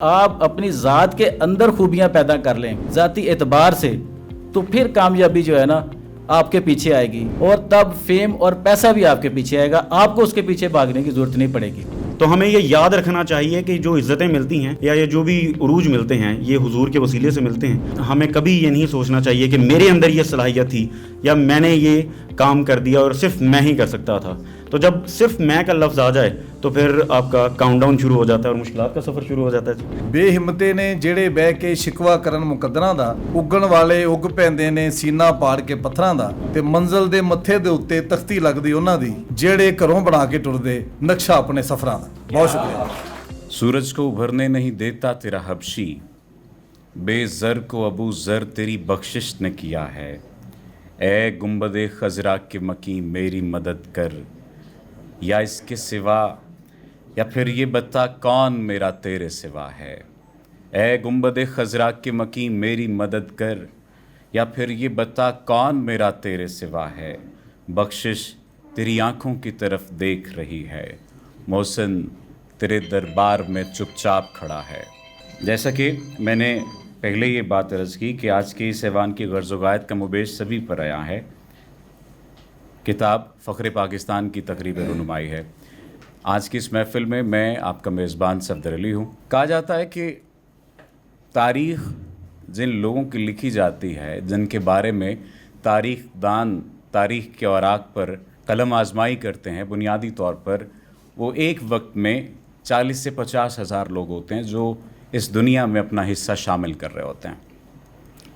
آپ اپنی ذات کے اندر خوبیاں پیدا کر لیں ذاتی اعتبار سے، تو پھر کامیابی جو ہے نا آپ کے پیچھے آئے گی، اور تب فیم اور پیسہ بھی آپ کے پیچھے آئے گا، آپ کو اس کے پیچھے بھاگنے کی ضرورت نہیں پڑے گی۔ تو ہمیں یہ یاد رکھنا چاہیے کہ جو عزتیں ملتی ہیں یا یہ جو بھی عروج ملتے ہیں یہ حضور کے وسیلے سے ملتے ہیں۔ ہمیں کبھی یہ نہیں سوچنا چاہیے کہ میرے اندر یہ صلاحیت تھی یا میں نے یہ کام کر دیا اور صرف میں ہی کر سکتا تھا۔ تو جب صرف میں کا لفظ آ جائے تو پھر آپ کا کاؤنٹ ڈاؤن شروع ہو جاتا ہے اور مشکلات کا سفر شروع ہو جاتا ہے۔ بے ہمتے نے جڑے بہ کے شکوا کرن مقدراں دا، اگن والے اگ پیندے نے سینہ پاڑ کے پتھراں دا، تے منزل دے متھے دے اوتے تختی لگدی انہاں دی جڑے گھروں بنا کے ٹردے نقشہ اپنے سفراں دا۔ بہت شکریہ۔ سورج کو ابھرنے نہیں دیتا تیرا حبشی، بے زر کو ابو زر تیری بخشش نے کیا ہے۔ اے گنبد خضرا کے مکیں میری مدد کر، یا اس کے سوا، یا پھر یہ بتا کون میرا تیرے سوا ہے۔ اے گنبد خضرا کے مکیں میری مدد کر، یا پھر یہ بتا کون میرا تیرے سوا ہے۔ بخشش تیری آنکھوں کی طرف دیکھ رہی ہے، محسن تیرے دربار میں چپ چاپ کھڑا ہے۔ جیسا کہ میں نے پہلے یہ بات عرض کی کہ آج کے اس ایوان کی غرض و غایت کم و بیش سبھی پر آیا ہے۔ کتاب فخر پاکستان کی تقریب رونمائی ہے۔ آج کی اس محفل میں میں آپ کا میزبان صفدر علی ہوں۔ کہا جاتا ہے کہ تاریخ جن لوگوں کی لکھی جاتی ہے، جن کے بارے میں تاریخ دان تاریخ کے اوراق پر قلم آزمائی کرتے ہیں، بنیادی طور پر وہ ایک وقت میں 40 سے 50 ہزار لوگ ہوتے ہیں جو اس دنیا میں اپنا حصہ شامل کر رہے ہوتے ہیں۔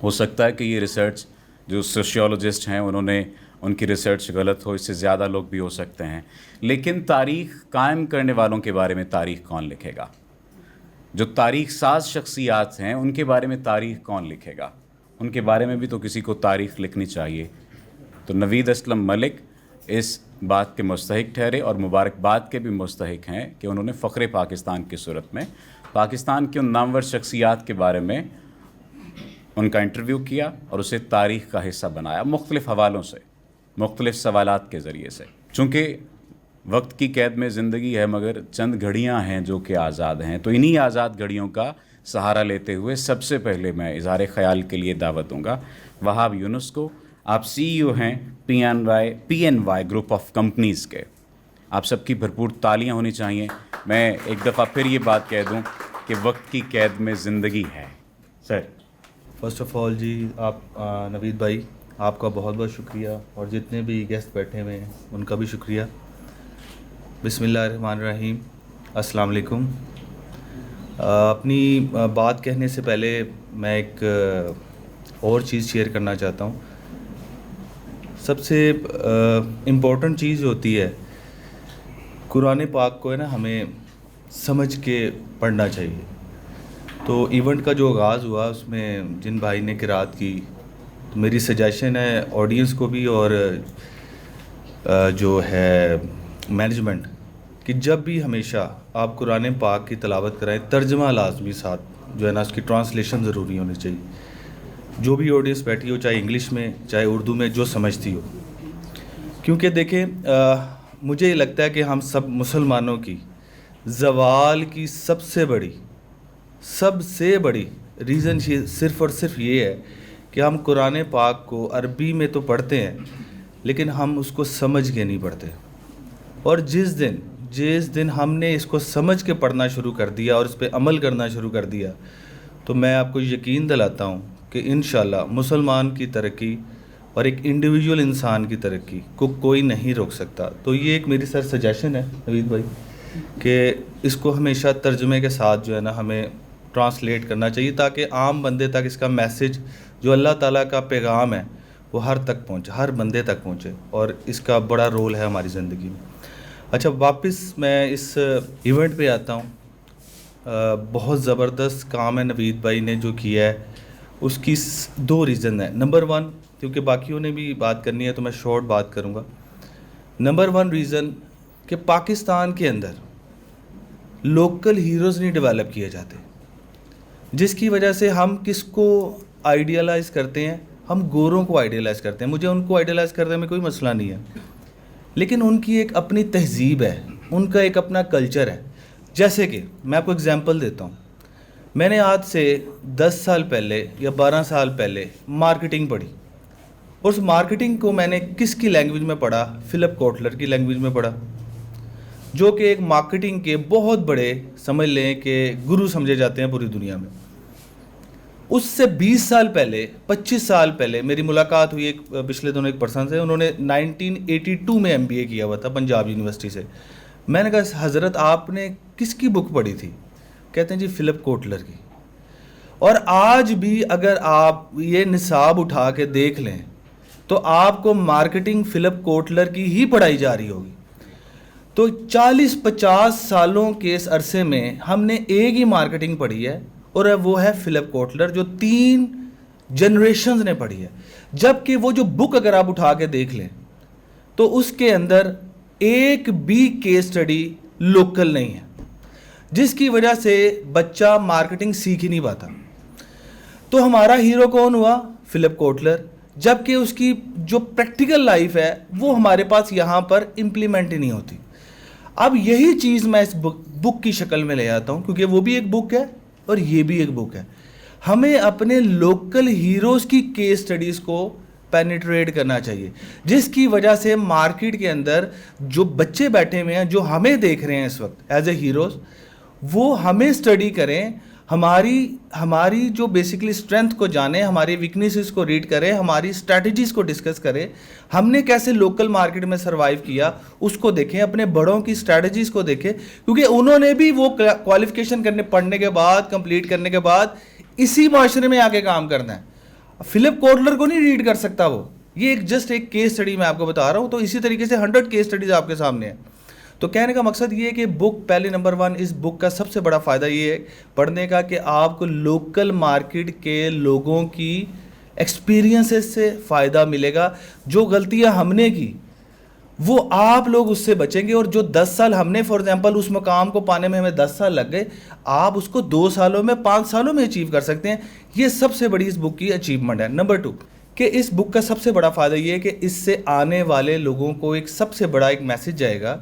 ہو سکتا ہے کہ یہ ریسرچ جو سوشیولوجسٹ ہیں انہوں نے ان کی ریسرچ غلط ہو، اس سے زیادہ لوگ بھی ہو سکتے ہیں، لیکن تاریخ قائم کرنے والوں کے بارے میں تاریخ کون لکھے گا؟ جو تاریخ ساز شخصیات ہیں ان کے بارے میں تاریخ کون لکھے گا؟ ان کے بارے میں بھی تو کسی کو تاریخ لکھنی چاہیے۔ تو نوید اسلم ملک اس بات کے مستحق ٹھہرے اور مبارکباد کے بھی مستحق ہیں کہ انہوں نے فخر پاکستان کی صورت میں پاکستان کے ان نامور شخصیات کے بارے میں ان کا انٹرویو کیا اور اسے تاریخ کا حصہ بنایا، مختلف حوالوں سے، مختلف سوالات کے ذریعے سے۔ چونکہ وقت کی قید میں زندگی ہے مگر چند گھڑیاں ہیں جو کہ آزاد ہیں، تو انہی آزاد گھڑیوں کا سہارا لیتے ہوئے سب سے پہلے میں اظہار خیال کے لیے دعوت دوں گا وہاب یونس کو۔ آپ سی ای او ہیں P N Y group of companies کے۔ آپ سب کی بھرپور تالیاں ہونی چاہیے۔ میں ایک دفعہ پھر یہ بات کہہ دوں کہ وقت کی قید میں زندگی ہے۔ سر فرسٹ آف آل جی، آپ نوید بھائی آپ کا بہت بہت شکریہ، اور جتنے بھی گیسٹ بیٹھے ہوئے ہیں ان کا بھی شکریہ۔ بسم اللہ الرحمن الرحیم، السلام علیکم۔ اپنی بات کہنے سے پہلے میں ایک اور چیز شیئر کرنا چاہتا ہوں۔ سب سے امپورٹنٹ چیز ہوتی ہے قرآن پاک کو ہے نا ہمیں سمجھ کے پڑھنا چاہیے۔ تو ایونٹ کا جو آغاز ہوا اس میں جن بھائی نے قرات کی، تو میری سجیشن ہے آڈینس کو بھی اور جو ہے مینجمنٹ کہ جب بھی ہمیشہ آپ قرآن پاک کی تلاوت کرائیں ترجمہ لازمی ساتھ جو ہے نا اس کی ٹرانسلیشن ضروری ہونی چاہیے، جو بھی آڈینس بیٹھی ہو، چاہے انگلش میں چاہے اردو میں، جو سمجھتی ہو۔ کیونکہ دیکھیں مجھے یہ لگتا ہے کہ ہم سب مسلمانوں کی زوال کی سب سے بڑی ریزن صرف اور صرف یہ ہے کہ ہم قرآن پاک کو عربی میں تو پڑھتے ہیں لیکن ہم اس کو سمجھ کے نہیں پڑھتے۔ اور جس دن ہم نے اس کو سمجھ کے پڑھنا شروع کر دیا اور اس پہ عمل کرنا شروع کر دیا، تو میں آپ کو یقین دلاتا ہوں کہ انشاءاللہ مسلمان کی ترقی اور ایک انڈیویجول انسان کی ترقی کو کوئی نہیں روک سکتا۔ تو یہ ایک میری سجیشن ہے نوید بھائی کہ اس کو ہمیشہ ترجمے کے ساتھ جو ہے نا ہمیں ٹرانسلیٹ کرنا چاہیے تاکہ عام بندے تک اس کا میسج جو اللہ تعالیٰ کا پیغام ہے وہ ہر بندے تک پہنچے، اور اس کا بڑا رول ہے ہماری زندگی میں۔ اچھا، واپس میں اس ایونٹ پہ آتا ہوں۔ بہت زبردست کام ہے نوید بھائی نے جو کیا ہے، اس کی 2 ریزن ہیں۔ نمبر 1، کیونکہ باقیوں نے بھی بات کرنی ہے تو میں شارٹ بات کروں گا۔ نمبر 1 ریزن کہ پاکستان کے اندر لوکل ہیروز نہیں ڈیولپ کیے جاتے، جس کی وجہ سے ہم کس کو آئیڈیالائز کرتے ہیں؟ ہم گوروں کو آئیڈیالائز کرتے ہیں۔ مجھے ان کو آئیڈیالائز کرنے میں کوئی مسئلہ نہیں ہے، لیکن ان کی ایک اپنی تہذیب ہے، ان کا ایک اپنا کلچر ہے۔ جیسے کہ میں آپ کو اگزامپل دیتا ہوں، میں نے آج سے 10 سال پہلے یا 12 سال پہلے مارکیٹنگ پڑھی. اس مارکیٹنگ کو میں نے کس کی لینگویج میں پڑھا؟ فلپ کوٹلر کی لینگویج میں پڑھا, جو کہ ایک مارکیٹنگ کے بہت بڑے سمجھ لیں کہ گرو سمجھے جاتے ہیں پوری دنیا میں. اس سے 20 سال پہلے 25 سال پہلے میری ملاقات ہوئی ایک پچھلے دنوں ایک پرسن سے. انہوں نے 1982 میں MBA کیا ہوا تھا پنجاب یونیورسٹی سے. میں نے کہا حضرت آپ نے کس کی بک پڑھی تھی؟ کہتے ہیں جی فلپ کوٹلر کی. اور آج بھی اگر آپ یہ نصاب اٹھا کے دیکھ لیں تو آپ کو مارکیٹنگ فلپ کوٹلر کی ہی پڑھائی جا رہی ہوگی. تو 40-50 سالوں کے اس عرصے میں ہم نے ایک ہی مارکیٹنگ پڑھی ہے, اور وہ ہے فلپ کوٹلر, جو 3 جنریشنز نے پڑھی ہے. جبکہ وہ جو بک اگر آپ اٹھا کے دیکھ لیں تو اس کے اندر ایک بھی کیس اسٹڈی لوکل نہیں ہے, جس کی وجہ سے بچہ مارکیٹنگ سیکھ ہی نہیں پاتا. تو ہمارا ہیرو کون ہوا؟ فلپ کوٹلر. جبکہ اس کی جو پریکٹیکل لائف ہے وہ ہمارے پاس یہاں پر امپلیمنٹ ہی نہیں ہوتی. اب یہی چیز میں اس بک کی شکل میں لے آتا ہوں, کیونکہ وہ بھی ایک بک ہے اور یہ بھی ایک بک ہے. ہمیں اپنے لوکل ہیروز کی کیس سٹڈیز کو پینیٹریٹ کرنا چاہیے, جس کی وجہ سے مارکیٹ کے اندر جو بچے بیٹھے ہوئے ہیں, جو ہمیں دیکھ رہے ہیں اس وقت ایز اے ہیروز, وہ ہمیں اسٹڈی کریں, ہماری جو بیسیکلی اسٹرینتھ کو جانیں, ہماری ویکنیسز کو ریڈ کریں, ہماری اسٹریٹجیز کو ڈسکس کریں, ہم نے کیسے لوکل مارکیٹ میں سروائیو کیا اس کو دیکھیں, اپنے بڑوں کی اسٹریٹجیز کو دیکھیں, کیونکہ انہوں نے بھی وہ کوالیفیکیشن پڑھنے کے بعد, کمپلیٹ کرنے کے بعد اسی معاشرے میں آ کے کام کرنا ہے. فلپ کوٹلر کو نہیں ریڈ کر سکتا وہ. یہ ایک جسٹ ایک کیس اسٹڈی میں آپ کو بتا رہا ہوں. تو اسی طریقے سے 100 کیس اسٹڈیز آپ کے سامنے ہیں. تو کہنے کا مقصد یہ ہے کہ بک پہلے نمبر 1, اس بک کا سب سے بڑا فائدہ یہ ہے پڑھنے کا کہ آپ کو لوکل مارکیٹ کے لوگوں کی ایکسپیرینسز سے فائدہ ملے گا. جو غلطیاں ہم نے کی وہ آپ لوگ اس سے بچیں گے, اور جو 10 سال ہم نے فار ایگزامپل اس مقام کو پانے میں ہمیں 10 سال لگ گئے, آپ اس کو 2 سالوں میں 5 سالوں میں اچیو کر سکتے ہیں. یہ سب سے بڑی اس بک کی اچیومنٹ ہے. نمبر 2 کہ اس بک کا سب سے بڑا فائدہ یہ ہے کہ اس سے آنے والے لوگوں کو ایک سب سے بڑا ایک میسج جائے گا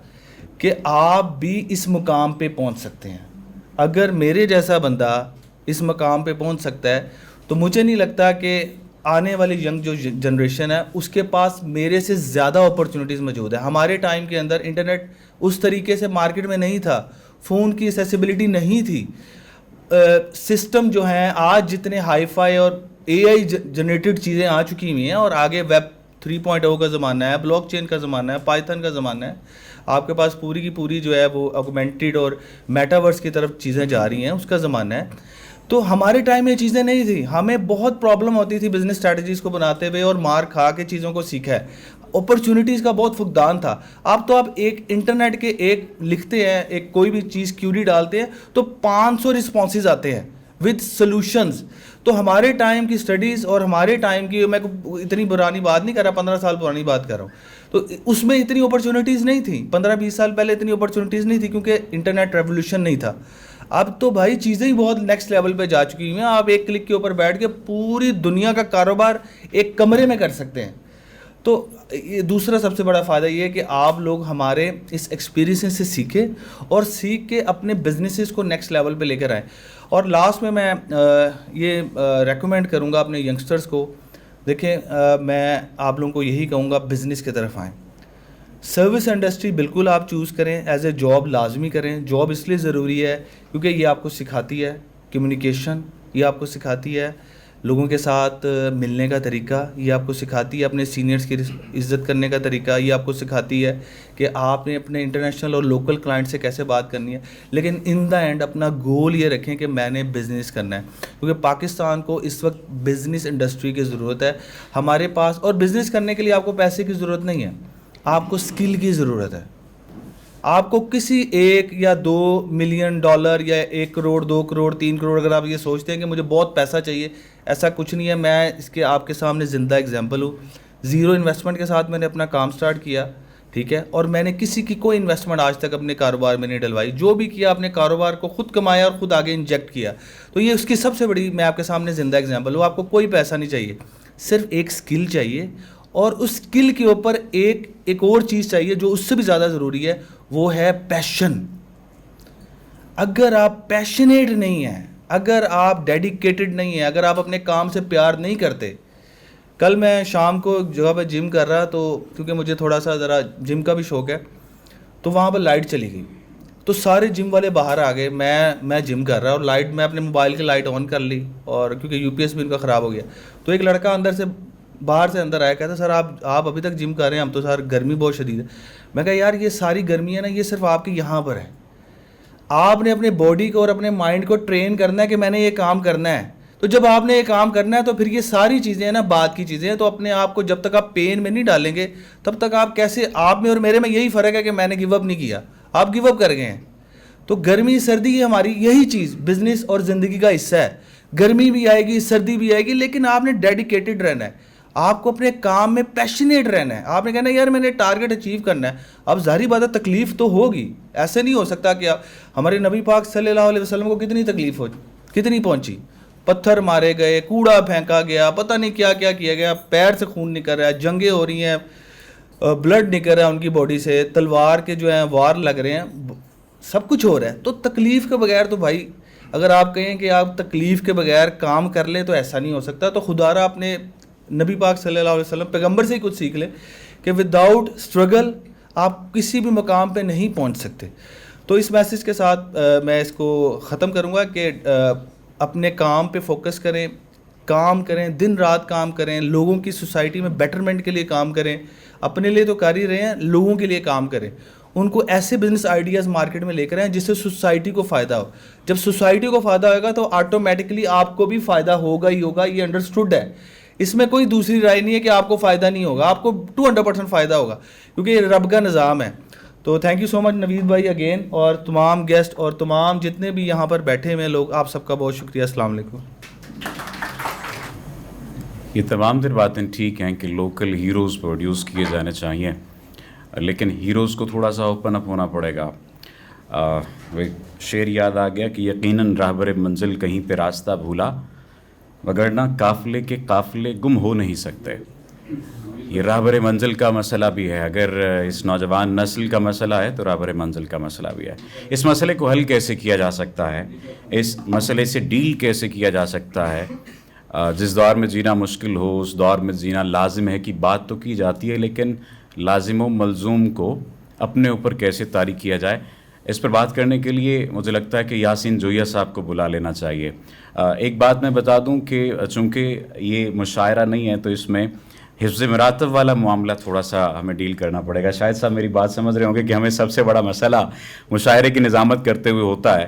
کہ آپ بھی اس مقام پہ پہنچ سکتے ہیں. اگر میرے جیسا بندہ اس مقام پہ پہنچ سکتا ہے تو مجھے نہیں لگتا کہ آنے والی ینگ جو جنریشن ہے اس کے پاس میرے سے زیادہ اپرچونیٹیز موجود ہیں. ہمارے ٹائم کے اندر انٹرنیٹ اس طریقے سے مارکیٹ میں نہیں تھا, فون کی اسیسیبلٹی نہیں تھی. سسٹم جو ہیں آج جتنے ہائی فائی اور AI جنریٹڈ چیزیں آ چکی ہوئی ہیں, اور آگے ویب 3.0 کا زمانہ ہے, بلاک چین کا زمانہ ہے, پائتھن کا زمانہ ہے. آپ کے پاس پوری کی پوری جو ہے وہ آگمنٹڈ اور میٹاورس کی طرف چیزیں جا رہی ہیں, اس کا زمانہ ہے. تو ہمارے ٹائم میں یہ چیزیں نہیں تھیں. ہمیں بہت پرابلم ہوتی تھی بزنس اسٹریٹجیز کو بناتے ہوئے, اور مار کھا کے چیزوں کو سیکھا ہے. اپرچونیٹیز کا بہت فقدان تھا. اب تو آپ ایک انٹرنیٹ کے ایک لکھتے ہیں, ایک کوئی بھی چیز کیوری ڈالتے ہیں تو 500 رسپانسز آتے ہیں ود سولوشنز. تو ہمارے ٹائم کی اسٹڈیز اور ہمارے ٹائم کی, میں اتنی پرانی بات نہیں کر رہا, 15 سال پرانی بات کر رہا ہوں, تو اس میں اتنی اپرچونیٹیز نہیں تھیں. 15-20 سال پہلے اتنی اپرچونیٹیز نہیں تھی, کیونکہ انٹرنیٹ ریولیوشن نہیں تھا. اب تو بھائی چیزیں ہی بہت نیکسٹ لیول پہ جا چکی ہیں. آپ ایک کلک کے اوپر بیٹھ کے پوری دنیا کا کاروبار ایک کمرے میں کر سکتے ہیں. تو دوسرا سب سے بڑا فائدہ یہ ہے کہ آپ لوگ ہمارے اس ایکسپیرینس سے سیکھیں, اور سیکھ کے اپنے بزنسز کو نیکسٹ لیول پہ لے کر آئیں. اور لاسٹ میں یہ ریکمینڈ کروں گا اپنے ینگسٹرز کو, دیکھیں میں آپ لوگوں کو یہی کہوں گا بزنس کی طرف آئیں. سروس انڈسٹری بالکل آپ چوز کریں, ایز اے جاب لازمی کریں. جاب اس لیے ضروری ہے کیونکہ یہ آپ کو سکھاتی ہے کمیونیکیشن, یہ آپ کو سکھاتی ہے لوگوں کے ساتھ ملنے کا طریقہ, یہ آپ کو سکھاتی ہے اپنے سینئرز کی عزت کرنے کا طریقہ, یہ آپ کو سکھاتی ہے کہ آپ نے اپنے انٹرنیشنل اور لوکل کلائنٹ سے کیسے بات کرنی ہے. لیکن ان دا اینڈ اپنا گول یہ رکھیں کہ میں نے بزنس کرنا ہے, کیونکہ پاکستان کو اس وقت بزنس انڈسٹری کی ضرورت ہے ہمارے پاس. اور بزنس کرنے کے لیے آپ کو پیسے کی ضرورت نہیں ہے, آپ کو اسکل کی ضرورت ہے. آپ کو کسی 1 یا 2 ملین ڈالر یا 1 کروڑ 2 کروڑ 3 کروڑ اگر آپ یہ سوچتے ہیں کہ مجھے بہت پیسہ چاہیے, ایسا کچھ نہیں ہے. میں اس کے آپ کے سامنے زندہ ایگزامپل ہوں. 0 انویسٹمنٹ کے ساتھ میں نے اپنا کام سٹارٹ کیا, ٹھیک ہے, اور میں نے کسی کی کوئی انویسٹمنٹ آج تک اپنے کاروبار میں نہیں ڈلوائی. جو بھی کیا اپنے کاروبار کو خود کمایا اور خود آگے انجیکٹ کیا. تو یہ اس کی سب سے بڑی, میں آپ کے سامنے زندہ ایگزامپل ہوں. آپ کو کوئی پیسہ نہیں چاہیے, صرف ایک اسکل چاہیے, اور اس اسکل کے اوپر ایک اور چیز چاہیے جو اس سے بھی زیادہ ضروری ہے, وہ ہے پیشن. اگر آپ پیشنیٹ نہیں ہیں, اگر آپ ڈیڈیکیٹڈ نہیں ہیں, اگر آپ اپنے کام سے پیار نہیں کرتے. کل میں شام کو ایک جگہ پہ جم کر رہا, تو کیونکہ مجھے تھوڑا سا ذرا جم کا بھی شوق ہے, تو وہاں پہ لائٹ چلی گئی, تو سارے جم والے باہر آ گئے. میں جم کر رہا اور لائٹ, میں اپنے موبائل کی لائٹ آن کر لی, اور کیونکہ یو پی ایس بھی ان کا خراب ہو گیا. تو ایک لڑکا اندر سے باہر سے اندر آیا, کہتا سر آپ ابھی تک جم کر رہے ہیں, ہم تو سر گرمی بہت شدید ہے. میں کہا یار یہ ساری گرمی ہے نا, یہ صرف آپ کے یہاں پر ہے. آپ نے اپنے باڈی کو اور اپنے مائنڈ کو ٹرین کرنا ہے کہ میں نے یہ کام کرنا ہے. تو جب آپ نے یہ کام کرنا ہے تو پھر یہ ساری چیزیں ہیں نا بات کی چیزیں ہیں. تو اپنے آپ کو جب تک آپ پین میں نہیں ڈالیں گے تب تک آپ کیسے, آپ میں اور میرے میں یہی فرق ہے کہ میں نے گیو اپ نہیں کیا, آپ گیو اپ کر گئے ہیں. تو گرمی سردی ہماری یہی چیز بزنس اور زندگی کا حصہ ہے. گرمی بھی آئے گی, سردی بھی آئے گی, لیکن آپ نے ڈیڈیکیٹڈ رہنا ہے, آپ کو اپنے کام میں پیشنیٹ رہنا ہے. آپ نے کہنا ہے یار میں نے ٹارگٹ اچیو کرنا ہے. اب ظاہری بات ہے تکلیف تو ہوگی, ایسے نہیں ہو سکتا کہ ہمارے نبی پاک صلی اللہ علیہ وسلم کو کتنی تکلیف کتنی پہنچی, پتھر مارے گئے, کوڑا پھینکا گیا, پتہ نہیں کیا کیا کیا گیا, پیر سے خون نکل رہا ہے, جنگیں ہو رہی ہیں, بلڈ نکل رہا ہے ان کی باڈی سے, تلوار کے جو ہیں وار لگ رہے ہیں, سب کچھ ہو رہا ہے. تو تکلیف کے بغیر تو بھائی اگر آپ کہیں کہ آپ تکلیف کے بغیر کام کر لیں تو ایسا نہیں ہو سکتا. تو خدا را اپنے نبی پاک صلی اللہ علیہ وسلم پیغمبر سے ہی کچھ سیکھ لیں کہ وداؤٹ اسٹرگل آپ کسی بھی مقام پہ نہیں پہنچ سکتے. تو اس میسج کے ساتھ میں اس کو ختم کروں گا کہ اپنے کام پہ فوکس کریں, کام کریں, دن رات کام کریں, لوگوں کی سوسائٹی میں بیٹرمنٹ کے لیے کام کریں. اپنے لیے تو کر ہی رہے ہیں, لوگوں کے لیے کام کریں. ان کو ایسے بزنس آئیڈیاز مارکیٹ میں لے کر آئیں جس سے سوسائٹی کو فائدہ ہو. جب سوسائٹی کو فائدہ ہوگا تو آٹومیٹکلی آپ کو بھی فائدہ ہوگا ہی ہوگا, یہ انڈرسٹوڈ ہے. اس میں کوئی دوسری رائے نہیں ہے کہ آپ کو فائدہ نہیں ہوگا, آپ کو 200% فائدہ ہوگا, کیونکہ یہ رب کا نظام ہے. تو تھینک یو سو مچ نوید بھائی اگین, اور تمام گیسٹ اور تمام جتنے بھی یہاں پر بیٹھے ہوئے لوگ, آپ سب کا بہت شکریہ. السلام علیکم. یہ تمام تر باتیں ٹھیک ہیں کہ لوکل ہیروز پروڈیوس کیے جانے چاہیے, لیکن ہیروز کو تھوڑا سا اوپن اپ ہونا پڑے گا. شعر یاد آ گیا کہ یقیناً راہبر منزل کہیں پہ راستہ بھولا, وگرنہ قافلے کے قافلے گم ہو نہیں سکتے. یہ راہبر منزل کا مسئلہ بھی ہے. اگر اس نوجوان نسل کا مسئلہ ہے تو راہبر منزل کا مسئلہ بھی ہے. اس مسئلے کو حل کیسے کیا جا سکتا ہے, اس مسئلے سے ڈیل کیسے کیا جا سکتا ہے. جس دور میں جینا مشکل ہو اس دور میں جینا لازم ہے کی بات تو کی جاتی ہے, لیکن لازم و ملزوم کو اپنے اوپر کیسے طاری کیا جائے, اس پر بات کرنے کے لیے مجھے لگتا ہے کہ یاسین جویہ صاحب کو بلا لینا چاہیے. ایک بات میں بتا دوں کہ چونکہ یہ مشاعرہ نہیں ہے تو اس میں حفظ مراتب والا معاملہ تھوڑا سا ہمیں ڈیل کرنا پڑے گا. شاید صاحب میری بات سمجھ رہے ہوں گے کہ ہمیں سب سے بڑا مسئلہ مشاعرے کی نظامت کرتے ہوئے ہوتا ہے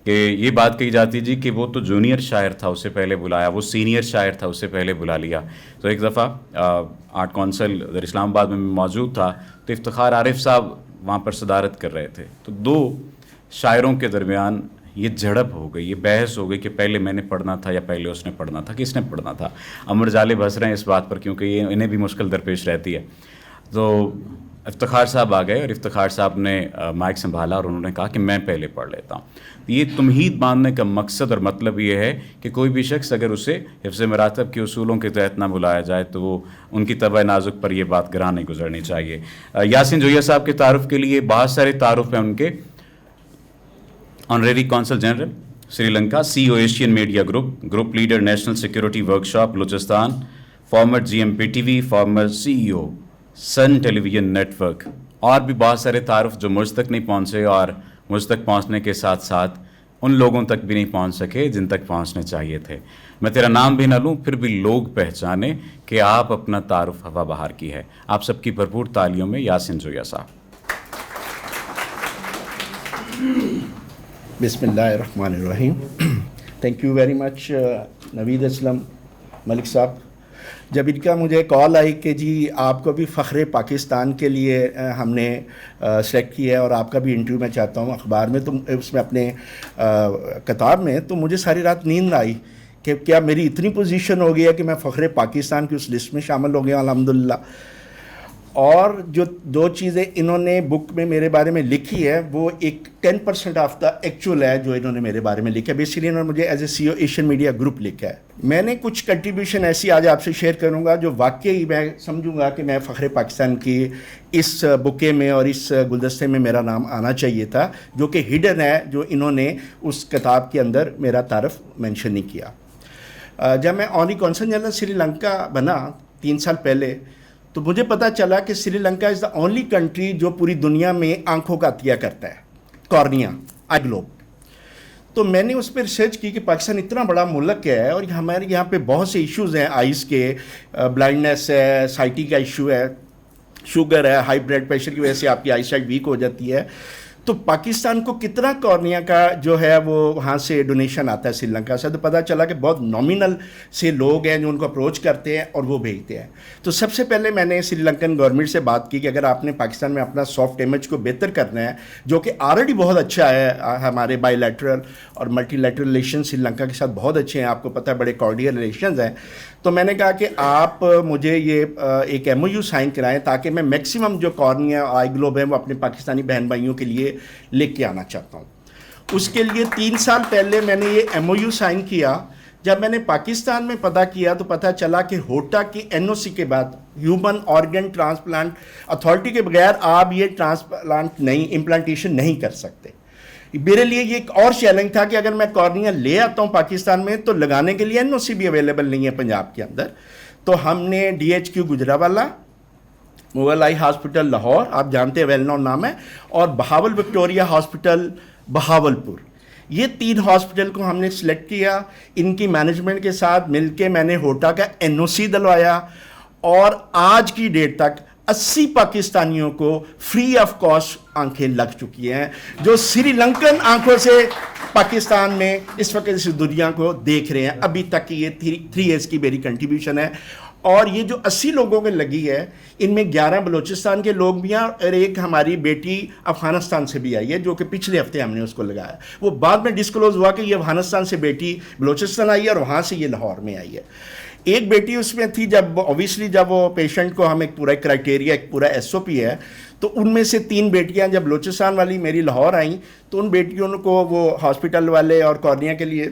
کہ یہ بات کہی جاتی جی کہ وہ تو جونیئر شاعر تھا اسے پہلے بلایا, وہ سینئر شاعر تھا اسے پہلے بلا لیا. تو ایک دفعہ آرٹ کونسل ادھر اسلام آباد میں موجود تھا تو افتخار عارف صاحب وہاں پر صدارت کر رہے تھے, تو دو شاعروں کے درمیان یہ جھڑپ ہو گئی, یہ بحث ہو گئی کہ پہلے میں نے پڑھنا تھا یا پہلے اس نے پڑھنا تھا, کس نے پڑھنا تھا. امر جالب ہنس رہے ہیں اس بات پر کیونکہ یہ انہیں بھی مشکل درپیش رہتی ہے. تو افتخار صاحب آ گئے اور افتخار صاحب نے مائک سنبھالا اور انہوں نے کہا کہ میں پہلے پڑھ لیتا ہوں. یہ تمہید باندھنے کا مقصد اور مطلب یہ ہے کہ کوئی بھی شخص اگر اسے حفظ مراتب کے اصولوں کے تحت نہ بلایا جائے تو وہ ان کی طبع نازک پر یہ بات گراں نہیں گزرنی چاہیے. یاسین جویہ صاحب کے تعارف کے لیے بہت سارے تعارف ہیں ان کے. Honorary consul general Sri Lanka, C O Asian media group leader national security workshop Balochistan, former G M P T V, former C E O Sun television network, اور بھی بہت سارے تعارف جو مجھ تک نہیں پہنچے اور مجھ تک پہنچنے کے ساتھ ساتھ ان لوگوں تک بھی نہیں پہنچ سکے جن تک پہنچنے چاہیے تھے. میں تیرا نام بھی نہ لوں پھر بھی لوگ پہچانے کہ آپ اپنا تعارف ہوا بہار کی ہے. آپ سب کی بھرپور تالیوں میں یاسین جویہ صاحب. بسم اللہ الرحمن الرحیم. تھینک یو ویری مچ نوید اسلم ملک صاحب. جب ان کا مجھے کال آئی کہ جی آپ کو بھی فخر پاکستان کے لیے ہم نے سلیکٹ کیا ہے اور آپ کا بھی انٹرویو میں چاہتا ہوں اخبار میں, تو اس میں اپنے کتاب میں, تو مجھے ساری رات نیند آئی کہ کیا میری اتنی پوزیشن ہو گئی ہے کہ میں فخر پاکستان کی اس لسٹ میں شامل ہو گیا الحمدللہ. اور جو 2 چیزیں انہوں نے بک میں میرے بارے میں لکھی ہے وہ ایک 10% آف دا ایکچوئل ہے جو انہوں نے میرے بارے میں لکھا ہے. بیسیکلی انہوں نے مجھے as a CEO Asian media group لکھا ہے. میں نے کچھ کنٹریبیوشن ایسی آج آپ سے شیئر کروں گا جو واقعی میں سمجھوں گا کہ میں فخر پاکستان کی اس بکے میں اور اس گلدستے میں میرا نام آنا چاہیے تھا, جو کہ ہڈن ہے, جو انہوں نے اس کتاب کے اندر میرا تعارف مینشن نہیں کیا. جب میں honorary council general Sri Lanka بنا 3 سال پہلے, تو مجھے پتہ چلا کہ سری لنکا از دا اونلی کنٹری جو پوری دنیا میں آنکھوں کا عطیہ کرتا ہے, کارنیا, آئی گلوب. تو میں نے اس پہ ریسرچ کی کہ پاکستان اتنا بڑا ملک ہے اور ہمارے یہاں پہ بہت سے ایشوز ہیں, آئیز کے, بلائنڈنیس ہے, سائٹی کا ایشو ہے, شوگر ہے, ہائی بلڈ پریشر کی وجہ سے آپ کی آئی سائٹ ویک ہو جاتی ہے. تو پاکستان کو کتنا کارنیا کا جو ہے وہ وہاں سے ڈونیشن آتا ہے سری لنکا سے, تو پتہ چلا کہ بہت نامینل سے لوگ ہیں جو ان کو اپروچ کرتے ہیں اور وہ بھیجتے ہیں. تو سب سے پہلے میں نے سری لنکن گورنمنٹ سے بات کی کہ اگر آپ نے پاکستان میں اپنا سافٹ امیج کو بہتر کرنا ہے, جو کہ آلریڈی بہت اچھا ہے, ہمارے بائی لیٹرل اور multi lateral relation Sri Lanka کے ساتھ بہت اچھے ہیں, آپ کو پتہ ہے بڑے کارڈیل ریلیشنز ہیں. تو میں نے کہا کہ آپ مجھے یہ ایک MOU سائن کرائیں تاکہ میں میکسیمم جو کارنیا آئی گلوب ہیں وہ اپنے پاکستانی بہن بھائیوں کے لیے لے کے آنا چاہتا ہوں. اس کے لیے 3 سال پہلے میں نے یہ MOU سائن کیا. جب میں نے پاکستان میں پتہ کیا تو پتہ چلا کہ ہوٹا کی NOC کے بعد, ہیومن آرگن ٹرانسپلانٹ اتھارٹی کے بغیر آپ یہ ٹرانسپلانٹ امپلانٹیشن نہیں کر سکتے. میرے لیے یہ ایک اور چیلنج تھا کہ اگر میں کارنیا لے آتا ہوں پاکستان میں تو لگانے کے لیے NOC بھی اویلیبل نہیں ہے پنجاب کے اندر. تو ہم نے DHQ گجرانوالہ, مغل آئی ہاسپٹل لاہور, آپ جانتے ہیں ویل نون نام ہے, اور بہاول وکٹوریہ ہاسپٹل بہاولپور, یہ 3 ہاسپٹل کو ہم نے سلیکٹ کیا. ان کی مینجمنٹ کے ساتھ مل کے میں نے ہوٹا کا NOC دلوایا, اور آج کی ڈیٹ تک 80 پاکستانیوں کو فری آف کاسٹ آنکھیں لگ چکی ہیں, جو سری لنکن آنکھوں سے پاکستان میں اس وقت اس دنیا کو دیکھ رہے ہیں. ابھی تک یہ 3 ایئرس کی میری کنٹریبیوشن ہے. اور یہ جو 80 لوگوں کو لگی ہے, ان میں 11 بلوچستان کے لوگ بھی ہیں, اور ایک ہماری بیٹی افغانستان سے بھی آئی ہے, جو کہ پچھلے ہفتے ہم نے اس کو لگایا. وہ بعد میں ڈسکلوز ہوا کہ یہ افغانستان سے بیٹی بلوچستان آئی ہے اور وہاں سے یہ لاہور میں آئی ہے. ایک بیٹی اس میں تھی, جب اوبیسلی جب وہ پیشنٹ کو ہم ایک پورا کرائٹیریا, ایک پورا SOP ہے, تو ان میں سے 3 بیٹیاں جب بلوچستان والی میری لاہور آئیں تو ان بیٹیوں کو وہ ہاسپٹل والے اور کارنیا کے لیے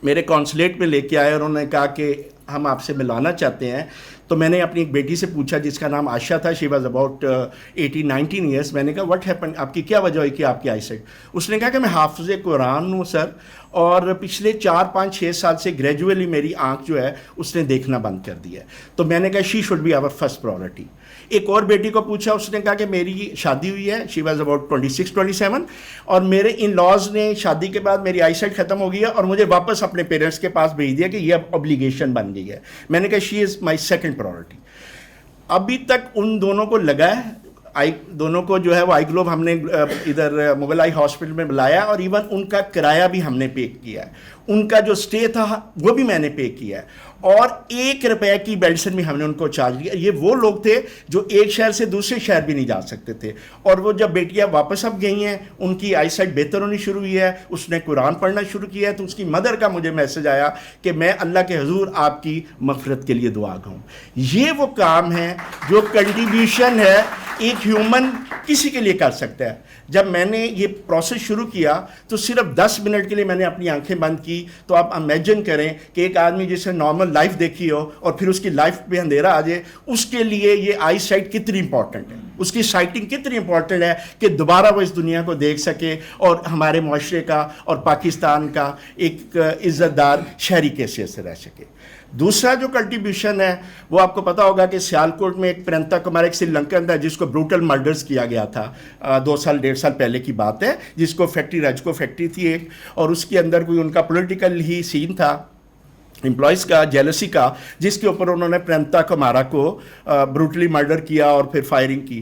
میرے کونسلیٹ میں لے کے آئے, اور انہوں نے کہا کہ ہم آپ سے ملانا چاہتے ہیں. تو میں نے اپنی ایک بیٹی سے پوچھا جس کا نام عائشہ تھا, شی واز اباؤٹ 18-19 ایئرس. میں نے کہا واٹ ہیپن, آپ کی کیا وجہ ہوئی کہ آپ کی آئی سائٹ؟ اس نے کہا کہ میں حافظ قرآن ہوں سر, اور پچھلے 4-5-6 سال سے گریجولی میری آنکھ جو ہے اس نے دیکھنا بند کر دیا ہے. تو میں نے کہا she should be our first priority. ایک اور بیٹی کو پوچھا, اس نے کہا کہ میری شادی ہوئی ہے, شی واز اباؤٹ 26-27, اور میرے ان لاز نے شادی کے بعد میری آئی سائٹ ختم ہو گئی ہے اور مجھے واپس اپنے پیرنٹس کے پاس بھیج دیا کہ یہ اب ابلیگیشن بن گئی ہے. میں نے کہا شی از مائی سیکنڈ پرائورٹی. ابھی تک ان دونوں کو لگا ہے, دونوں کو جو ہے وہ آئی گلوب ہم نے ادھر مغل آئی ہاسپٹل میں بلایا, اور ایون ان کا کرایہ بھی ہم نے پے کیا ہے, ان کا جو سٹے تھا وہ بھی میں نے پے کیا ہے, اور 1 روپے کی میڈیسن بھی ہم نے ان کو چارج کیا. یہ وہ لوگ تھے جو ایک شہر سے دوسرے شہر بھی نہیں جا سکتے تھے, اور وہ جب بیٹیاں واپس اب گئی ہیں, ان کی آئی سائٹ بہتر ہونی شروع ہوئی ہے, اس نے قرآن پڑھنا شروع کیا ہے. تو اس کی مدر کا مجھے میسج آیا کہ میں اللہ کے حضور آپ کی مغفرت کے لیے دعا گاؤں. یہ وہ کام ہے جو کنٹریبیوشن ہے ایک ہیومن کسی کے لیے کر سکتا ہے. جب میں نے یہ پروسیس شروع کیا تو صرف 10 منٹ کے لیے میں نے اپنی آنکھیں بند کی. تو آپ امیجن کریں کہ ایک آدمی جس نے نارمل لائف دیکھی ہو اور پھر اس کی لائف پہ اندھیرا آ جائے, اس کے لیے یہ آئی سائٹ کتنی امپورٹنٹ ہے, اس کی سائٹنگ کتنی امپورٹنٹ ہے کہ دوبارہ وہ اس دنیا کو دیکھ سکے اور ہمارے معاشرے کا اور پاکستان کا ایک عزت دار شہری کی حیثیت سے رہ سکے. دوسرا جو کنٹریبیوشن ہے وہ آپ کو پتہ ہوگا کہ سیالکوٹ میں ایک پرنتا کمار ایک سری لنکن تھا جس کو بروٹل مرڈرز کیا گیا تھا, 2-1.5 سال پہلے کی بات ہے, جس کو فیکٹری رجکو فیکٹری تھی ایک, اور اس کے اندر کوئی ان کا پولیٹیکل ہی سین تھا امپلائز کا, جیلسی کا, جس کے اوپر انہوں نے پرنتا کمارا کو بروٹلی مرڈر کیا اور پھر فائرنگ کی,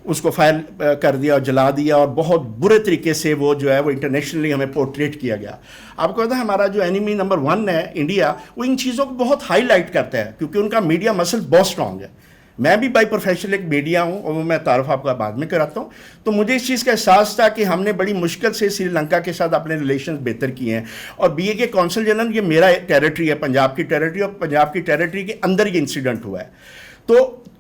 اس کو فائر کر دیا اور جلا دیا, اور بہت برے طریقے سے وہ جو ہے وہ انٹرنیشنلی ہمیں پورٹریٹ کیا گیا. آپ کو پتا ہے ہمارا جو اینیمی نمبر 1 ہے انڈیا, وہ ان چیزوں کو بہت ہائی لائٹ کرتا ہے کیونکہ ان کا میڈیا مسل بہت اسٹرانگ ہے. میں بھی بائی پروفیشنل ایک میڈیا ہوں, اور میں تعارف آپ کا بعد میں کراتا ہوں. تو مجھے اس چیز کا احساس تھا کہ ہم نے بڑی مشکل سے سری لنکا کے ساتھ اپنے ریلیشنز بہتر کیے ہیں, اور BA کے کونسل جنرل یہ میرا ٹیریٹری ہے, پنجاب کی ٹیریٹری, اور پنجاب کی ٹیریٹری کے اندر یہ انسیڈنٹ ہوا ہے. تو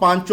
5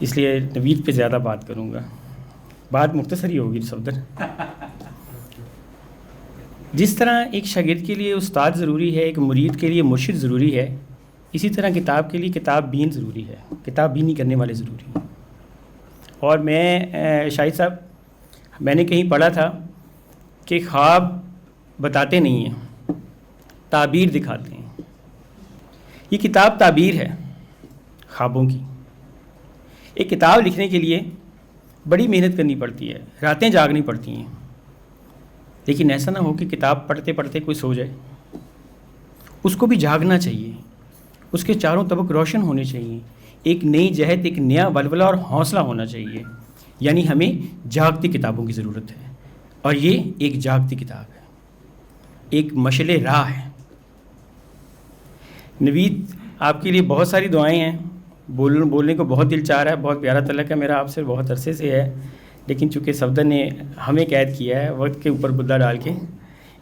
اس لیے نوید پہ زیادہ بات کروں گا. بات مختصر ہی ہوگی صفدر. جس طرح ایک شاگرد کے لیے استاد ضروری ہے، ایک مرید کے لیے مرشد ضروری ہے، اسی طرح کتاب کے لیے کتاب بین ضروری ہے، کتاب بینی کرنے والے ضروری ہیں. اور میں شاہد صاحب، میں نے کہیں پڑھا تھا کہ خواب بتاتے نہیں ہیں، تعبیر دکھاتے ہیں. یہ کتاب تعبیر ہے خوابوں کی. ایک کتاب لکھنے کے لیے بڑی محنت کرنی پڑتی ہے، راتیں جاگنی پڑتی ہیں، لیکن ایسا نہ ہو کہ کتاب پڑھتے پڑھتے کوئی سو جائے. اس کو بھی جاگنا چاہیے، اس کے چاروں طرف روشن ہونے چاہیے، ایک نئی جہت، ایک نیا ولولہ اور حوصلہ ہونا چاہیے. یعنی ہمیں جاگتی کتابوں کی ضرورت ہے، اور یہ ایک جاگتی کتاب ہے، ایک مشعل راہ ہے. نوید، آپ کے لیے بہت ساری دعائیں ہیں. بولنے کو بہت دل چاہ رہا ہے، بہت پیارا تعلق ہے میرا آپ سے، بہت عرصے سے ہے، لیکن چونکہ صفدر نے ہمیں قید کیا ہے وقت کے اوپر بدلہ ڈال کے،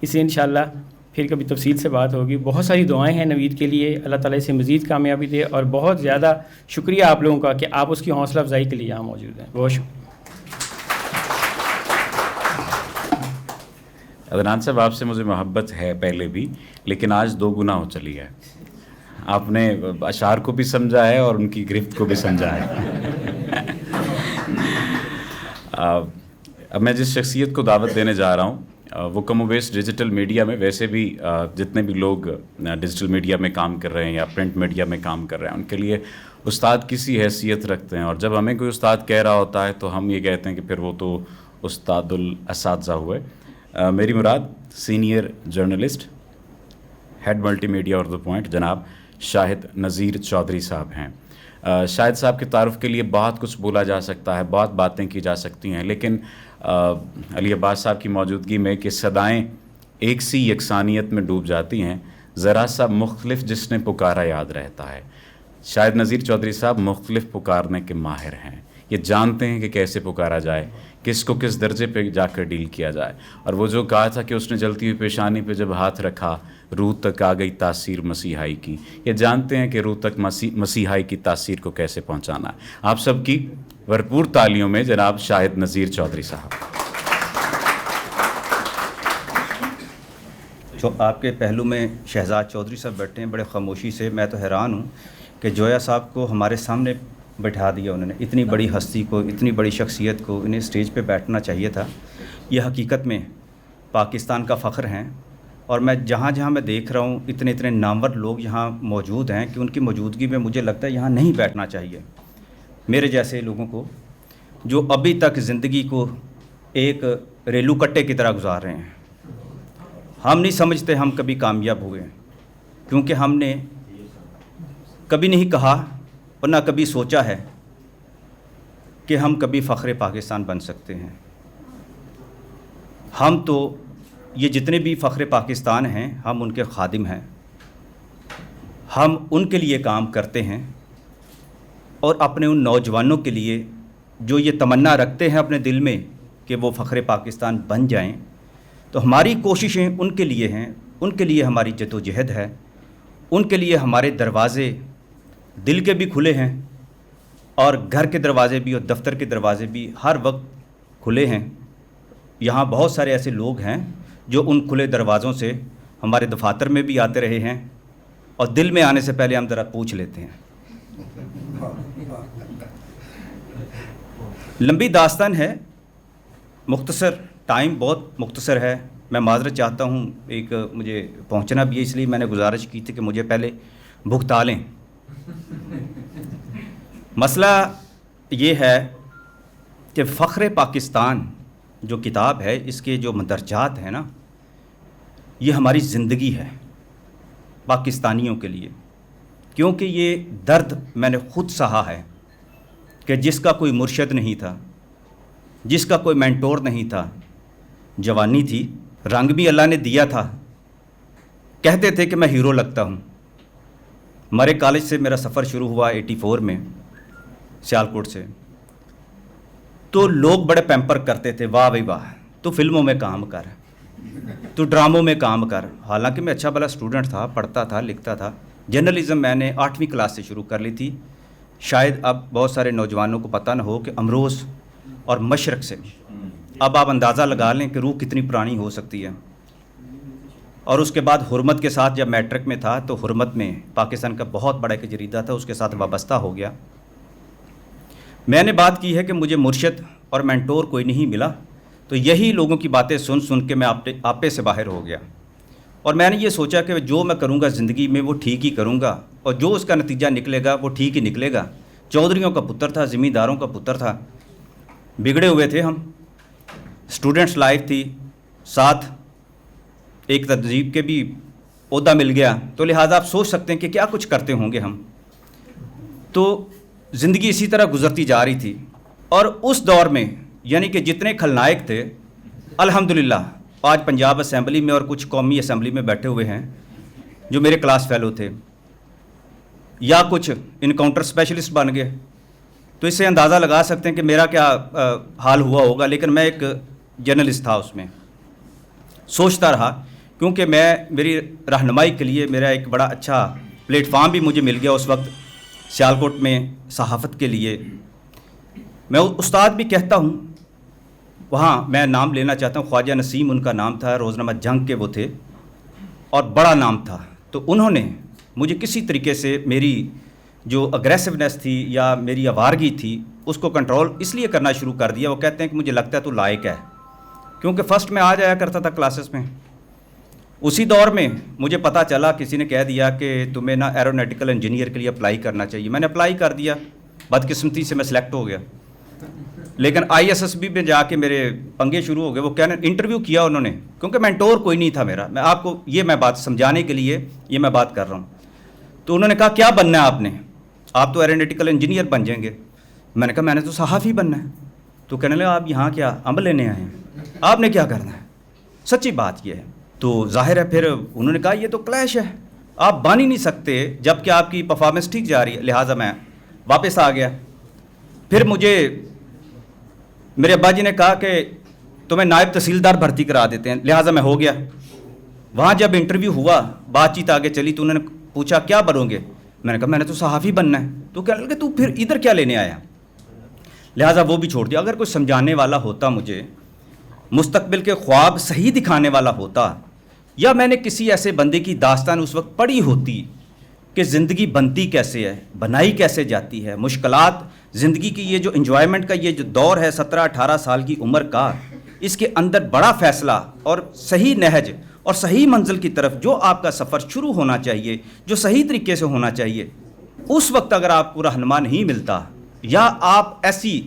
اس لیے انشاءاللہ پھر کبھی تفصیل سے بات ہوگی. بہت ساری دعائیں ہیں نوید کے لیے، اللہ تعالیٰ اسے مزید کامیابی دے. اور بہت زیادہ شکریہ آپ لوگوں کا کہ آپ اس کی حوصلہ افزائی کے لیے یہاں موجود ہیں. بہت شکریہ. عدنان صاحب، آپ سے مجھے محبت ہے پہلے بھی، لیکن آج 2 گنا ہو چلی ہے. آپ نے اشعار کو بھی سمجھا ہے اور ان کی گرفت کو بھی سمجھا ہے. اب میں جس شخصیت کو دعوت دینے جا رہا ہوں وہ کم و بیش ڈیجیٹل میڈیا میں، ویسے بھی جتنے بھی لوگ ڈیجیٹل میڈیا میں کام کر رہے ہیں یا پرنٹ میڈیا میں کام کر رہے ہیں، ان کے لیے استاد کسی حیثیت رکھتے ہیں. اور جب ہمیں کوئی استاد کہہ رہا ہوتا ہے تو ہم یہ کہتے ہیں کہ پھر وہ تو استاد الاساتذہ ہوئے. میری مراد senior journalist, head multimedia اور دی پوائنٹ، جناب شاہد نذیر چودھری صاحب ہیں. شاہد صاحب کے تعارف کے لیے بہت کچھ بولا جا سکتا ہے، بہت باتیں کی جا سکتی ہیں، لیکن علی عباس صاحب کی موجودگی میں کہ صدائیں ایک سی یکسانیت میں ڈوب جاتی ہیں، ذرا سا مختلف جس نے پکارا یاد رہتا ہے. شاہد نذیر چودھری صاحب مختلف پکارنے کے ماہر ہیں. یہ جانتے ہیں کہ کیسے پکارا جائے، کس کو کس درجے پہ جا کر ڈیل کیا جائے. اور وہ جو کہا تھا کہ اس نے جلتی ہوئی پیشانی پہ جب ہاتھ رکھا، روح تک آ گئی تاثیر مسیحائی کی. یہ جانتے ہیں کہ روح تک مسیحائی کی تاثیر کو کیسے پہنچانا ہے. آپ سب کی بھرپور تالیوں میں جناب شاہد نذیر چودھری صاحب. جو آپ کے پہلو میں شہزاد چودھری صاحب بیٹھے ہیں بڑے خاموشی سے. میں تو حیران ہوں کہ جویا صاحب کو ہمارے سامنے بٹھا دیا انہوں نے. اتنی بڑی ہستی کو، اتنی بڑی شخصیت کو انہیں اسٹیج پہ بیٹھنا چاہیے تھا. یہ حقیقت میں پاکستان کا فخر ہیں. اور میں جہاں جہاں میں دیکھ رہا ہوں اتنے نامور لوگ یہاں موجود ہیں کہ ان کی موجودگی میں مجھے لگتا ہے یہاں نہیں بیٹھنا چاہیے. میرے جیسے لوگوں کو جو ابھی تک زندگی کو ایک ریلو کٹے کی طرح گزار رہے ہیں. ہم نہیں سمجھتے ہم کبھی کامیاب ہوئے ہیں، کیونکہ ہم نے کبھی نہیں کہا اور نہ کبھی سوچا ہے کہ ہم کبھی فخر پاکستان بن سکتے ہیں. ہم تو یہ جتنے بھی فخر پاکستان ہیں ہم ان کے خادم ہیں، ہم ان کے لیے کام کرتے ہیں اور اپنے ان نوجوانوں کے لیے جو یہ تمنا رکھتے ہیں اپنے دل میں کہ وہ فخر پاکستان بن جائیں. تو ہماری کوششیں ان کے لیے ہیں، ان کے لیے ہماری جدوجہد ہے، ان کے لیے ہمارے دروازے دل کے بھی کھلے ہیں اور گھر کے دروازے بھی اور دفتر کے دروازے بھی ہر وقت کھلے ہیں. یہاں بہت سارے ایسے لوگ ہیں جو ان کھلے دروازوں سے ہمارے دفاتر میں بھی آتے رہے ہیں اور دل میں آنے سے پہلے ہم ذرا پوچھ لیتے ہیں. لمبی داستان ہے، مختصر ٹائم بہت مختصر ہے. میں معذرت چاہتا ہوں، ایک مجھے پہنچنا بھی ہے، اس لیے میں نے گزارش کی تھی کہ مجھے پہلے بھگتا لیں. مسئلہ یہ ہے کہ فخر پاکستان جو کتاب ہے، اس کے جو مندرجات ہیں نا، یہ ہماری زندگی ہے پاکستانیوں کے لیے. کیونکہ یہ درد میں نے خود سہا ہے کہ جس کا کوئی مرشد نہیں تھا، جس کا کوئی مینٹور نہیں تھا. جوانی تھی، رنگ بھی اللہ نے دیا تھا، کہتے تھے کہ میں ہیرو لگتا ہوں. ہمارے کالج سے میرا سفر شروع ہوا 84 میں سیالکوٹ سے. تو لوگ بڑے پیمپر کرتے تھے، واہ بھائی واہ، تو فلموں میں کام کر، تو ڈراموں میں کام کر. حالانکہ میں اچھا بھلا اسٹوڈنٹ تھا، پڑھتا تھا، لکھتا تھا. جرنلزم میں نے 8ویں کلاس سے شروع کر لی تھی. شاید اب بہت سارے نوجوانوں کو پتہ نہ ہو کہ امروز اور مشرق سے اب آپ اندازہ لگا لیں کہ روح کتنی پرانی ہو سکتی ہے. اور اس کے بعد حرمت کے ساتھ جب میٹرک میں تھا تو حرمت میں پاکستان کا بہت بڑا ایک جریدہ تھا، اس کے ساتھ وابستہ ہو گیا. میں نے بات کی ہے کہ مجھے مرشد اور مینٹور کوئی نہیں ملا، تو یہی لوگوں کی باتیں سن سن کے میں آپے سے باہر ہو گیا. اور میں نے یہ سوچا کہ جو میں کروں گا زندگی میں وہ ٹھیک ہی کروں گا، اور جو اس کا نتیجہ نکلے گا وہ ٹھیک ہی نکلے گا. چودھریوں کا پتر تھا، زمینداروں کا پتر تھا، بگڑے ہوئے تھے ہم، اسٹوڈنٹس لائف تھی، ساتھ ایک تہذیب کے بھی عہدہ مل گیا، تو لہٰذا آپ سوچ سکتے ہیں کہ کیا کچھ کرتے ہوں گے ہم. تو زندگی اسی طرح گزرتی جا رہی تھی. اور اس دور میں یعنی کہ جتنے کھلنائک تھے الحمدللہ آج پنجاب اسمبلی میں اور کچھ قومی اسمبلی میں بیٹھے ہوئے ہیں جو میرے کلاس فیلو تھے، یا کچھ انکاؤنٹر اسپیشلسٹ بن گئے. تو اس سے اندازہ لگا سکتے ہیں کہ میرا کیا حال ہوا ہوگا. لیکن میں ایک جرنلسٹ تھا، اس میں سوچتا رہا، کیونکہ میری رہنمائی کے لیے میرا ایک بڑا اچھا پلیٹ فارم بھی مجھے مل گیا اس وقت سیالکوٹ میں صحافت کے لیے. میں استاد بھی کہتا ہوں، وہاں میں نام لینا چاہتا ہوں، خواجہ نسیم ان کا نام تھا، روزنامہ جنگ کے وہ تھے اور بڑا نام تھا. تو انہوں نے مجھے کسی طریقے سے میری جو اگریسونیس تھی یا میری آوارگی تھی اس کو کنٹرول اس لیے کرنا شروع کر دیا. وہ کہتے ہیں کہ مجھے لگتا ہے تو لائق ہے، کیونکہ فرسٹ میں آ جایا کرتا تھا کلاسز میں. اسی دور میں مجھے پتہ چلا، کسی نے کہہ دیا کہ تمہیں نا ایرونیٹیکل انجینئر کے لیے اپلائی کرنا چاہیے. میں نے اپلائی کر دیا، بدقسمتی سے میں سلیکٹ ہو گیا. لیکن ISSB میں جا کے میرے پنگے شروع ہو گئے. وہ کہنے انٹرویو کیا انہوں نے، کیونکہ مینٹور کوئی نہیں تھا میرا. میں آپ کو میں بات سمجھانے کے لیے یہ میں بات کر رہا ہوں. تو انہوں نے کہا کیا بننا ہے آپ نے؟ آپ تو ایرونیٹیکل انجینئر بن جائیں گے. میں نے کہا میں نے تو صحافی بننا ہے. تو کہنے لگا آپ یہاں کیا عمل لینے آئے ہیں؟ آپ نے کیا کرنا ہے؟ سچی بات یہ ہے. تو ظاہر ہے پھر انہوں نے کہا یہ تو کلیش ہے، آپ بن ہی نہیں سکتے جب کہ آپ کی پرفارمنس ٹھیک جا رہی ہے. لہٰذا میں واپس آ گیا. پھر مجھے میرے ابا جی نے کہا کہ تمہیں نائب تحصیلدار بھرتی کرا دیتے ہیں. لہٰذا میں ہو گیا. وہاں جب انٹرویو ہوا، بات چیت آگے چلی، تو انہوں نے پوچھا کیا بنو گے؟ میں نے کہا میں نے تو صحافی بننا ہے. تو کہنے لگے تو پھر ادھر کیا لینے آیا؟ لہٰذا وہ بھی چھوڑ دیا. اگر کوئی سمجھانے والا ہوتا، مجھے مستقبل کے خواب صحیح دکھانے والا ہوتا، یا میں نے کسی ایسے بندے کی داستان اس وقت پڑھی ہوتی کہ زندگی بنتی کیسے ہے، بنائی کیسے جاتی ہے، مشکلات زندگی کی، یہ جو انجوائمنٹ کا یہ جو دور ہے 17-18 سال کی عمر کا، اس کے اندر بڑا فیصلہ اور صحیح نہج اور صحیح منزل کی طرف جو آپ کا سفر شروع ہونا چاہیے، جو صحیح طریقے سے ہونا چاہیے، اس وقت اگر آپ کو رہنما نہیں ملتا یا آپ ایسی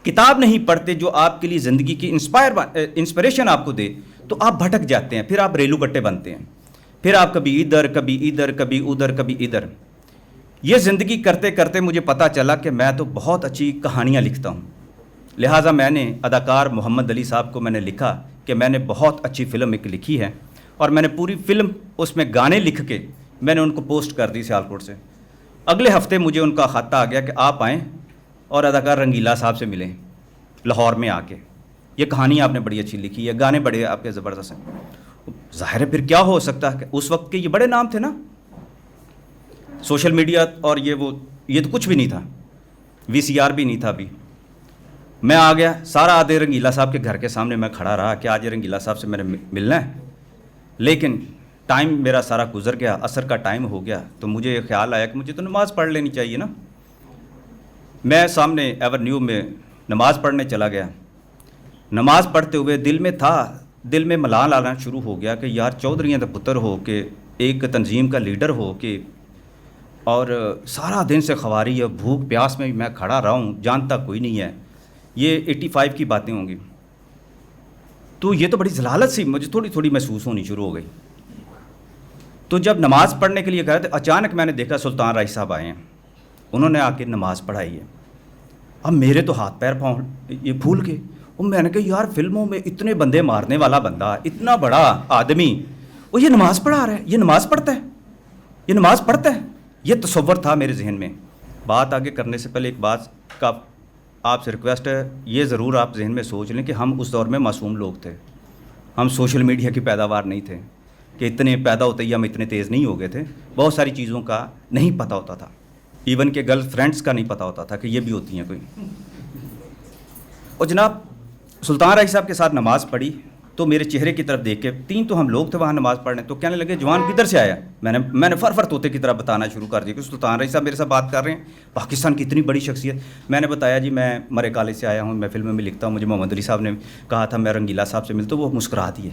کتاب نہیں پڑھتے جو آپ کے لیے زندگی کی انسپریشن آپ کو دے، تو آپ بھٹک جاتے ہیں. پھر آپ ریلو گٹے بنتے ہیں، پھر آپ کبھی ادھر کبھی ادھر کبھی ادھر کبھی ادھر. یہ زندگی کرتے کرتے مجھے پتہ چلا کہ میں تو بہت اچھی کہانیاں لکھتا ہوں. لہٰذا میں نے اداکار محمد علی صاحب کو میں نے لکھا کہ میں نے بہت اچھی فلم ایک لکھی ہے، اور میں نے پوری فلم اس میں گانے لکھ کے میں نے ان کو پوسٹ کر دی سیالکوٹ سے. اگلے ہفتے مجھے ان کا خط آ گیا کہ آپ آئیں اور اداکار رنگیلا صاحب سے ملیں لاہور میں آ کے. یہ کہانی آپ نے بڑی اچھی لکھی ہے، گانے بڑے آپ کے زبردست ہیں. ظاہر ہے پھر کیا ہو سکتا ہے کہ اس وقت کے یہ بڑے نام تھے نا، سوشل میڈیا اور یہ تو کچھ بھی نہیں تھا، VCR بھی نہیں تھا ابھی. میں آ گیا، سارا آدھے رنگیلا صاحب کے گھر کے سامنے میں کھڑا رہا کہ آج رنگیلا صاحب سے میں نے ملنا ہے. لیکن ٹائم میرا سارا گزر گیا، عصر کا ٹائم ہو گیا. تو مجھے خیال آیا کہ مجھے تو نماز پڑھ لینی چاہیے نا. میں سامنے ایورنیو میں نماز پڑھنے چلا گیا. نماز پڑھتے ہوئے دل میں ملال آنا شروع ہو گیا کہ یار چودھریوں کا پتر ہو کے ایک تنظیم کا لیڈر ہو کے، اور سارا دن سے خواری ہے، بھوک پیاس میں میں کھڑا رہا ہوں، جانتا کوئی نہیں ہے. یہ 85 کی باتیں ہوں گی. تو یہ تو بڑی ذلالت سی مجھے تھوڑی تھوڑی محسوس ہونی شروع ہو گئی. تو جب نماز پڑھنے کے لیے گئے تو اچانک میں نے دیکھا سلطان رائی صاحب آئے ہیں. انہوں نے آ کے نماز پڑھائی ہے. اب میرے تو ہاتھ پیر پاؤں یہ پھول کے. اور میں نے کہا یار فلموں میں اتنے بندے مارنے والا بندہ، اتنا بڑا آدمی، وہ یہ نماز پڑھا رہا ہے، یہ نماز پڑھتا ہے، یہ نماز پڑھتا ہے. یہ تصور تھا میرے ذہن میں. بات آگے کرنے سے پہلے ایک بات کا آپ سے ریکویسٹ ہے، یہ ضرور آپ ذہن میں سوچ لیں کہ ہم اس دور میں معصوم لوگ تھے. ہم سوشل میڈیا کی پیداوار نہیں تھے کہ اتنے پیدا ہوتے ہی ہم اتنے تیز نہیں ہو گئے تھے. بہت ساری چیزوں کا نہیں پتہ ہوتا تھا. ایون کہ گرل فرینڈس کا نہیں پتہ ہوتا تھا کہ یہ بھی ہوتی ہیں کوئی. اور جناب سلطان راہی صاحب کے ساتھ نماز پڑھی تو میرے چہرے کی طرف دیکھ کے 3 تو ہم لوگ تھے وہاں نماز پڑھنے, تو کہنے لگے جوان کدھر سے آیا. میں نے فر طوطے کی طرح بتانا شروع کر دیا کہ سلطان راہی صاحب میرے ساتھ بات کر رہے ہیں, پاکستان کی اتنی بڑی شخصیت. میں نے بتایا جی میں مرے کالج سے آیا ہوں, میں فلموں میں لکھتا ہوں, مجھے محمد علی صاحب نے کہا تھا میں رنگیلا صاحب سے ملتا. وہ مسکرا دیے.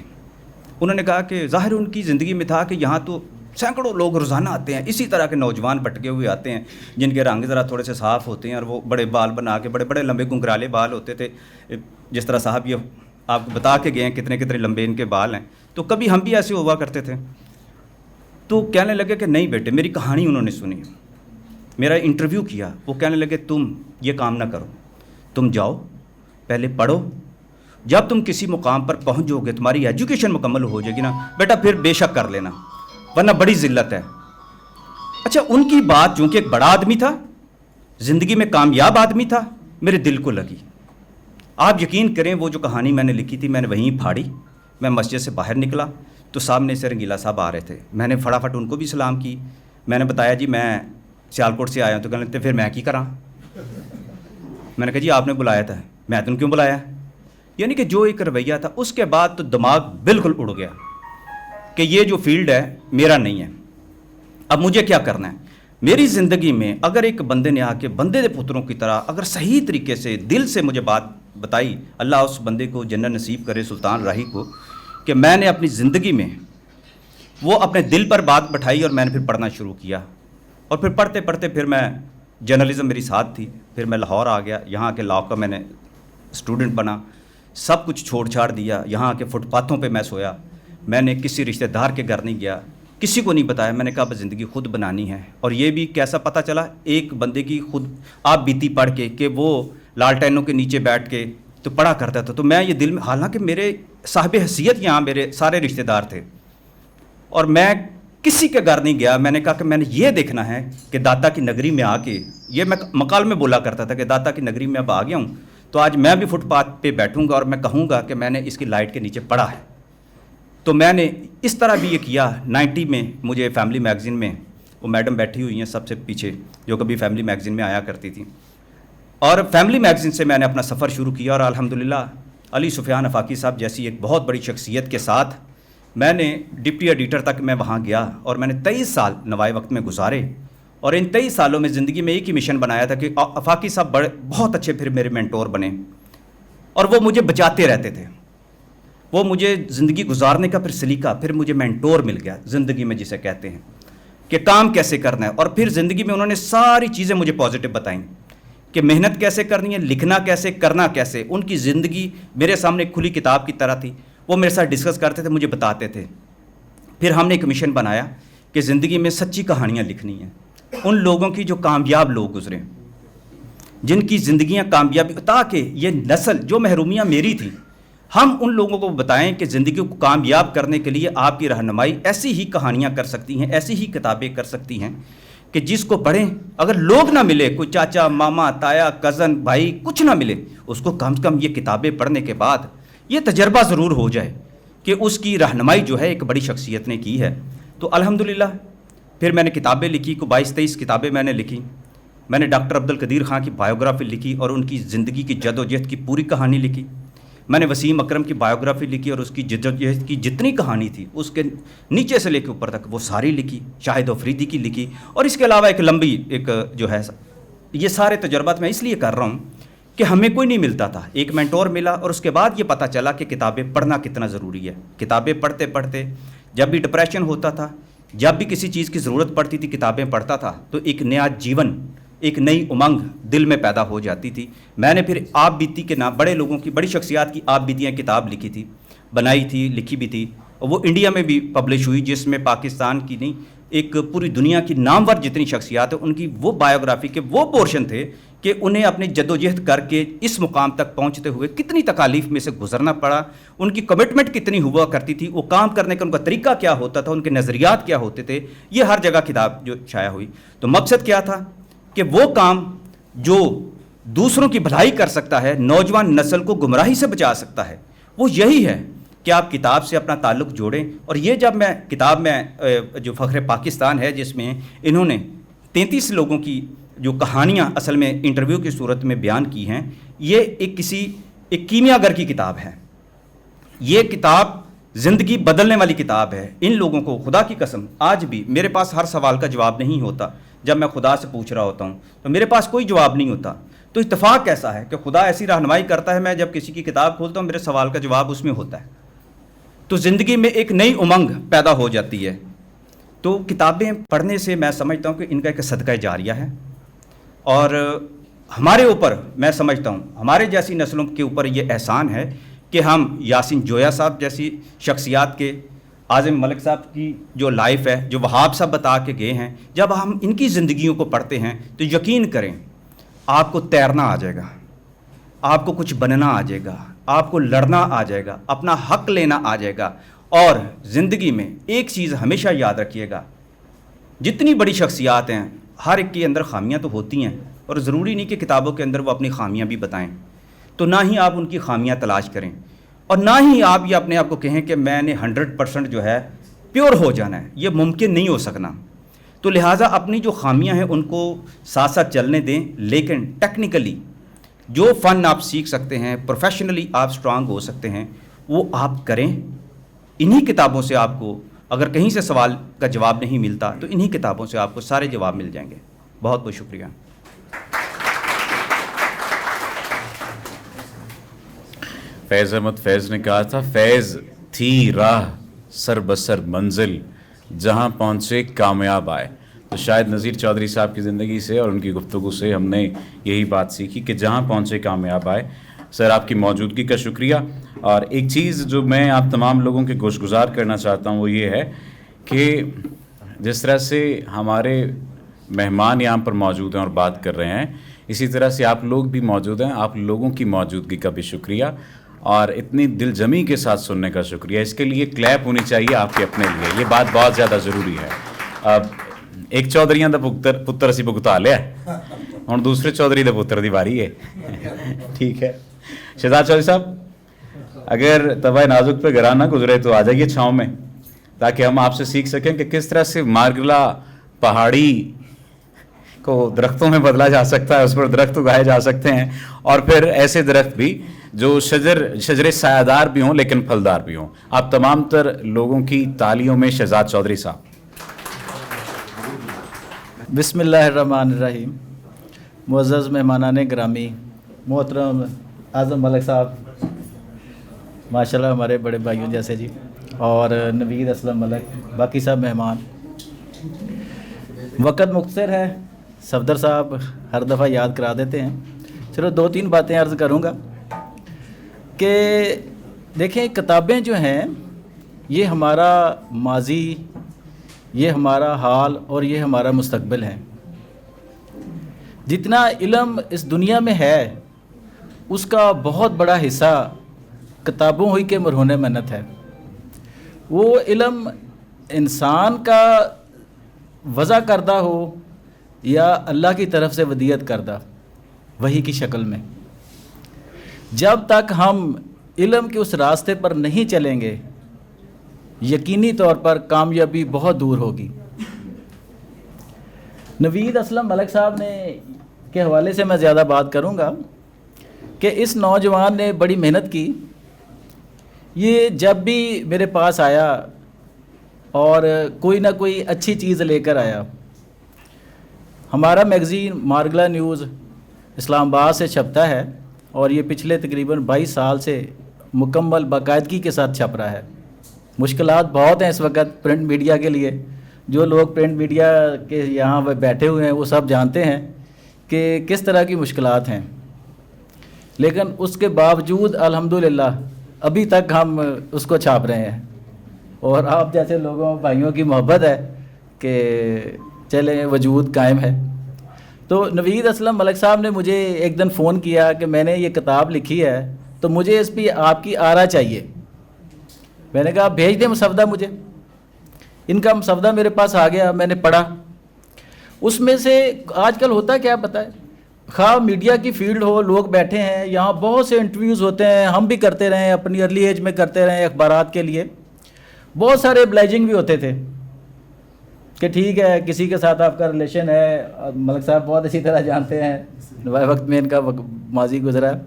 انہوں نے کہا کہ ظاہر ان کی زندگی میں تھا کہ یہاں تو سینکڑوں لوگ روزانہ آتے ہیں, اسی طرح کے نوجوان بٹکے ہوئے آتے ہیں جن کے رنگ ذرا تھوڑے سے صاف ہوتے ہیں اور وہ بڑے بال بنا کے بڑے بڑے لمبے گنگرالے بال ہوتے تھے, جس طرح صاحب یہ آپ کو بتا کے گئے ہیں کتنے کتنے لمبے ان کے بال ہیں. تو کبھی ہم بھی ایسے ہوا کرتے تھے. تو کہنے لگے کہ نہیں بیٹے, میری کہانی انہوں نے سنی, میرا انٹرویو کیا. وہ کہنے لگے تم یہ کام نہ کرو, تم جاؤ پہلے پڑھو, جب تم کسی مقام پر پہنچ جاؤ گے, تمہاری ایجوکیشن مکمل ہو جائے گی نا بیٹا, پھر بے شک کر لینا, ورنہ بڑی ذلت ہے. اچھا ان کی بات چونکہ ایک بڑا آدمی تھا, زندگی میں کامیاب آدمی تھا, میرے دل کو لگی. آپ یقین کریں وہ جو کہانی میں نے لکھی تھی میں نے وہیں پھاڑی. میں مسجد سے باہر نکلا تو سامنے سے رنگیلا صاحب آ رہے تھے. میں نے فٹافٹ ان کو بھی سلام کی. میں نے بتایا جی میں سیالکوٹ سے آیا ہوں. تو کہنے لگتے پھر میں کی کراں. میں نے کہا جی آپ نے بلایا تھا, میں تم کیوں بلایا. یعنی کہ جو ایک رویہ تھا, اس کے بعد تو دماغ بالکل اڑ گیا کہ یہ جو فیلڈ ہے میرا نہیں ہے, اب مجھے کیا کرنا ہے. میری زندگی میں اگر ایک بندے نے آ کے بندے دے پتروں کی طرح اگر صحیح طریقے سے دل سے مجھے بات بتائی, اللہ اس بندے کو جنت نصیب کرے سلطان راہی کو, کہ میں نے اپنی زندگی میں وہ اپنے دل پر بات بٹھائی اور میں نے پھر پڑھنا شروع کیا. اور پھر پڑھتے پڑھتے پھر میں جرنلزم میری ساتھ تھی, پھر میں لاہور آ گیا, یہاں کے لاء کا میں نے اسٹوڈنٹ بنا, سب کچھ چھوڑ چھاڑ دیا. یہاں کے فٹ پاتھوں پہ میں سویا, میں نے کسی رشتہ دار کے گھر نہیں گیا, کسی کو نہیں بتایا. میں نے کہا بس زندگی خود بنانی ہے. اور یہ بھی کیسا پتہ چلا, ایک بندے کی خود آپ بیتی پڑھ کے کہ وہ لالٹینوں کے نیچے بیٹھ کے تو پڑھا کرتا تھا. تو میں یہ دل میں, حالانکہ میرے صاحب حیثیت یہاں میرے سارے رشتہ دار تھے اور میں کسی کے گھر نہیں گیا. میں نے کہا کہ میں نے یہ دیکھنا ہے کہ داتا کی نگری میں آ کے, یہ میں مقال میں بولا کرتا تھا کہ داتا کی نگری میں اب آ گیا ہوں تو آج میں بھی فٹ پاتھ پہ بیٹھوں گا اور میں کہوں گا کہ میں نے اس کی لائٹ کے نیچے پڑھا ہے. تو میں نے اس طرح بھی یہ کیا. 90 میں مجھے فیملی میگزین میں, وہ میڈم بیٹھی ہوئی ہیں سب سے پیچھے جو کبھی فیملی میگزین میں آیا کرتی تھی, اور فیملی میگزین سے میں نے اپنا سفر شروع کیا. اور الحمدللہ علی سفیان افاقی صاحب جیسی ایک بہت بڑی شخصیت کے ساتھ میں نے ڈپٹی ایڈیٹر تک میں وہاں گیا اور میں نے 23 سال نوائے وقت میں گزارے. اور ان 23 سالوں میں زندگی میں ایک ہی مشن بنایا تھا کہ افاقی صاحب بہت اچھے پھر میرے مینٹور بنے اور وہ مجھے بچاتے رہتے تھے. وہ مجھے زندگی گزارنے کا پھر سلیقہ, پھر مجھے مینٹور مل گیا زندگی میں جسے کہتے ہیں کہ کام کیسے کرنا ہے. اور پھر زندگی میں انہوں نے ساری چیزیں مجھے پازیٹیو بتائیں کہ محنت کیسے کرنی ہے, لکھنا کیسے, کرنا کیسے. ان کی زندگی میرے سامنے کھلی کتاب کی طرح تھی. وہ میرے ساتھ ڈسکس کرتے تھے, مجھے بتاتے تھے. پھر ہم نے ایک مشن بنایا کہ زندگی میں سچی کہانیاں لکھنی ہیں ان لوگوں کی جو کامیاب لوگ گزرے, جن کی زندگیاں کامیابی, تاکہ یہ نسل جو محرومیاں میری تھی ہم ان لوگوں کو بتائیں کہ زندگی کو کامیاب کرنے کے لیے آپ کی رہنمائی ایسی ہی کہانیاں کر سکتی ہیں, ایسی ہی کتابیں کر سکتی ہیں کہ جس کو پڑھیں, اگر لوگ نہ ملے, کوئی چاچا ماما تایا کزن بھائی کچھ نہ ملے, اس کو کم سے کم یہ کتابیں پڑھنے کے بعد یہ تجربہ ضرور ہو جائے کہ اس کی رہنمائی جو ہے ایک بڑی شخصیت نے کی ہے. تو الحمدللہ پھر میں نے کتابیں لکھی, کو 22-23 کتابیں میں نے لکھی. میں نے ڈاکٹر عبدالقدیر خان کی بایوگرافی لکھی اور ان کی زندگی کی جد و جہد کی پوری کہانی لکھی. میں نے وسیم اکرم کی بایوگرافی لکھی اور اس کی جد و جہد کی جتنی کہانی تھی اس کے نیچے سے لے کے اوپر تک وہ ساری لکھی. شاہد افریدی کی لکھی. اور اس کے علاوہ ایک لمبی ایک جو ہے, یہ سارے تجربات میں اس لیے کر رہا ہوں کہ ہمیں کوئی نہیں ملتا تھا, ایک مینٹور ملا اور اس کے بعد یہ پتہ چلا کہ کتابیں پڑھنا کتنا ضروری ہے. کتابیں پڑھتے پڑھتے جب بھی ڈپریشن ہوتا تھا, جب بھی کسی چیز کی ضرورت پڑتی تھی, کتابیں پڑھتا تھا تو ایک نیا جیون, ایک نئی امنگ دل میں پیدا ہو جاتی تھی. میں نے پھر آپ بیتی کے نام بڑے لوگوں کی, بڑی شخصیات کی آپ بیتیاں کتاب لکھی تھی, بنائی تھی, لکھی بھی تھی, اور وہ انڈیا میں بھی پبلش ہوئی, جس میں پاکستان کی نہیں ایک پوری دنیا کی نامور جتنی شخصیات ہیں ان کی وہ بایوگرافی کے وہ پورشن تھے کہ انہیں اپنی جدوجہد کر کے اس مقام تک پہنچتے ہوئے کتنی تکالیف میں سے گزرنا پڑا, ان کی کمٹمنٹ کتنی ہوا کرتی تھی, وہ کام کرنے کا ان کا طریقہ کیا ہوتا تھا, ان کے نظریات کیا ہوتے تھے, یہ ہر جگہ کتاب جو شائع ہوئی. تو مقصد کیا تھا کہ وہ کام جو دوسروں کی بھلائی کر سکتا ہے, نوجوان نسل کو گمراہی سے بچا سکتا ہے, وہ یہی ہے کہ آپ کتاب سے اپنا تعلق جوڑیں. اور یہ جب میں کتاب میں جو فخر پاکستان ہے جس میں انہوں نے 33 لوگوں کی جو کہانیاں اصل میں انٹرویو کی صورت میں بیان کی ہیں، یہ ایک کیمیا گر کی کتاب ہے. یہ کتاب زندگی بدلنے والی کتاب ہے. ان لوگوں کو خدا کی قسم آج بھی میرے پاس ہر سوال کا جواب نہیں ہوتا. جب میں خدا سے پوچھ رہا ہوتا ہوں تو میرے پاس کوئی جواب نہیں ہوتا. تو اتفاق ایسا ہے کہ خدا ایسی رہنمائی کرتا ہے، میں جب کسی کی کتاب کھولتا ہوں میرے سوال کا جواب اس میں ہوتا ہے. تو زندگی میں ایک نئی امنگ پیدا ہو جاتی ہے. تو کتابیں پڑھنے سے میں سمجھتا ہوں کہ ان کا ایک صدقہ جاریہ ہے، اور ہمارے اوپر میں سمجھتا ہوں ہمارے جیسی نسلوں کے اوپر یہ احسان ہے کہ ہم یاسین جویا صاحب جیسی شخصیات کے، اعظم ملک صاحب کی جو لائف ہے، جو وہاب صاحب بتا کے گئے ہیں، جب ہم ان کی زندگیوں کو پڑھتے ہیں تو یقین کریں آپ کو تیرنا آ جائے گا، آپ کو کچھ بننا آ جائے گا، آپ کو لڑنا آ جائے گا، اپنا حق لینا آ جائے گا. اور زندگی میں ایک چیز ہمیشہ یاد رکھیے گا، جتنی بڑی شخصیات ہیں ہر ایک کے اندر خامیاں تو ہوتی ہیں، اور ضروری نہیں کہ کتابوں کے اندر وہ اپنی خامیاں بھی بتائیں. تو نہ ہی آپ ان کی خامیاں تلاش کریں، اور نہ ہی آپ یہ اپنے آپ کو کہیں کہ میں نے 100% جو ہے پیور ہو جانا ہے. یہ ممکن نہیں ہو سکنا. تو لہٰذا اپنی جو خامیاں ہیں ان کو ساتھ ساتھ چلنے دیں، لیکن ٹیکنیکلی جو فن آپ سیکھ سکتے ہیں، پروفیشنلی آپ سٹرانگ ہو سکتے ہیں، وہ آپ کریں. انہی کتابوں سے آپ کو اگر کہیں سے سوال کا جواب نہیں ملتا تو انہی کتابوں سے آپ کو سارے جواب مل جائیں گے. بہت بہت شکریہ. فیض احمد فیض نے کہا تھا، فیض تھی راہ سر بسر منزل، جہاں پہنچے کامیاب آئے. تو شاید نذیر چودھری صاحب کی زندگی سے اور ان کی گفتگو سے ہم نے یہی بات سیکھی کہ جہاں پہنچے کامیاب آئے. سر آپ کی موجودگی کا شکریہ. اور ایک چیز جو میں آپ تمام لوگوں کے گوش گزار کرنا چاہتا ہوں وہ یہ ہے کہ جس طرح سے ہمارے مہمان یہاں پر موجود ہیں اور بات کر رہے ہیں، اسی طرح سے آپ لوگ بھی موجود ہیں. آپ لوگوں کی موجودگی کا بھی شکریہ، اور اتنی دل جمی کے ساتھ سننے کا شکریہ. اس کے لیے کلیپ ہونی چاہیے آپ کے اپنے لیے. یہ بات بہت زیادہ ضروری ہے. اب ایک چودھریاں دا پتر اسی بھگتا لیا ہوں، دوسرے چودھری دا پتر دی باری ہے. ٹھیک ہے شہزاد چودھری صاحب، اگر طبع نازک پہ گراں نہ گزرے تو آ جائیے چھاؤں میں، تاکہ ہم آپ سے سیکھ سکیں کہ کس طرح سے مارگلا پہاڑی کو درختوں میں بدلا جا سکتا ہے، اس پر درخت اگائے جا سکتے ہیں، اور پھر ایسے درخت بھی جو شجر سایہ دار بھی ہوں لیکن پھلدار بھی ہوں. آپ تمام تر لوگوں کی تالیوں میں شہزاد چودھری صاحب. بسم اللہ الرحمن الرحیم. معزز مہمانان گرامی، محترم اعظم ملک صاحب، ماشاءاللہ ہمارے بڑے بھائیوں جیسے جی، اور نوید اسلم ملک، باقی سب مہمان. وقت مختصر ہے، صفدر صاحب ہر دفعہ یاد کرا دیتے ہیں. چلو 2-3 باتیں عرض کروں گا کہ دیکھیں کتابیں جو ہیں یہ ہمارا ماضی، یہ ہمارا حال اور یہ ہمارا مستقبل ہے. جتنا علم اس دنیا میں ہے اس کا بہت بڑا حصہ کتابوں ہوئی کے مرہون منت ہے. وہ علم انسان کا وضع کردہ ہو یا اللہ کی طرف سے ودیعت کردہ وحی کی شکل میں، جب تک ہم علم کے اس راستے پر نہیں چلیں گے یقینی طور پر کامیابی بہت دور ہوگی. نوید اسلم ملک صاحب نے کے حوالے سے میں زیادہ بات کروں گا کہ اس نوجوان نے بڑی محنت کی. یہ جب بھی میرے پاس آیا اور کوئی نہ کوئی اچھی چیز لے کر آیا. ہمارا میگزین مارگلا نیوز اسلام آباد سے چھپتا ہے اور یہ پچھلے تقریباً 22 سال سے مکمل باقاعدگی کے ساتھ چھپ رہا ہے. مشکلات بہت ہیں اس وقت پرنٹ میڈیا کے لیے. جو لوگ پرنٹ میڈیا کے یہاں بیٹھے ہوئے ہیں وہ سب جانتے ہیں کہ کس طرح کی مشکلات ہیں، لیکن اس کے باوجود الحمدللہ ابھی تک ہم اس کو چھاپ رہے ہیں. اور آپ جیسے لوگوں بھائیوں کی محبت ہے کہ چلیں وجود قائم ہے. تو نوید اسلم ملک صاحب نے مجھے ایک دن فون کیا کہ میں نے یہ کتاب لکھی ہے تو مجھے اس پہ آپ کی آرا چاہیے. میں نے کہا بھیج دیں مسودہ مجھے. ان کا مسودہ میرے پاس آ گیا، میں نے پڑھا. اس میں سے آج کل ہوتا کیا پتہ ہے، خواہ میڈیا کی فیلڈ ہو، لوگ بیٹھے ہیں یہاں، بہت سے انٹرویوز ہوتے ہیں، ہم بھی کرتے رہے ہیں، اپنی ارلی ایج میں کرتے رہے ہیں اخبارات کے لیے. بہت سارے ابلائجنگ بھی ہوتے تھے. کہ ٹھیک ہے کسی کے ساتھ آپ کا ریلیشن ہے، ملک صاحب بہت اچھی طرح جانتے ہیں وقت میں ان کا ماضی گزرا ہے،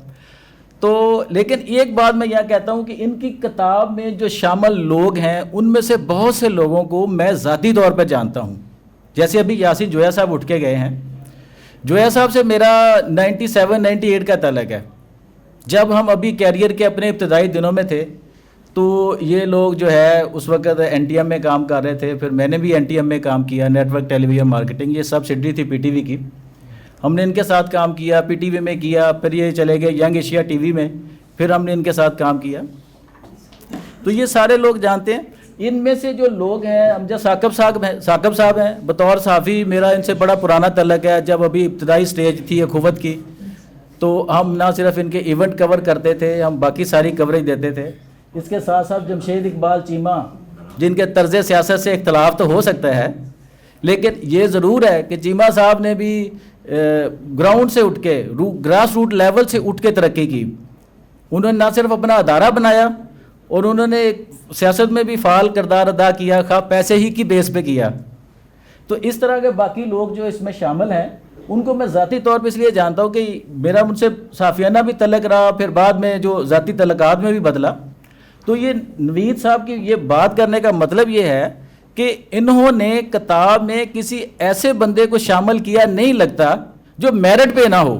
تو لیکن ایک بات میں یہ کہتا ہوں کہ ان کی کتاب میں جو شامل لوگ ہیں ان میں سے بہت سے لوگوں کو میں ذاتی طور پہ جانتا ہوں. جیسے ابھی یاسین جویا صاحب اٹھ کے گئے ہیں، جویا صاحب سے میرا 97-98 کا تعلق ہے. جب ہم ابھی کیریئر کے اپنے ابتدائی دنوں میں تھے تو یہ لوگ جو ہے اس وقت این ٹی ایم میں کام کر رہے تھے، پھر میں نے بھی این ٹی ایم میں کام کیا، نیٹ ورک ٹیلی ویژن مارکیٹنگ، یہ سبسڈری تھی پی ٹی وی کی. ہم نے ان کے ساتھ کام کیا، پی ٹی وی میں کیا، پھر یہ چلے گئے ینگ ایشیا ٹی وی میں، پھر ہم نے ان کے ساتھ کام کیا. تو یہ سارے لوگ جانتے ہیں. ان میں سے جو لوگ ہیں، امجد ثاقب صاحب ہیں بطور صحافی، میرا ان سے بڑا پرانا تعلق ہے. جب ابھی ابتدائی سٹیج تھی اخوت کی تو ہم نہ صرف ان کے ایونٹ کور کرتے تھے، ہم باقی ساری کوریج دیتے تھے. اس کے ساتھ ساتھ جمشید اقبال چیمہ، جن کے طرز سیاست سے اختلاف تو ہو سکتا ہے، لیکن یہ ضرور ہے کہ چیمہ صاحب نے بھی گراؤنڈ سے اٹھ کے، گراس روٹ لیول سے اٹھ کے ترقی کی. انہوں نے نہ صرف اپنا ادارہ بنایا اور انہوں نے سیاست میں بھی فعال کردار ادا کیا، خواہ پیسے ہی کی بیس پہ کیا. تو اس طرح کے باقی لوگ جو اس میں شامل ہیں ان کو میں ذاتی طور پہ اس لیے جانتا ہوں کہ میرا ان سے صافیانہ بھی تعلق رہا، پھر بعد میں جو ذاتی تعلقات میں بھی بدلا. تو یہ نوید صاحب کی یہ بات کرنے کا مطلب یہ ہے کہ انہوں نے کتاب میں کسی ایسے بندے کو شامل کیا نہیں لگتا جو میرٹ پہ نہ ہو.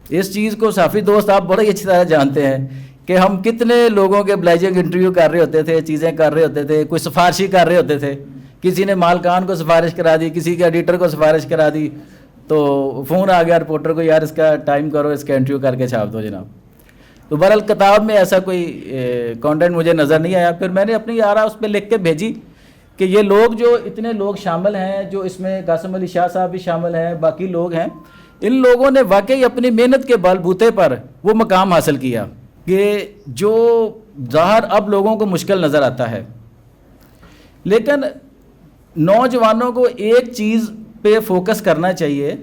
اس چیز کو صحافی دوست آپ بڑی اچھی طرح جانتے ہیں کہ ہم کتنے لوگوں کے بلائجنگ انٹرویو کر رہے ہوتے تھے، چیزیں کر رہے ہوتے تھے، کوئی سفارشی کر رہے ہوتے تھے. کسی نے مالکان کو سفارش کرا دی، کسی کے ایڈیٹر کو سفارش کرا دی، تو فون آ گیا رپورٹر کو، یار اس کا ٹائم کرو، اس کا انٹرویو کر کے چھاپ دو جناب. تو بہرحال کتاب میں ایسا کوئی کانٹینٹ مجھے نظر نہیں آیا. پھر میں نے اپنی آرا اس پہ لکھ کے بھیجی کہ یہ لوگ جو اتنے لوگ شامل ہیں، جو اس میں قاسم علی شاہ صاحب بھی شامل ہیں، باقی لوگ ہیں، ان لوگوں نے واقعی اپنی محنت کے بل بوتے پر وہ مقام حاصل کیا کہ جو ظاہر اب لوگوں کو مشکل نظر آتا ہے. لیکن نوجوانوں کو ایک چیز پہ فوکس کرنا چاہیے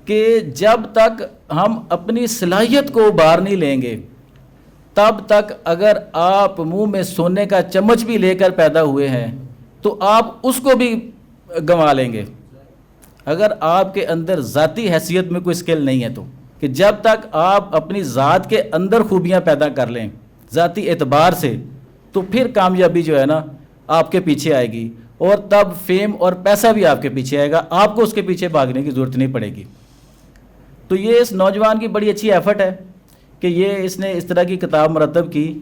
کہ جب تک ہم اپنی صلاحیت کو ابھار نہیں لیں گے تب تک اگر آپ منہ میں سونے کا چمچ بھی لے کر پیدا ہوئے ہیں تو آپ اس کو بھی گنوا لیں گے اگر آپ کے اندر ذاتی حیثیت میں کوئی اسکل نہیں ہے. تو کہ جب تک آپ اپنی ذات کے اندر خوبیاں پیدا کر لیں ذاتی اعتبار سے تو پھر کامیابی جو ہے نا آپ کے پیچھے آئے گی، اور تب فیم اور پیسہ بھی آپ کے پیچھے آئے گا، آپ کو اس کے پیچھے بھاگنے کی ضرورت نہیں پڑے گی. تو یہ اس نوجوان کی بڑی اچھی ایفرٹ ہے کہ اس نے اس طرح کی کتاب مرتب کی.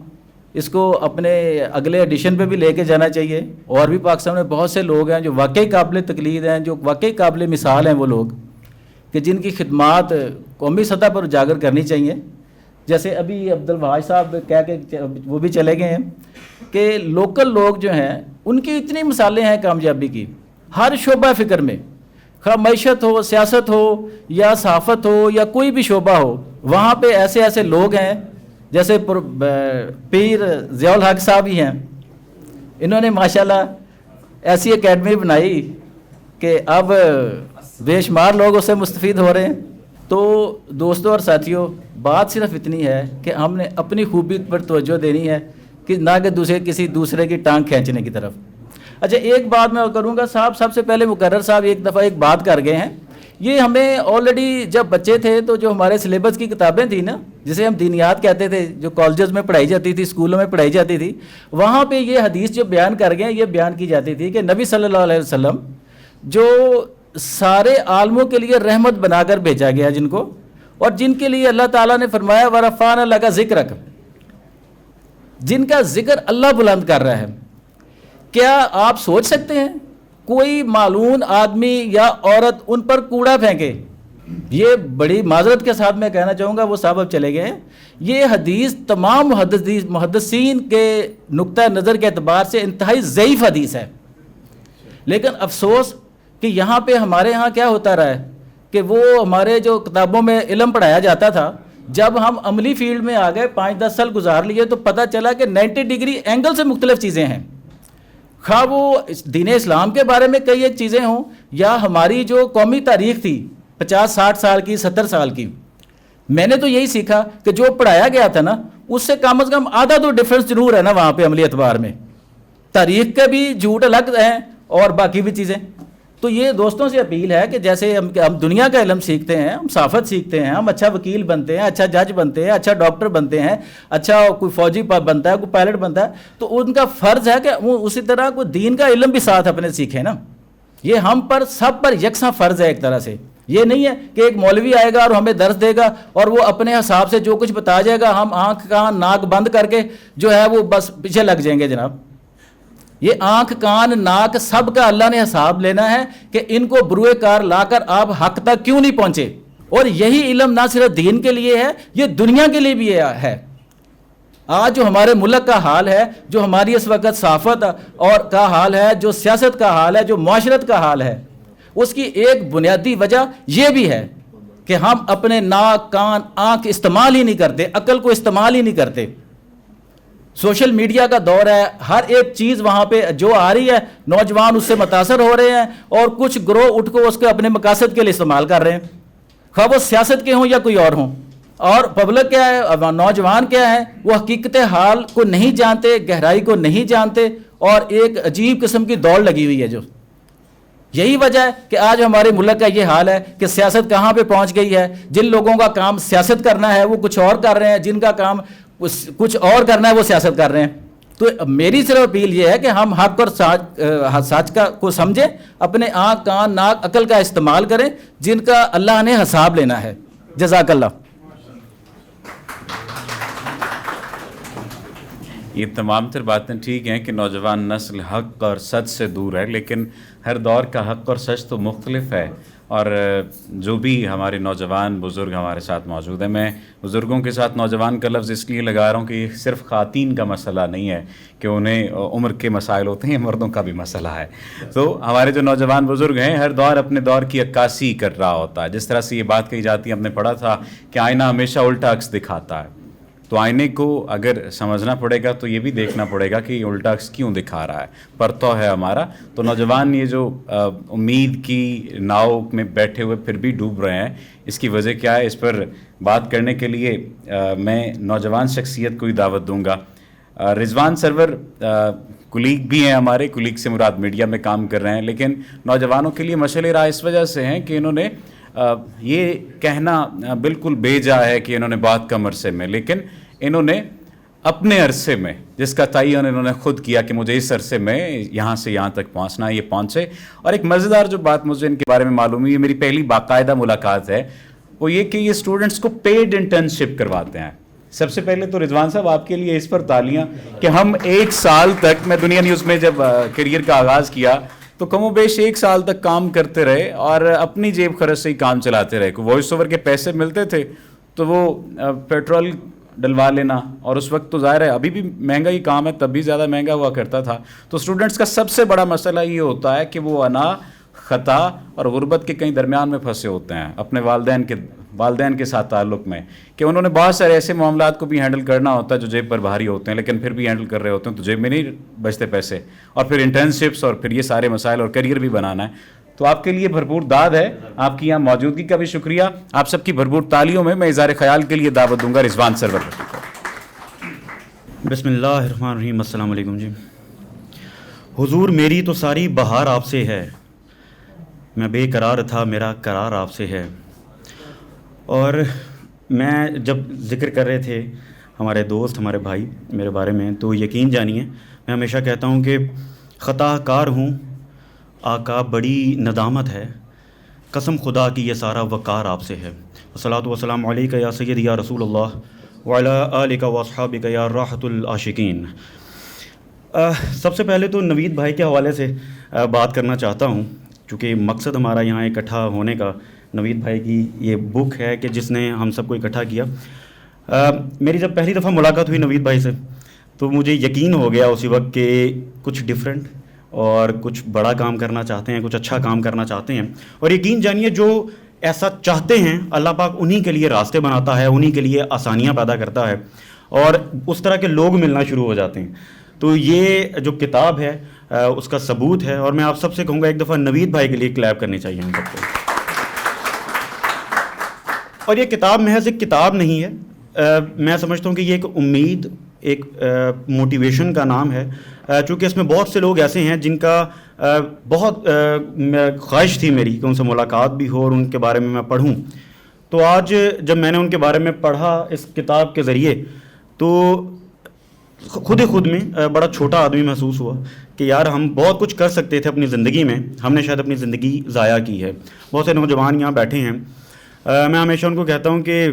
اس کو اپنے اگلے ایڈیشن پہ بھی لے کے جانا چاہیے. اور بھی پاکستان میں بہت سے لوگ ہیں جو واقعی قابل تقلید ہیں، جو واقعی قابل مثال ہیں، وہ لوگ کہ جن کی خدمات قومی سطح پر اجاگر کرنی چاہیے. جیسے ابھی عبد الوہاب صاحب کہہ کے وہ بھی چلے گئے ہیں کہ لوکل لوگ جو ہیں ان کی اتنی مثالیں ہیں کامیابی کی ہر شعبہ فکر میں، خواہ معیشت ہو، سیاست ہو، یا صحافت ہو، یا کوئی بھی شعبہ ہو، وہاں پہ ایسے ایسے لوگ ہیں. جیسے پیر ضیاء الحق صاحب ہی ہیں، انہوں نے ماشاءاللہ ایسی اکیڈمی بنائی کہ اب بے شمار لوگ اس سے مستفید ہو رہے ہیں. تو دوستوں اور ساتھیوں، بات صرف اتنی ہے کہ ہم نے اپنی خوبی پر توجہ دینی ہے کہ نہ کہ کسی دوسرے کی ٹانگ کھینچنے کی طرف. اچھا ایک بات میں کروں گا، صاحب سب سے پہلے مقرر صاحب ایک دفعہ ایک بات کر گئے ہیں. یہ ہمیں آلریڈی جب بچے تھے تو جو ہمارے سلیبس کی کتابیں تھیں نا، جسے ہم دینیات کہتے تھے، جو کالجز میں پڑھائی جاتی تھی، اسکولوں میں پڑھائی جاتی تھی، وہاں پہ یہ حدیث جو بیان کر گئے ہیں، یہ بیان کی جاتی تھی کہ نبی صلی اللہ علیہ وسلم جو سارے عالموں کے لیے رحمت بنا کر بھیجا گیا جن کو، اور جن کے لیے اللہ تعالیٰ نے فرمایا وَرَفَعْنَا لَكَ ذِكْرَكَ، جن کا ذکر اللہ بلند کر رہا ہے. کیا آپ سوچ سکتے ہیں کوئی معلوم آدمی یا عورت ان پر کوڑا پھینکے؟ یہ بڑی معذرت کے ساتھ میں کہنا چاہوں گا، وہ صاحب اب چلے گئے ہیں. یہ حدیث تمام محدثین کے نقطہ نظر کے اعتبار سے انتہائی ضعیف حدیث ہے. لیکن افسوس کہ یہاں پہ ہمارے ہاں کیا ہوتا رہا ہے کہ وہ ہمارے جو کتابوں میں علم پڑھایا جاتا تھا، جب ہم عملی فیلڈ میں آ گئے 5-10 سال گزار لیے تو پتہ چلا کہ 90 ڈگری اینگل سے مختلف چیزیں ہیں. خواہ وہ دین اسلام کے بارے میں کئی ایک چیزیں ہوں، یا ہماری جو قومی تاریخ تھی 50-60 سال کی، 70 سال کی. میں نے تو یہی سیکھا کہ جو پڑھایا گیا تھا نا اس سے کم از کم آدھا تو ڈفرینس ضرور ہے نا وہاں پہ عملی اعتبار میں. تاریخ کے بھی جھوٹ الگ ہیں اور باقی بھی چیزیں. تو یہ دوستوں سے اپیل ہے کہ جیسے ہم دنیا کا علم سیکھتے ہیں, ہم صحافت سیکھتے ہیں, ہم اچھا وکیل بنتے ہیں, اچھا جج بنتے ہیں, اچھا ڈاکٹر بنتے ہیں, اچھا کوئی فوجی بنتا ہے, کوئی پائلٹ بنتا ہے, تو ان کا فرض ہے کہ وہ اسی طرح کوئی دین کا علم بھی ساتھ اپنے سیکھیں نا. یہ ہم پر سب پر یکساں فرض ہے ایک طرح سے. یہ نہیں ہے کہ ایک مولوی آئے گا اور ہمیں درس دے گا اور وہ اپنے حساب سے جو کچھ بتا جائے گا, ہم آنکھ کان ناک بند کر کے جو ہے وہ بس پیچھے لگ جائیں گے. جناب یہ آنکھ کان ناک سب کا اللہ نے حساب لینا ہے کہ ان کو بروئے کار لا کر آپ حق تک کیوں نہیں پہنچے. اور یہی علم نہ صرف دین کے لیے ہے, یہ دنیا کے لیے بھی ہے. آج جو ہمارے ملک کا حال ہے, جو ہماری اس وقت صحافت اور کا حال ہے, جو سیاست کا حال ہے, جو معاشرت کا حال ہے, اس کی ایک بنیادی وجہ یہ بھی ہے کہ ہم اپنے ناک کان آنکھ استعمال ہی نہیں کرتے, عقل کو استعمال ہی نہیں کرتے. سوشل میڈیا کا دور ہے, ہر ایک چیز وہاں پہ جو آ رہی ہے نوجوان اس سے متاثر ہو رہے ہیں اور کچھ گروہ اٹھ کو اس کے اپنے مقاصد کے لیے استعمال کر رہے ہیں, خواہ وہ سیاست کے ہوں یا کوئی اور ہوں. اور پبلک کیا ہے, نوجوان کیا ہے, وہ حقیقت حال کو نہیں جانتے, گہرائی کو نہیں جانتے, اور ایک عجیب قسم کی دوڑ لگی ہوئی ہے. جو یہی وجہ ہے کہ آج ہمارے ملک کا یہ حال ہے کہ سیاست کہاں پہ پہنچ گئی ہے. جن لوگوں کا کام سیاست کرنا ہے وہ کچھ اور کر رہے ہیں, جن کا کام کچھ اور کرنا ہے وہ سیاست کر رہے ہیں. تو میری صرف اپیل یہ ہے کہ ہم حق اور سچ کو سمجھیں, اپنے آنکھ کان ناک عقل کا استعمال کریں, جن کا اللہ نے حساب لینا ہے. جزاک اللہ. یہ تمام تر باتیں ٹھیک ہیں کہ نوجوان نسل حق اور سچ سے دور ہے, لیکن ہر دور کا حق اور سچ تو مختلف ہے. اور جو بھی ہمارے نوجوان بزرگ ہمارے ساتھ موجود ہیں, میں بزرگوں کے ساتھ نوجوان کا لفظ اس لیے لگا رہا ہوں کہ یہ صرف خواتین کا مسئلہ نہیں ہے کہ انہیں عمر کے مسائل ہوتے ہیں, مردوں کا بھی مسئلہ ہے. تو ہمارے جو نوجوان بزرگ ہیں, ہر دور اپنے دور کی عکاسی کر رہا ہوتا ہے. جس طرح سے یہ بات کہی جاتی ہے, ہم نے پڑھا تھا کہ آئینہ ہمیشہ الٹا عکس دکھاتا ہے. تو آئینے کو اگر سمجھنا پڑے گا تو یہ بھی دیکھنا پڑے گا کہ یہ الٹا عکس کیوں دکھا رہا ہے. پرتو ہے ہمارا. تو نوجوان یہ جو امید کی ناؤ میں بیٹھے ہوئے پھر بھی ڈوب رہے ہیں, اس کی وجہ کیا ہے, اس پر بات کرنے کے لیے میں نوجوان شخصیت کو ہی دعوت دوں گا. رضوان سرور کلیگ بھی ہیں ہمارے, کلیگ سے مراد میڈیا میں کام کر رہے ہیں, لیکن نوجوانوں کے لیے مشعل راہ اس وجہ سے ہیں کہ انہوں نے یہ کہنا بالکل بے جا ہے کہ انہوں نے بہت کم عرصے میں, لیکن انہوں نے اپنے عرصے میں جس کا تعین انہوں نے خود کیا کہ مجھے اس عرصے میں یہاں سے یہاں تک پہنچنا ہے, یہ پہنچے. اور ایک مزیدار جو بات مجھے ان کے بارے میں معلوم ہوئی, یہ میری پہلی باقاعدہ ملاقات ہے, وہ یہ کہ یہ اسٹوڈنٹس کو پیڈ انٹرنشپ کرواتے ہیں. سب سے پہلے تو رضوان صاحب آپ کے لیے اس پر تالیاں کہ ہم 1 سال تک, میں دنیا نیوز میں جب کیریئر کا آغاز کیا تو کم و بیش 1 سال تک کام کرتے رہے اور اپنی جیب خرچ سے ہی کام چلاتے رہے. وائس اوور کے پیسے ملتے تھے تو وہ پیٹرول ڈلوا لینا, اور اس وقت تو ظاہر ہے ابھی بھی مہنگا ہی کام ہے, تب بھی زیادہ مہنگا ہوا کرتا تھا. تو اسٹوڈنٹس کا سب سے بڑا مسئلہ یہ ہوتا ہے کہ وہ انا, خطا اور غربت کے کہیں درمیان میں پھنسے ہوتے ہیں اپنے والدین کے ساتھ تعلق میں, کہ انہوں نے بہت سارے ایسے معاملات کو بھی ہینڈل کرنا ہوتا ہے جو جیب پر بھاری ہوتے ہیں, لیکن پھر بھی ہینڈل کر رہے ہوتے ہیں تو جیب میں نہیں بچتے پیسے, اور پھر انٹرنشپس اور پھر یہ سارے مسائل اور کیریئر بھی بنانا ہے. تو آپ کے لیے بھرپور داد ہے, آپ کی یہاں موجودگی کا بھی شکریہ. آپ سب کی بھرپور تالیوں میں اظہار خیال کے لیے دعوت دوں گا رضوان سرور. بسم اللہ الرحمن الرحیم. السلام علیکم جی. حضور میری تو ساری بہار آپ سے ہے, میں بے قرار تھا میرا قرار آپ سے ہے. اور میں جب ذکر کر رہے تھے ہمارے دوست, ہمارے بھائی میرے بارے میں, تو یقین جانیے میں ہمیشہ کہتا ہوں کہ خطا کار ہوں آقا بڑی ندامت ہے, قسم خدا کی یہ سارا وقار آپ سے ہے. والصلاۃ والسلام علیکہ یا سید یا رسول اللہ وعلی آلک واصحابک یا راحت العاشقین. سب سے پہلے تو نوید بھائی کے حوالے سے بات کرنا چاہتا ہوں, چونکہ مقصد ہمارا یہاں اکٹھا ہونے کا نوید بھائی کی یہ بک ہے کہ جس نے ہم سب کو اکٹھا کیا. میری جب پہلی دفعہ ملاقات ہوئی نوید بھائی سے تو مجھے یقین ہو گیا اسی وقت کہ کچھ ڈیفرنٹ اور کچھ بڑا کام کرنا چاہتے ہیں, کچھ اچھا کام کرنا چاہتے ہیں. اور یقین جانیے جو ایسا چاہتے ہیں اللہ پاک انہی کے لیے راستے بناتا ہے, انہی کے لیے آسانیاں پیدا کرتا ہے, اور اس طرح کے لوگ ملنا شروع ہو جاتے ہیں. تو یہ جو کتاب ہے اس کا ثبوت ہے, اور میں آپ سب سے کہوں گا ایک دفعہ نوید بھائی کے لیے کلیپ کرنی چاہیے ہم سب کو. اور یہ کتاب محض ایک کتاب نہیں ہے, میں سمجھتا ہوں کہ یہ ایک امید, ایک موٹیویشن کا نام ہے, چونکہ اس میں بہت سے لوگ ایسے ہیں جن کا بہت خواہش تھی میری کہ ان سے ملاقات بھی ہو اور ان کے بارے میں میں پڑھوں. تو آج جب میں نے ان کے بارے میں پڑھا اس کتاب کے ذریعے تو خود میں بڑا چھوٹا آدمی محسوس ہوا کہ یار ہم بہت کچھ کر سکتے تھے اپنی زندگی میں, ہم نے شاید اپنی زندگی ضائع کی ہے. بہت سے نوجوان یہاں بیٹھے ہیں, میں ہمیشہ ان کو کہتا ہوں کہ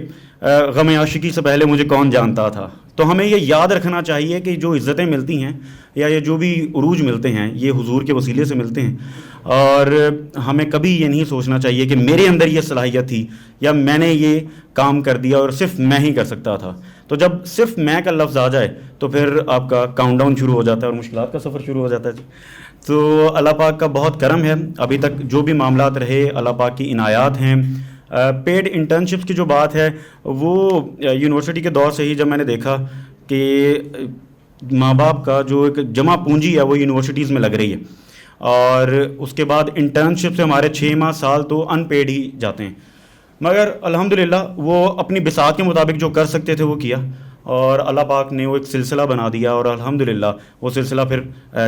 غم عاشقی سے پہلے مجھے کون جانتا تھا. تو ہمیں یہ یاد رکھنا چاہیے کہ جو عزتیں ملتی ہیں یا یہ جو بھی عروج ملتے ہیں یہ حضور کے وسیلے سے ملتے ہیں, اور ہمیں کبھی یہ نہیں سوچنا چاہیے کہ میرے اندر یہ صلاحیت تھی یا میں نے یہ کام کر دیا اور صرف میں ہی کر سکتا تھا. تو جب صرف میں کا لفظ آ جائے تو پھر آپ کا کاؤنٹ ڈاؤن شروع ہو جاتا ہے اور مشکلات کا سفر شروع ہو جاتا ہے. تو اللہ پاک کا بہت کرم ہے, ابھی تک جو بھی معاملات رہے اللہ پاک کی عنایات ہیں. پیڈ انٹرنشپس کی جو بات ہے وہ یونیورسٹی کے دور سے ہی جب میں نے دیکھا کہ ماں باپ کا جو ایک جمع پونجی ہے وہ یونیورسٹیز میں لگ رہی ہے, اور اس کے بعد انٹرنشپ سے ہمارے 6 ماہ سال تو ان پیڈ ہی جاتے ہیں. مگر الحمدللہ وہ اپنی بساط کے مطابق جو کر سکتے تھے وہ کیا, اور اللہ پاک نے وہ ایک سلسلہ بنا دیا, اور الحمدللہ وہ سلسلہ پھر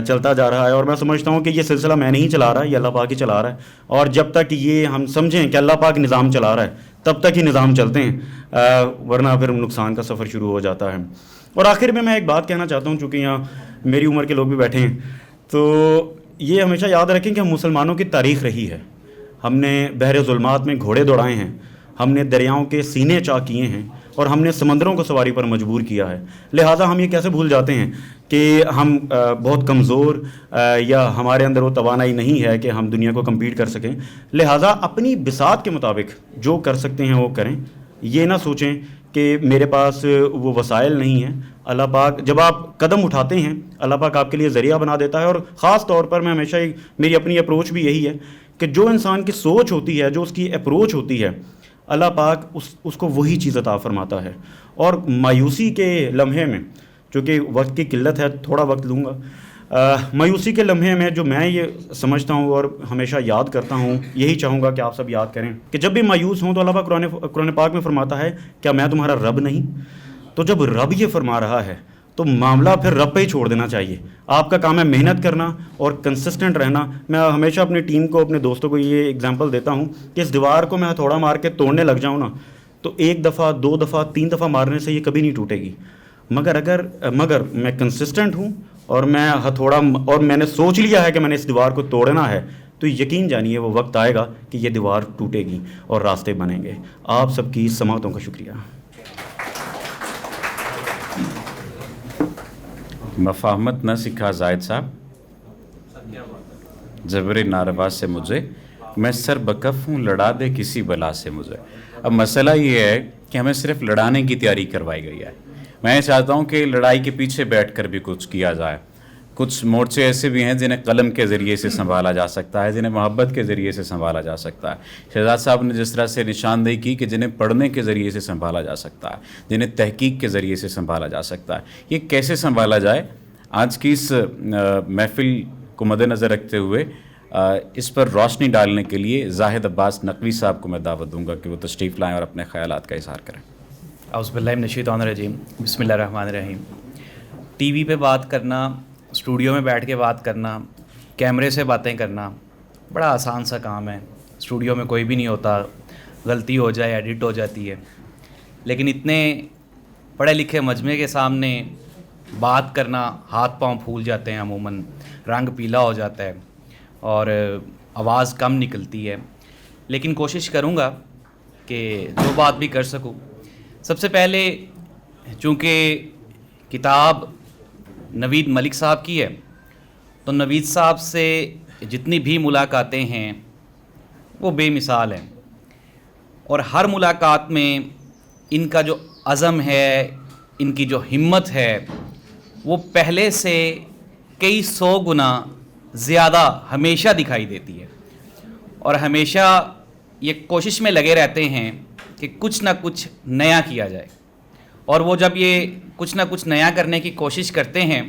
چلتا جا رہا ہے. اور میں سمجھتا ہوں کہ یہ سلسلہ میں نہیں چلا رہا, یہ اللہ پاک ہی چلا رہا ہے, اور جب تک یہ ہم سمجھیں کہ اللہ پاک نظام چلا رہا ہے تب تک ہی نظام چلتے ہیں, ورنہ پھر نقصان کا سفر شروع ہو جاتا ہے. اور آخر میں ایک بات کہنا چاہتا ہوں, چونکہ یہاں میری عمر کے لوگ بھی بیٹھے ہیں, تو یہ ہمیشہ یاد رکھیں کہ ہم مسلمانوں کی تاریخ رہی ہے. ہم نے بحر ظلمات میں گھوڑے دوڑائے ہیں, ہم نے دریاؤں کے سینے چاک کیے ہیں, اور ہم نے سمندروں کو سواری پر مجبور کیا ہے. لہٰذا ہم یہ کیسے بھول جاتے ہیں کہ ہم بہت کمزور یا ہمارے اندر وہ توانائی نہیں ہے کہ ہم دنیا کو کمپیٹ کر سکیں. لہٰذا اپنی بساط کے مطابق جو کر سکتے ہیں وہ کریں. یہ نہ سوچیں کہ میرے پاس وہ وسائل نہیں ہیں. اللہ پاک جب آپ قدم اٹھاتے ہیں اللہ پاک آپ کے لیے ذریعہ بنا دیتا ہے. اور خاص طور پر میں ہمیشہ میری اپنی اپروچ بھی یہی ہے کہ جو انسان کی سوچ ہوتی ہے, جو اس کی اپروچ ہوتی ہے, اللہ پاک اس کو وہی چیز عطا فرماتا ہے. اور مایوسی کے لمحے میں, چونکہ وقت کی قلت ہے تھوڑا وقت لوں گا, مایوسی کے لمحے میں جو میں یہ سمجھتا ہوں اور ہمیشہ یاد کرتا ہوں, یہی چاہوں گا کہ آپ سب یاد کریں کہ جب بھی مایوس ہوں تو اللہ پاک قرآن پاک میں فرماتا ہے کیا میں تمہارا رب نہیں. تو جب رب یہ فرما رہا ہے تو معاملہ پھر رب پہ ہی چھوڑ دینا چاہیے. آپ کا کام ہے محنت کرنا اور کنسسٹنٹ رہنا. میں ہمیشہ اپنی ٹیم کو, اپنے دوستوں کو یہ ایگزامپل دیتا ہوں کہ اس دیوار کو میں ہتھوڑا مار کے توڑنے لگ جاؤں نا تو 1 دفعہ 2 دفعہ 3 دفعہ مارنے سے یہ کبھی نہیں ٹوٹے گی. مگر میں کنسسٹنٹ ہوں اور میں ہتھوڑا, اور میں نے سوچ لیا ہے کہ میں نے اس دیوار کو توڑنا ہے, تو یقین جانیے وہ وقت آئے گا کہ یہ دیوار ٹوٹے گی اور راستے بنیں گے. آپ سب کی سماعتوں کا شکریہ. مفاہمت نہ سکھا زائد صاحب, زبر ناروا سے مجھے, میں سر بکف ہوں لڑا دے کسی بلا سے مجھے. اب مسئلہ یہ ہے کہ ہمیں صرف لڑانے کی تیاری کروائی گئی ہے. میں چاہتا ہوں کہ لڑائی کے پیچھے بیٹھ کر بھی کچھ کیا جائے. کچھ مورچے ایسے بھی ہیں جنہیں قلم کے ذریعے سے سنبھالا جا سکتا ہے, جنہیں محبت کے ذریعے سے سنبھالا جا سکتا ہے. شہزاد صاحب نے جس طرح سے نشاندہی کی کہ جنہیں پڑھنے کے ذریعے سے سنبھالا جا سکتا ہے, جنہیں تحقیق کے ذریعے سے سنبھالا جا سکتا ہے. یہ کیسے سنبھالا جائے, آج کی اس محفل کو مد نظر رکھتے ہوئے اس پر روشنی ڈالنے کے لیے زاہد عباس نقوی صاحب کو میں دعوت دوں گا کہ وہ تشریف لائیں اور اپنے خیالات کا اظہار کریں. اعوذ باللہ من الشیطان الرجیم, بسم اللہ الرحمن الرحیم. ٹی وی پہ بات کرنا, اسٹوڈیو میں بیٹھ کے بات کرنا, کیمرے سے باتیں کرنا بڑا آسان سا کام ہے. اسٹوڈیو میں کوئی بھی نہیں ہوتا, غلطی ہو جائے ایڈٹ ہو جاتی ہے. لیکن اتنے پڑھے لکھے مجمع کے سامنے بات کرنا, ہاتھ پاؤں پھول جاتے ہیں, عموماً رنگ پیلا ہو جاتا ہے اور آواز کم نکلتی ہے. لیکن کوشش کروں گا کہ 2 بات بھی کر سکوں. سب سے پہلے چونکہ کتاب نوید ملک صاحب کی ہے تو نوید صاحب سے جتنی بھی ملاقاتیں ہیں وہ بے مثال ہیں, اور ہر ملاقات میں ان کا جو عزم ہے, ان کی جو ہمت ہے وہ پہلے سے کئی 100 گنا زیادہ ہمیشہ دکھائی دیتی ہے. اور ہمیشہ یہ کوشش میں لگے رہتے ہیں کہ کچھ نہ کچھ نیا کیا جائے. اور وہ جب یہ کچھ نہ کچھ نیا کرنے کی کوشش کرتے ہیں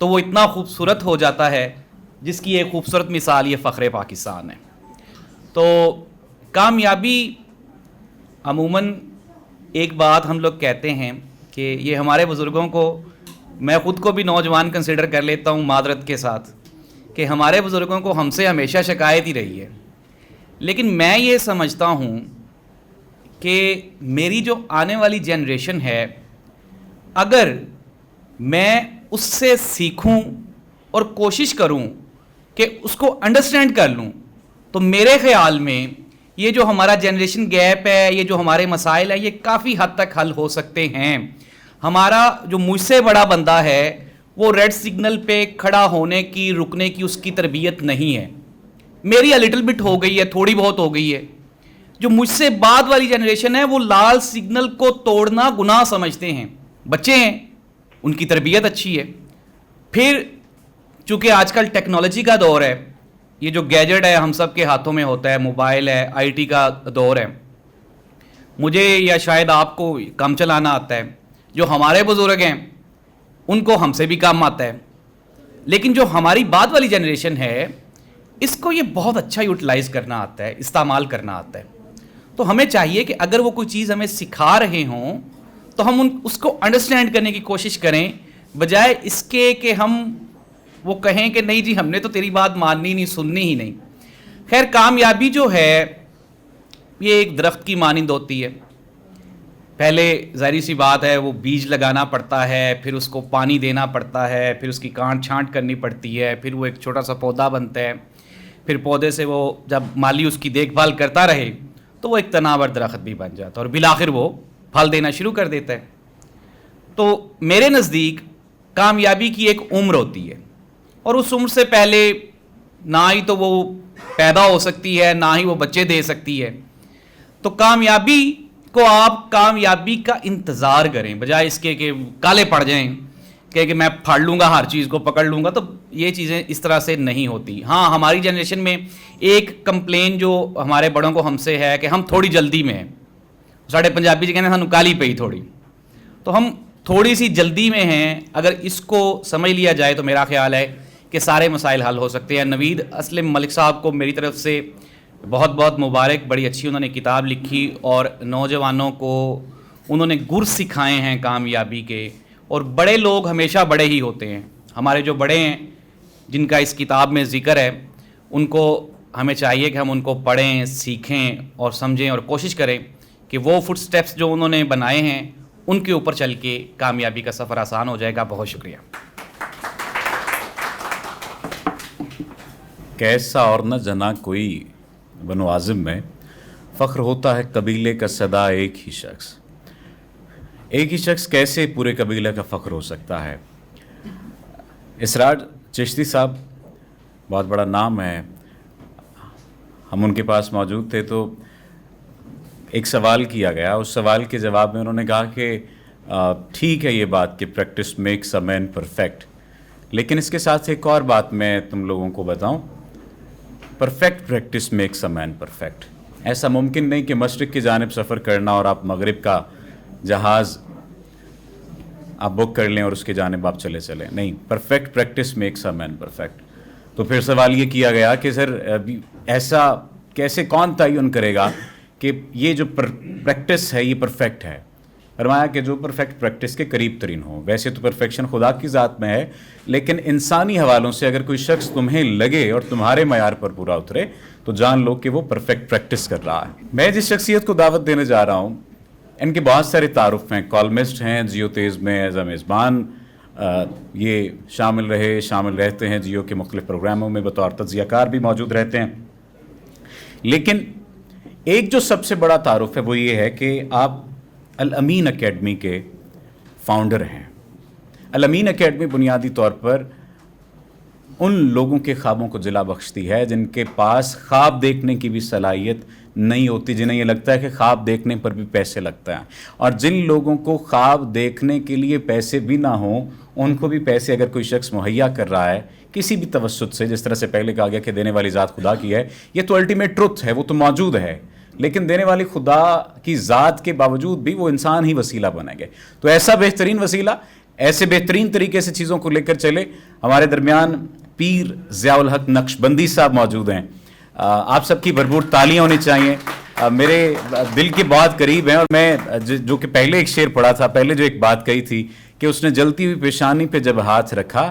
تو وہ اتنا خوبصورت ہو جاتا ہے جس کی ایک خوبصورت مثال یہ فخر پاکستان ہے. تو کامیابی عموماً ایک بات ہم لوگ کہتے ہیں کہ یہ ہمارے بزرگوں کو, میں خود کو بھی نوجوان کنسیڈر کر لیتا ہوں معذرت کے ساتھ, کہ ہمارے بزرگوں کو ہم سے ہمیشہ شکایت ہی رہی ہے، لیکن میں یہ سمجھتا ہوں کہ میری جو آنے والی جنریشن ہے، اگر میں اس سے سیکھوں اور کوشش کروں کہ اس کو انڈرسٹینڈ کر لوں، تو میرے خیال میں یہ جو ہمارا جنریشن گیپ ہے، یہ جو ہمارے مسائل ہیں، یہ کافی حد تک حل ہو سکتے ہیں. ہمارا جو مجھ سے بڑا بندہ ہے وہ ریڈ سگنل پہ کھڑا ہونے کی، رکنے کی اس کی تربیت نہیں ہے. میری لٹل بٹ ہو گئی ہے، تھوڑی بہت ہو گئی ہے. جو مجھ سے بعد والی جنریشن ہے وہ لال سگنل کو توڑنا گناہ سمجھتے ہیں. بچے ہیں، ان کی تربیت اچھی ہے. پھر چونکہ آج کل ٹیکنالوجی کا دور ہے، یہ جو گیجٹ ہے ہم سب کے ہاتھوں میں ہوتا ہے، موبائل ہے، آئی ٹی کا دور ہے. مجھے یا شاید آپ کو کام چلانا آتا ہے، جو ہمارے بزرگ ہیں ان کو ہم سے بھی کام آتا ہے. لیکن جو ہماری بعد والی جنریشن ہے اس کو یہ بہت اچھا یوٹیلائز کرنا آتا ہے، استعمال کرنا آتا ہے. تو ہمیں چاہیے کہ اگر وہ کوئی چیز ہمیں سکھا رہے ہوں تو ہم اس کو انڈرسٹینڈ کرنے کی کوشش کریں، بجائے اس کے کہ ہم وہ کہیں کہ نہیں جی ہم نے تو تیری بات ماننی نہیں، سننی ہی نہیں. خیر، کامیابی جو ہے یہ ایک درخت کی مانند ہوتی ہے. پہلے ظاہری سی بات ہے وہ بیج لگانا پڑتا ہے، پھر اس کو پانی دینا پڑتا ہے، پھر اس کی کانٹ چھانٹ کرنی پڑتی ہے، پھر وہ ایک چھوٹا سا پودا بنتا ہے. پھر پودے سے وہ جب مالی اس کی دیکھ بھال کرتا رہے تو وہ ایک تناور درخت بھی بن جاتا ہے اور بالآخر وہ پھل دینا شروع کر دیتا ہے. تو میرے نزدیک کامیابی کی ایک عمر ہوتی ہے، اور اس عمر سے پہلے نہ ہی تو وہ پیدا ہو سکتی ہے، نہ ہی وہ بچے دے سکتی ہے. تو کامیابی کو آپ کامیابی کا انتظار کریں، بجائے اس کے کہ کالے پڑ جائیں کہ میں پھاڑ لوں گا، ہر چیز کو پکڑ لوں گا. تو یہ چیزیں اس طرح سے نہیں ہوتی. ہاں، ہماری جنریشن میں ایک کمپلین جو ہمارے بڑوں کو ہم سے ہے کہ ہم تھوڑی جلدی میں ہیں. ساڑھے پنجابی کہنے سانو کالی پئی تھوڑی، تو ہم تھوڑی سی جلدی میں ہیں. اگر اس کو سمجھ لیا جائے تو میرا خیال ہے کہ سارے مسائل حل ہو سکتے ہیں. نوید اسلم ملک صاحب کو میری طرف سے بہت بہت مبارک، بڑی اچھی انہوں نے کتاب لکھی اور نوجوانوں کو انہوں نے گر سکھائے ہیں کامیابی کے. اور بڑے لوگ ہمیشہ بڑے ہی ہوتے ہیں. ہمارے جو بڑے ہیں جن کا اس کتاب میں ذکر ہے، ان کو ہمیں چاہیے کہ ہم ان کو پڑھیں، سیکھیں اور سمجھیں اور کوشش کریں کہ وہ فٹ سٹیپس جو انہوں نے بنائے ہیں ان کے اوپر چل کے کامیابی کا سفر آسان ہو جائے گا. بہت شکریہ. کیسا اور نہ جنا کوئی بنو عازم میں فخر ہوتا ہے قبیلے کا صدا ایک ہی شخص. ایک ہی شخص کیسے پورے قبیلے کا فخر ہو سکتا ہے؟ اسرار چشتی صاحب بہت بڑا نام ہے. ہم ان کے پاس موجود تھے تو ایک سوال کیا گیا. اس سوال کے جواب میں انہوں نے کہا کہ ٹھیک ہے یہ بات کہ practice makes a man perfect, لیکن اس کے ساتھ ایک اور بات میں تم لوگوں کو بتاؤں، perfect practice makes a man perfect. ایسا ممکن نہیں کہ مشرق کی جانب سفر کرنا اور آپ مغرب کا جہاز آپ بک کر لیں اور اس کی جانب آپ چلے چلیں. نہیں، perfect practice makes a man perfect. تو پھر سوال یہ کیا گیا کہ سر ایسا کیسے، کون تعین کرے گا کہ یہ جو پریکٹس ہے یہ پرفیکٹ ہے؟ فرمایا کہ جو پرفیکٹ پریکٹس کے قریب ترین ہو. ویسے تو پرفیکشن خدا کی ذات میں ہے، لیکن انسانی حوالوں سے اگر کوئی شخص تمہیں لگے اور تمہارے معیار پر پورا اترے تو جان لو کہ وہ پرفیکٹ پریکٹس کر رہا ہے. میں جس شخصیت کو دعوت دینے جا رہا ہوں ان کے بہت سارے تعارف ہیں. کالمسٹ ہیں جیو تیز میں ایز اے میزبان، یہ شامل رہتے ہیں جیو کے مختلف پروگراموں میں، بطور تجزیہ کار بھی موجود رہتے ہیں. لیکن ایک جو سب سے بڑا تعارف ہے وہ یہ ہے کہ آپ الامین اکیڈمی کے فاؤنڈر ہیں. الامین اکیڈمی بنیادی طور پر ان لوگوں کے خوابوں کو جلا بخشتی ہے جن کے پاس خواب دیکھنے کی بھی صلاحیت نہیں ہوتی، جنہیں یہ لگتا ہے کہ خواب دیکھنے پر بھی پیسے لگتا ہے. اور جن لوگوں کو خواب دیکھنے کے لیے پیسے بھی نہ ہوں، ان کو بھی پیسے اگر کوئی شخص مہیا کر رہا ہے کسی بھی توسط سے، جس طرح سے پہلے کہا گیا کہ دینے والی ذات خدا کی ہے، یہ تو الٹیمیٹ ٹروتھ ہے، وہ تو موجود ہے. لیکن دینے والی خدا کی ذات کے باوجود بھی وہ انسان ہی وسیلہ بنیں گے. تو ایسا بہترین وسیلہ، ایسے بہترین طریقے سے چیزوں کو لے کر چلے. ہمارے درمیان پیر ضیاء الحق نقشبندی صاحب موجود ہیں. آپ سب کی بھرپور تالیاں ہونی چاہیے. میرے دل کے بہت قریب ہیں، اور میں جو کہ پہلے ایک شعر پڑھا تھا، پہلے جو ایک بات کہی تھی کہ اس نے جلتی ہوئی پیشانی پہ جب ہاتھ رکھا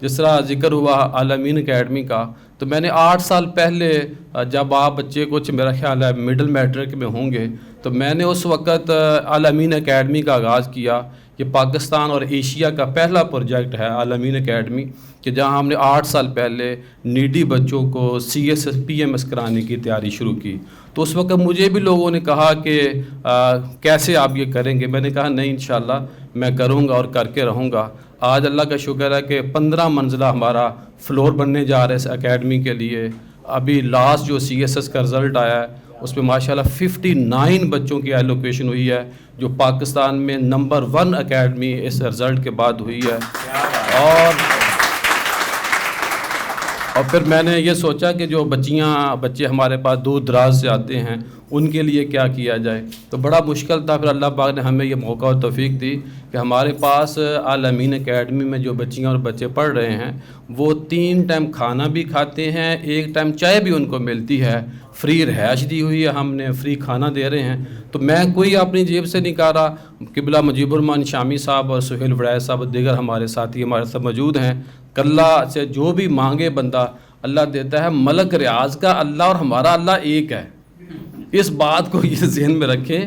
جس طرح ذکر ہوا عالمین اکیڈمی کا، تو میں نے 8 سال پہلے جب آپ بچے کچھ میرا خیال ہے مڈل میٹرک میں ہوں گے، تو میں نے اس وقت عالمین اکیڈمی کا آغاز کیا. یہ پاکستان اور ایشیا کا پہلا پروجیکٹ ہے عالمین اکیڈمی، کہ جہاں ہم نے 8 سال پہلے نیڈی بچوں کو CSS PMS کرانے کی تیاری شروع کی. تو اس وقت مجھے بھی لوگوں نے کہا کہ کیسے آپ یہ کریں گے؟ میں نے کہا نہیں، انشاءاللہ میں کروں گا اور کر کے رہوں گا. آج اللہ کا شکر ہے کہ 15 منزلہ ہمارا فلور بننے جا رہا ہے اس اکیڈمی کے لیے. ابھی لاسٹ جو CSS کا رزلٹ آیا ہے اس میں ماشاءاللہ 59 بچوں کی ایلوکیشن ہوئی ہے، جو پاکستان میں نمبر 1 اکیڈمی اس رزلٹ کے بعد ہوئی ہے. اور پھر میں نے یہ سوچا کہ جو بچے ہمارے پاس دور دراز سے آتے ہیں ان کے لیے کیا کیا جائے. تو بڑا مشکل تھا، پھر اللہ پاک نے ہمیں یہ موقع اور توفیق دی کہ ہمارے پاس عالمین اکیڈمی میں جو بچیاں اور بچے پڑھ رہے ہیں وہ 3 ٹائم کھانا بھی کھاتے ہیں، 1 ٹائم چائے بھی ان کو ملتی ہے، فری رہائش دی ہوئی ہے، ہم نے فری کھانا دے رہے ہیں. تو میں کوئی اپنی جیب سے نہیں کہا رہا. قبلہ مجیب الرحمان شامی صاحب اور سہیل وڑائے صاحب اور دیگر ہمارے ساتھی ہمارے ساتھ موجود ہیں. اللہ سے جو بھی مانگے بندہ اللہ دیتا ہے. ملک ریاض کا اللہ اور ہمارا اللہ ایک ہے، اس بات کو یہ ذہن میں رکھیں.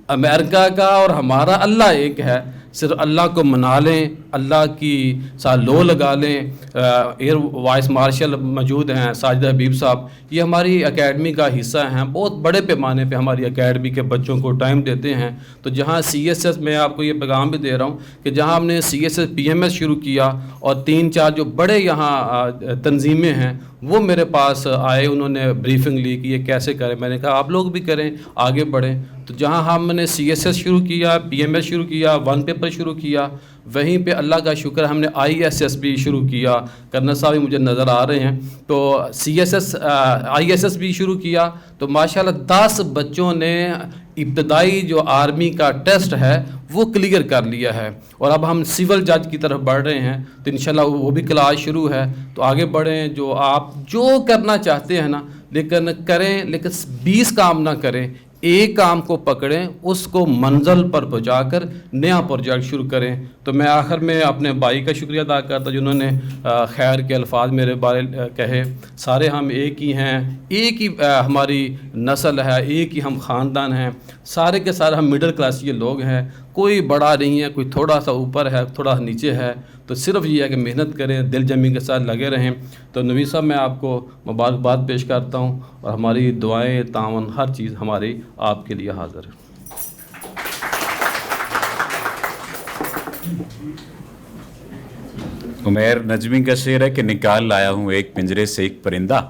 امریکہ کا اور ہمارا اللہ ایک ہے. صرف اللہ کو منا لیں، اللہ کی ساتھ لو لگا لیں. ایئر وائس مارشل موجود ہیں ساجدہ حبیب صاحب، یہ ہماری اکیڈمی کا حصہ ہیں، بہت بڑے پیمانے پہ ہماری اکیڈمی کے بچوں کو ٹائم دیتے ہیں. تو جہاں CSS میں آپ کو یہ پیغام بھی دے رہا ہوں کہ جہاں ہم نے CSS PMS شروع کیا اور 3-4 جو بڑے یہاں تنظیمیں ہیں وہ میرے پاس آئے، انہوں نے بریفنگ لی کہ یہ کیسے کریں. میں نے کہا آپ لوگ بھی کریں، آگے بڑھیں. تو جہاں ہم نے CSS شروع کیا، PMS شروع کیا، 1 پیپر شروع کیا، وہیں پہ اللہ کا شکر ہم نے ISS بھی شروع کیا. کرنل صاحب بھی مجھے نظر آ رہے ہیں. تو ISS بھی شروع کیا. تو ماشاءاللہ 10 بچوں نے ابتدائی جو آرمی کا ٹیسٹ ہے وہ کلیئر کر لیا ہے، اور اب ہم سول جج کی طرف بڑھ رہے ہیں. تو انشاءاللہ وہ بھی کلاس شروع ہے. تو آگے بڑھیں، جو آپ جو کرنا چاہتے ہیں نا لیکن کریں، لیکن 20 کام نہ کریں، ایک کام کو پکڑیں، اس کو منزل پر پہنچا کر نیا پروجیکٹ شروع کریں. تو میں آخر میں اپنے بھائی کا شکریہ ادا کرتا جنہوں نے خیر کے الفاظ میرے بارے کہے. سارے ہم ایک ہی ہیں، ایک ہی ہماری نسل ہے، ایک ہی ہم خاندان ہیں، سارے کے سارے ہم مڈل کلاس یہ لوگ ہیں. کوئی بڑا نہیں ہے، کوئی تھوڑا سا اوپر ہے، تھوڑا نیچے ہے. تو صرف یہ ہے کہ محنت کریں، دل جمی کے ساتھ لگے رہیں. تو نوید صاحب میں آپ کو مبارکباد پیش کرتا ہوں، اور ہماری دعائیں، تعاون، ہر چیز ہماری آپ کے لیے حاضر ہے. عمیر نجمی کا شعر ہے کہ نکال لایا ہوں ایک پنجرے سے ایک پرندہ،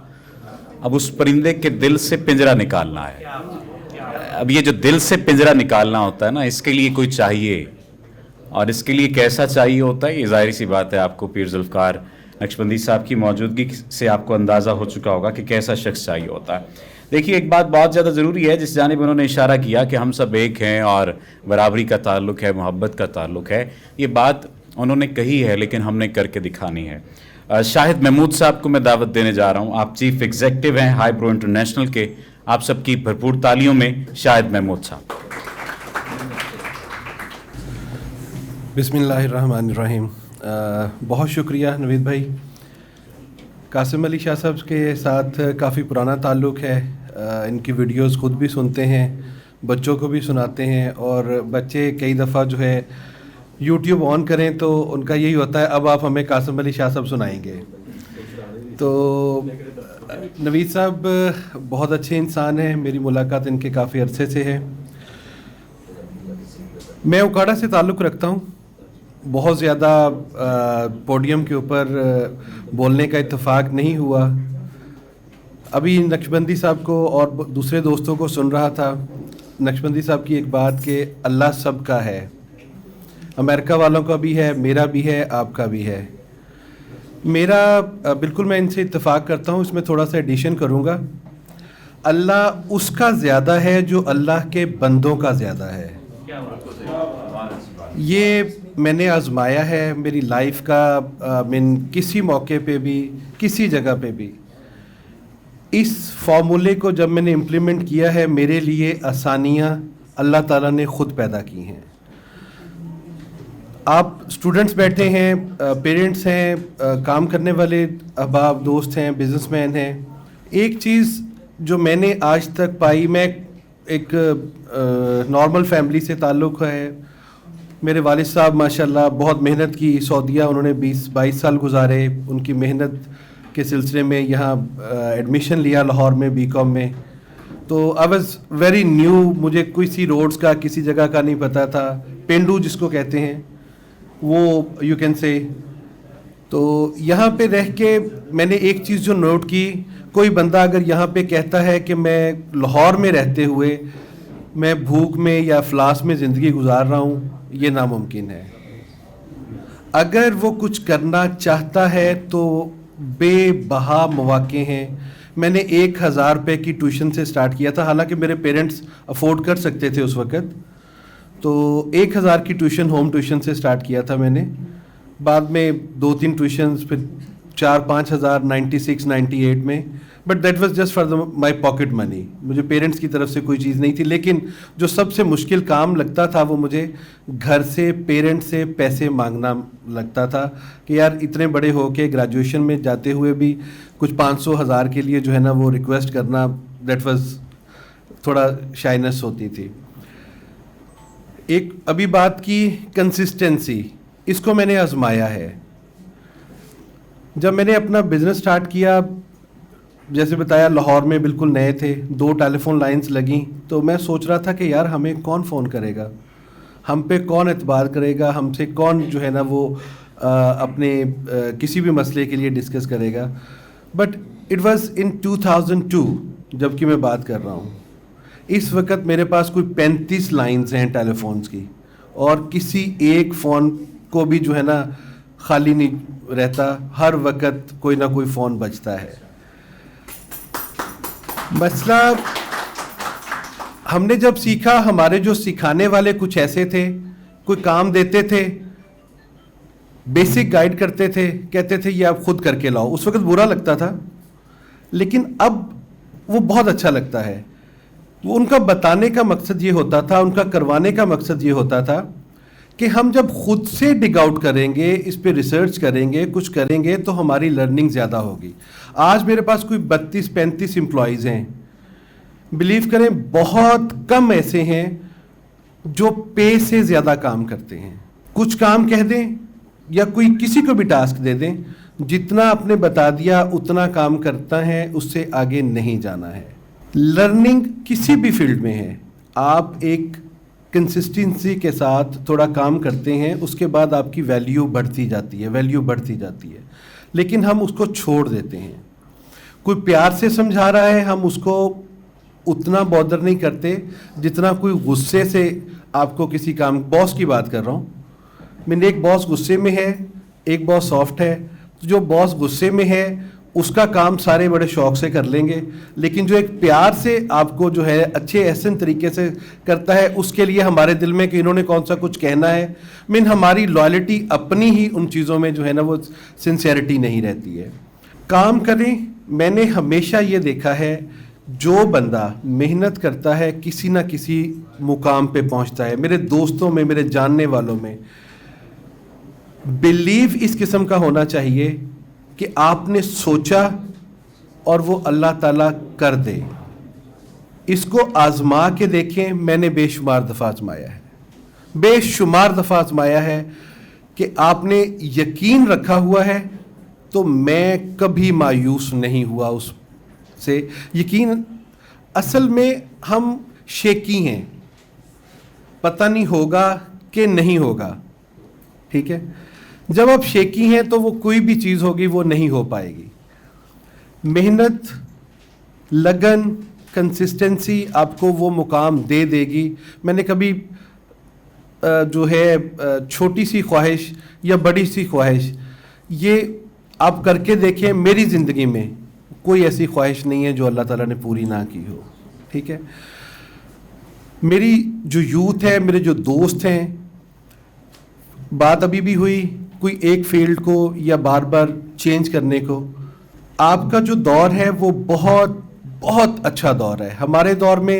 اب اس پرندے کے دل سے پنجرا نکالنا ہے. اب یہ جو دل سے پنجرا نکالنا ہوتا ہے نا، اس کے لیے کوئی چاہیے، اور اس کے لیے کیسا چاہیے ہوتا ہے یہ ظاہری سی بات ہے. آپ کو پیر ذوالفقار نقشبندی صاحب کی موجودگی سے آپ کو اندازہ ہو چکا ہوگا کہ کیسا شخص چاہیے ہوتا ہے. دیکھیے ایک بات بہت زیادہ ضروری ہے جس جانب انہوں نے اشارہ کیا کہ ہم سب ایک ہیں اور برابری کا تعلق ہے، محبت کا تعلق ہے. یہ بات انہوں نے کہی ہے لیکن ہم نے کر کے دکھانی ہے. شاہد محمود صاحب کو میں دعوت دینے جا رہا ہوں. آپ چیف ایگزیکٹو ہیں ہائی برو انٹرنیشنل کے. آپ سب کی بھرپور تالیوں میں شاہد محمود صاحب. بسم اللہ الرحمن الرحیم. بہت شکریہ نوید بھائی. قاسم علی شاہ صاحب کے ساتھ کافی پرانا تعلق ہے. ان کی ویڈیوز خود بھی سنتے ہیں، بچوں کو بھی سناتے ہیں، اور بچے کئی دفعہ جو ہے یوٹیوب آن کریں تو ان کا یہی ہوتا ہے اب آپ ہمیں قاسم علی شاہ صاحب سنائیں گے. تو نوید صاحب بہت اچھے انسان ہیں. میری ملاقات ان کے کافی عرصے سے ہے. میں اوکاڑا سے تعلق رکھتا ہوں. بہت زیادہ پوڈیم کے اوپر بولنے کا اتفاق نہیں ہوا. ابھی نقشبندی صاحب کو اور دوسرے دوستوں کو سن رہا تھا. نقشبندی صاحب کی ایک بات کہ اللہ سب کا ہے، امریکہ والوں کا بھی ہے، میرا بھی ہے، آپ کا بھی ہے. میرا بالکل میں ان سے اتفاق کرتا ہوں. اس میں تھوڑا سا ایڈیشن کروں گا. اللہ اس کا زیادہ ہے جو اللہ کے بندوں کا زیادہ ہے. یہ میں نے آزمایا ہے میری لائف کا. من کسی موقع پہ بھی کسی جگہ پہ بھی اس فارمولے کو جب میں نے امپلیمنٹ کیا ہے، میرے لیے آسانیاں اللہ تعالیٰ نے خود پیدا کی ہیں. آپ اسٹوڈنٹس بیٹھے ہیں, پیرنٹس ہیں, کام کرنے والے احباب دوست ہیں, بزنس مین ہیں. ایک چیز جو میں نے آج تک پائی, میں ایک نارمل فیملی سے تعلق ہے. میرے والد صاحب ماشاءاللہ بہت محنت کی, سعودیہ انہوں نے 20-22 سال گزارے. ان کی محنت کے سلسلے میں یہاں ایڈمیشن لیا لاہور میں BCom میں. تو آئی واز ویری نیو, مجھے کسی روڈز کا کسی جگہ کا نہیں پتہ تھا. پینڈو جس کو کہتے ہیں وہ یو کین سے. تو یہاں پہ رہ کے میں نے ایک چیز جو نوٹ کی, کوئی بندہ اگر یہاں پہ کہتا ہے کہ میں لاہور میں رہتے ہوئے میں بھوک میں یا افلاس میں زندگی گزار رہا ہوں, یہ ناممکن ہے. اگر وہ کچھ کرنا چاہتا ہے تو بے بہا مواقع ہیں. میں نے 1000 روپے کی ٹیوشن سے سٹارٹ کیا تھا, حالانکہ میرے پیرنٹس افورڈ کر سکتے تھے اس وقت. تو 1000 کی ٹیوشن ہوم ٹیوشن سے سٹارٹ کیا تھا میں نے. بعد میں 2-3 ٹیوشنز, پھر 4-5 ہزار 96-98 میں. But that was just for my pocket money. مجھے پیرنٹس کی طرف سے کوئی چیز نہیں تھی. لیکن جو سب سے مشکل کام لگتا تھا وہ مجھے گھر سے, پیرنٹ سے پیسے مانگنا لگتا تھا کہ یار اتنے بڑے ہو کے گریجویشن میں جاتے ہوئے بھی کچھ 500,000 کے لیے جو ہے نا وہ ریکویسٹ کرنا, دیٹ واز تھوڑا شائنس ہوتی تھی. ایک ابھی بات کی کنسسٹنسی, اس کو میں نے آزمایا ہے. جب میں نے اپنا بزنس سٹارٹ کیا, جیسے بتایا لاہور میں بالکل نئے تھے, 2 ٹیلی فون لائنز لگیں, تو میں سوچ رہا تھا کہ یار ہمیں کون فون کرے گا, ہم پہ کون اعتبار کرے گا, ہم سے کون جو ہے نا وہ اپنے کسی بھی مسئلے کے لیے ڈسکس کرے گا. بٹ اٹ واز ان 2002 جب کہ میں بات کر رہا ہوں. اس وقت میرے پاس کوئی 35 لائنز ہیں ٹیلی فونس کی, اور کسی ایک فون کو بھی جو ہے نا خالی نہیں رہتا, ہر وقت کوئی نہ کوئی فون بجتا ہے. مسئلہ ہم نے جب سیکھا, ہمارے جو سکھانے والے کچھ ایسے تھے, کوئی کام دیتے تھے, بیسک گائیڈ کرتے تھے, کہتے تھے یہ آپ خود کر کے لاؤ. اس وقت برا لگتا تھا, لیکن اب وہ بہت اچھا لگتا ہے. وہ ان کا بتانے کا مقصد یہ ہوتا تھا, ان کا کروانے کا مقصد یہ ہوتا تھا کہ ہم جب خود سے ڈگ آؤٹ کریں گے, اس پہ ریسرچ کریں گے, کچھ کریں گے, تو ہماری لرننگ زیادہ ہوگی. آج میرے پاس کوئی 32-35 امپلائیز ہیں. بلیو کریں بہت کم ایسے ہیں جو پے سے زیادہ کام کرتے ہیں. کچھ کام کہہ دیں یا کوئی کسی کو بھی ٹاسک دے دیں, جتنا آپ نے بتا دیا اتنا کام کرتا ہے, اس سے آگے نہیں جانا ہے. لرننگ کسی بھی فیلڈ میں ہے, آپ ایک کنسسٹنسی کے ساتھ تھوڑا کام کرتے ہیں, اس کے بعد آپ کی ویلیو بڑھتی جاتی ہے, لیکن ہم اس کو چھوڑ دیتے ہیں. کوئی پیار سے سمجھا رہا ہے, ہم اس کو اتنا بودر نہیں کرتے جتنا کوئی غصے سے آپ کو کسی کام, باس کی بات کر رہا ہوں میں نے, ایک باس غصے میں ہے, ایک باس سافٹ ہے. جو باس غصے میں ہے اس کا کام سارے بڑے شوق سے کر لیں گے, لیکن جو ایک پیار سے آپ کو جو ہے اچھے احسن طریقے سے کرتا ہے, اس کے لیے ہمارے دل میں کہ انہوں نے کون سا کچھ کہنا ہے, ہماری لائلٹی اپنی ہی ان چیزوں میں جو ہے نا وہ سنسیئرٹی نہیں رہتی ہے. کام کریں. میں نے ہمیشہ یہ دیکھا ہے, جو بندہ محنت کرتا ہے کسی نہ کسی مقام پہ پہنچتا ہے. میرے دوستوں میں, میرے جاننے والوں میں بلیو اس قسم کا ہونا چاہیے کہ آپ نے سوچا اور وہ اللہ تعالیٰ کر دے. اس کو آزما کے دیکھیں. میں نے بے شمار دفعہ آزمایا ہے کہ آپ نے یقین رکھا ہوا ہے, تو میں کبھی مایوس نہیں ہوا اس سے. یقین اصل میں ہم شیکی ہیں, پتہ نہیں ہوگا کہ نہیں ہوگا, ٹھیک ہے. جب آپ شیکی ہیں تو وہ کوئی بھی چیز ہوگی وہ نہیں ہو پائے گی. محنت, لگن, کنسسٹنسی آپ کو وہ مقام دے دے گی. میں نے کبھی جو ہے چھوٹی سی خواہش یا بڑی سی خواہش, یہ آپ کر کے دیکھیں, میری زندگی میں کوئی ایسی خواہش نہیں ہے جو اللہ تعالیٰ نے پوری نہ کی ہو, ٹھیک ہے. میری جو یوتھ ہے, میرے جو دوست ہیں, بات ابھی بھی ہوئی کوئی ایک فیلڈ کو یا بار بار چینج کرنے کو. آپ کا جو دور ہے وہ بہت بہت اچھا دور ہے. ہمارے دور میں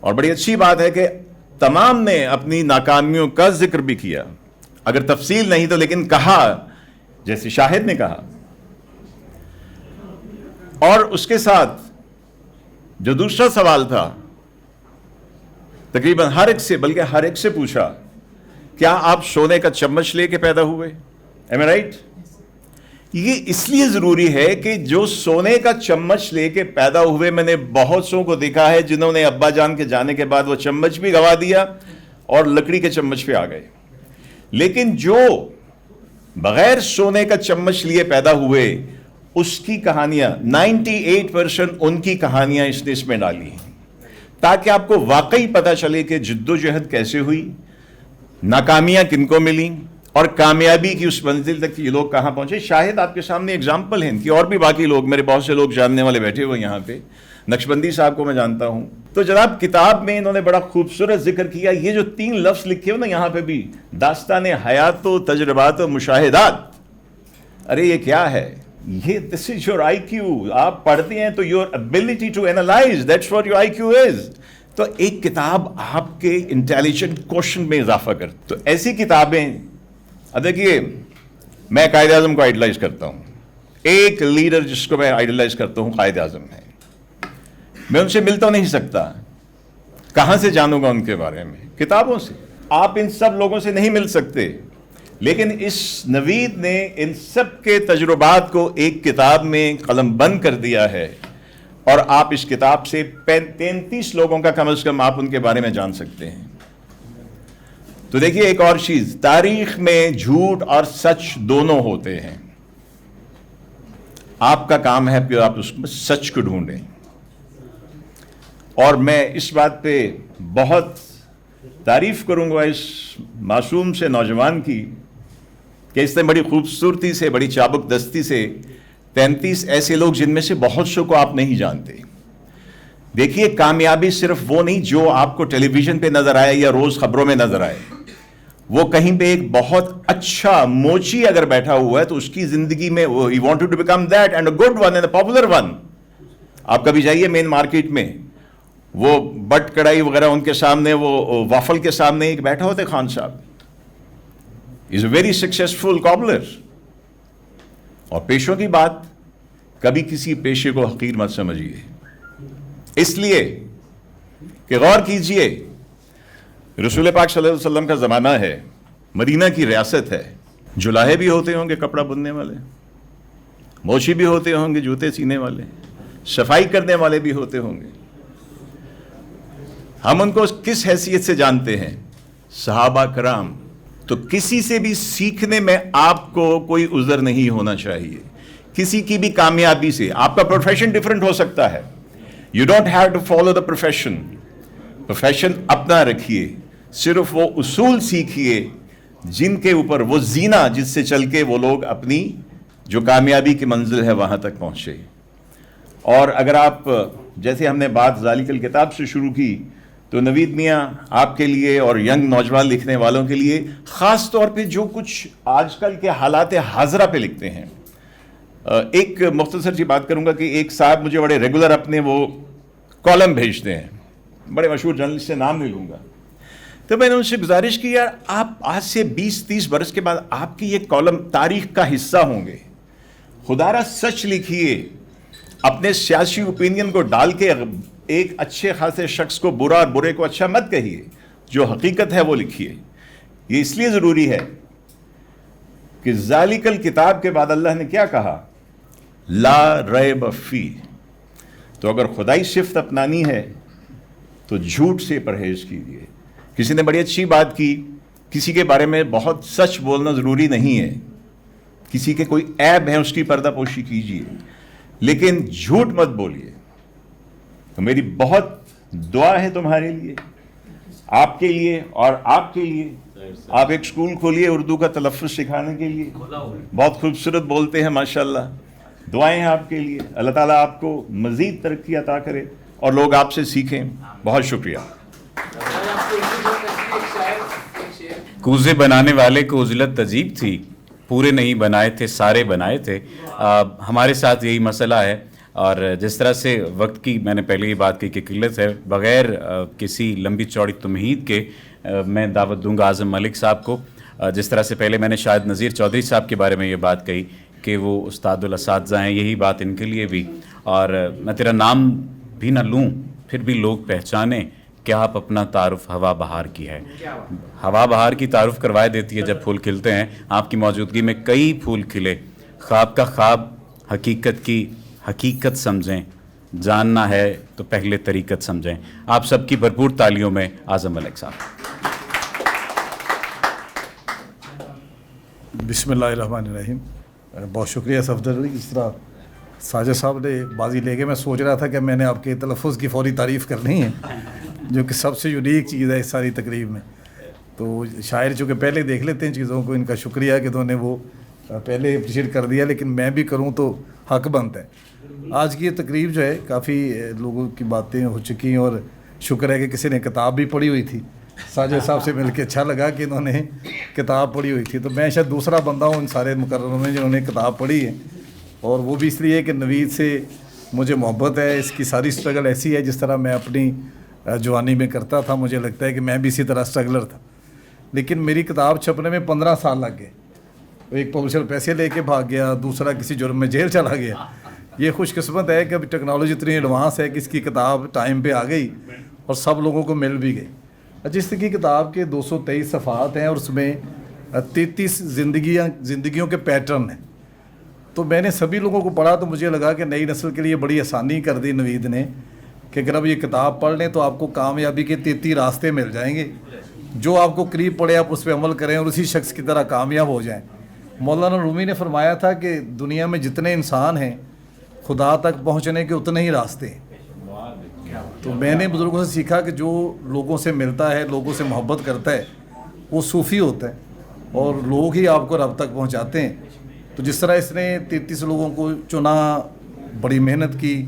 اور بڑی اچھی بات ہے کہ تمام نے اپنی ناکامیوں کا ذکر بھی کیا, اگر تفصیل نہیں تو لیکن کہا, جیسے شاہد نے کہا. اور اس کے ساتھ جو دوسرا سوال تھا, تقریباً ہر ایک سے, بلکہ ہر ایک سے پوچھا, کیا آپ سونے کا چمچ لے کے پیدا ہوئے؟ Am I right? یہ اس لیے ضروری ہے کہ جو سونے کا چمچ لے کے پیدا ہوئے, میں نے بہت سو کو دیکھا ہے جنہوں نے ابا جان کے جانے کے بعد وہ چمچ بھی گوا دیا اور لکڑی کے چمچ پہ آ گئے. لیکن جو بغیر سونے کا چمچ لیے پیدا ہوئے, اس کی کہانیاں 98% ان کی کہانیاں اس میں ڈالی ہیں, تاکہ آپ کو واقعی پتہ چلے کہ جد و جہد کیسے ہوئی, ناکامیاں کن کو ملیں, اور کامیابی کی اس منزل تک یہ لوگ کہاں پہنچے. شاہد آپ کے سامنے اگزامپل ہیں ان کی, اور بھی باقی لوگ, میرے بہت سے لوگ جاننے والے بیٹھے ہوئے یہاں پہ. نقشبندی صاحب کو میں جانتا ہوں. تو جناب کتاب میں انہوں نے بڑا خوبصورت ذکر کیا, یہ جو 3 لفظ لکھے ہو نا یہاں پہ بھی, داستان حیات و تجربات و مشاہدات, ارے یہ کیا ہے؟ یہ دس از یور IQ. آپ پڑھتے ہیں تو your ability to analyse, that's what your IQ is. تو ایک کتاب آپ کے انٹیلیجنٹ کوشن میں اضافہ کرتی. تو ایسی کتابیں, دیکھیے میں قائد اعظم کو آئیڈلائز کرتا ہوں, ایک لیڈر جس کو میں آئیڈلائز کرتا ہوں قائد اعظم ہے. میں ان سے ملتا نہیں سکتا, کہاں سے جانوں گا ان کے بارے میں؟ کتابوں سے. آپ ان سب لوگوں سے نہیں مل سکتے, لیکن اس نوید نے ان سب کے تجربات کو ایک کتاب میں قلم بند کر دیا ہے, اور آپ اس کتاب سے 33 لوگوں کا کم از کم آپ ان کے بارے میں جان سکتے ہیں. تو دیکھیے ایک اور چیز, تاریخ میں جھوٹ اور سچ دونوں ہوتے ہیں. آپ کا کام ہے کہ آپ اس میں سچ کو ڈھونڈیں. اور میں اس بات پہ بہت تعریف کروں گا اس معصوم سے نوجوان کی, کہ اس نے بڑی خوبصورتی سے, بڑی چابک دستی سے 33 ایسے لوگ جن میں سے بہت سو کو آپ نہیں جانتے. دیکھیے کامیابی صرف وہ نہیں جو آپ کو ٹیلی ویژن پہ نظر آئے یا روز خبروں میں نظر آئے. وہ کہیں پہ ایک بہت اچھا موچی اگر بیٹھا ہوا ہے تو اس کی زندگی میں he wanted to become that and a good one and a popular one. آپ کبھی جائیے مین مارکیٹ میں, وہ بٹ کڑائی وغیرہ ان کے سامنے, وہ وافل کے سامنے ایک بیٹھا ہوتے خان صاحب, is a very successful cobbler. اور پیشوں کی بات, کبھی کسی پیشے کو حقیر مت سمجھیے, اس لیے کہ غور کیجئے رسول پاک صلی اللہ علیہ وسلم کا زمانہ ہے, مدینہ کی ریاست ہے, جولاہے بھی ہوتے ہوں گے کپڑا بننے والے, موچی بھی ہوتے ہوں گے جوتے سینے والے, صفائی کرنے والے بھی ہوتے ہوں گے. ہم ان کو کس حیثیت سے جانتے ہیں؟ صحابہ کرام. تو کسی سے بھی سیکھنے میں آپ کو کوئی عذر نہیں ہونا چاہیے, کسی کی بھی کامیابی سے. آپ کا پروفیشن ڈیفرنٹ ہو سکتا ہے, you don't have to follow the profession. Profession اپنا رکھیے, صرف وہ اصول سیکھیے جن کے اوپر وہ زینہ جس سے چل کے وہ لوگ اپنی جو کامیابی کی منزل ہے وہاں تک پہنچے. اور اگر آپ, جیسے ہم نے بات ذالک الکتاب سے شروع کی, تو نوید میاں آپ کے لیے اور ینگ نوجوان لکھنے والوں کے لیے خاص طور پہ جو کچھ آج کل کے حالات حاضرہ پہ لکھتے ہیں. ایک مختصر سی بات کروں گا کہ ایک صاحب مجھے بڑے ریگولر اپنے وہ کالم بھیجتے ہیں, بڑے مشہور جرنلسٹ سے نام نہیں لوں گا. تو میں نے ان سے گزارش کی, یار آپ آج سے 20-30 برس کے بعد آپ کی یہ کالم تاریخ کا حصہ ہوں گے, خدا را سچ لکھیے, اپنے سیاسی اوپینین کو ڈال کے ایک اچھے خاصے شخص کو برا اور برے کو اچھا مت کہیے, جو حقیقت ہے وہ لکھیے. یہ اس لیے ضروری ہے کہ ذالک الکتاب کے بعد اللہ نے کیا کہا؟ لا ریب فیہ. تو اگر خدائی صفت اپنانی ہے تو جھوٹ سے پرہیز کیجیے. کسی نے بڑی اچھی بات کی, کسی کے بارے میں بہت سچ بولنا ضروری نہیں ہے, کسی کے کوئی عیب ہے اس کی پردہ پوشی کیجیے, لیکن جھوٹ مت بولیے. تو میری بہت دعا ہے تمہارے لیے, آپ کے لیے اور آپ کے لیے. آپ ایک سکول کھولیے اردو کا تلفظ سکھانے کے لیے, بہت خوبصورت بولتے ہیں ماشاءاللہ. دعائیں ہیں آپ کے لیے, اللہ تعالیٰ آپ کو مزید ترقی عطا کرے اور لوگ آپ سے سیکھیں. بہت شکریہ. کوزے بنانے والے کو عزلت عجیب تھی, پورے نہیں بنائے تھے سارے بنائے تھے. ہمارے ساتھ یہی مسئلہ ہے. اور جس طرح سے وقت کی میں نے پہلے ہی بات کی کہ قلت ہے، بغیر کسی لمبی چوڑی تمہید کے میں دعوت دوں گا اعظم ملک صاحب کو. جس طرح سے پہلے میں نے شاہد نذیر چودھری صاحب کے بارے میں یہ بات کہی کہ وہ استاد الاساتذہ ہیں، یہی بات ان کے لیے بھی. اور میں تیرا نام بھی نہ لوں پھر بھی لوگ پہچانیں کہ آپ اپنا تعارف ہوا بہار کی ہے. ہوا بہار کی تعارف کروائے دیتی ہے جب پھول کھلتے ہیں. آپ کی موجودگی میں کئی پھول کھلے. خواب کا خواب حقیقت کی حقیقت سمجھیں، جاننا ہے تو پہلے طریقت سمجھیں. آپ سب کی بھرپور تالیوں میں اعظم ملک صاحب. بسم اللہ الرحمن الرحیم. بہت شکریہ صفدر علی. اس طرح ساجد صاحب نے بازی لے کے میں سوچ رہا تھا کہ میں نے آپ کے تلفظ کی فوری تعریف کرنی ہے جو کہ سب سے یونیک چیز ہے اس ساری تقریب میں. تو شاعر چونکہ پہلے دیکھ لیتے ہیں چیزوں کو، ان کا شکریہ کہ انہوں نے وہ پہلے اپریشیٹ کر دیا، لیکن میں بھی کروں تو حق بنتا ہے. آج کی یہ تقریب جو ہے کافی لوگوں کی باتیں ہو چکی ہیں، اور شکر ہے کہ کسی نے کتاب بھی پڑھی ہوئی تھی. ساجد صاحب سے مل کے اچھا لگا کہ انہوں نے کتاب پڑھی ہوئی تھی. تو میں شاید دوسرا بندہ ہوں ان سارے مقرروں میں جنہوں نے کتاب پڑھی ہے، اور وہ بھی اس لیے کہ نوید سے مجھے محبت ہے. اس کی ساری اسٹرگل ایسی ہے جس طرح میں اپنی جوانی میں کرتا تھا. مجھے لگتا ہے کہ میں بھی اسی طرح اسٹرگلر تھا، لیکن میری کتاب چھپنے میں 15 سال لگ گئے. ایک پبلشر پیسے لے کے بھاگ گیا، دوسرا کسی جرم میں جیل چلا گیا. یہ خوش قسمت ہے کہ ابھی ٹیکنالوجی اتنی ایڈوانس ہے کہ اس کی کتاب ٹائم پہ آ گئی اور سب لوگوں کو مل بھی گئی. جس کی کتاب کے 223 صفحات ہیں اور اس میں 33 زندگیوں کے پیٹرن ہیں. تو میں نے سبھی لوگوں کو پڑھا تو مجھے لگا کہ نئی نسل کے لیے بڑی آسانی کر دی نوید نے کہ اگر اب یہ کتاب پڑھ لیں تو آپ کو کامیابی کے 33 راستے مل جائیں گے. جو آپ کو قریب پڑے آپ اس پہ عمل کریں اور اسی شخص کی طرح کامیاب ہو جائیں. مولانا رومی نے فرمایا تھا کہ دنیا میں جتنے انسان ہیں خدا تک پہنچنے کے اتنے ہی راستے ہیں. تو میں نے بزرگوں سے سیکھا کہ جو لوگوں سے ملتا ہے، لوگوں سے محبت کرتا ہے، وہ صوفی ہوتا ہے اور لوگ ہی آپ کو رب تک پہنچاتے ہیں. تو جس طرح اس نے 33 لوگوں کو چنا، بڑی محنت کی،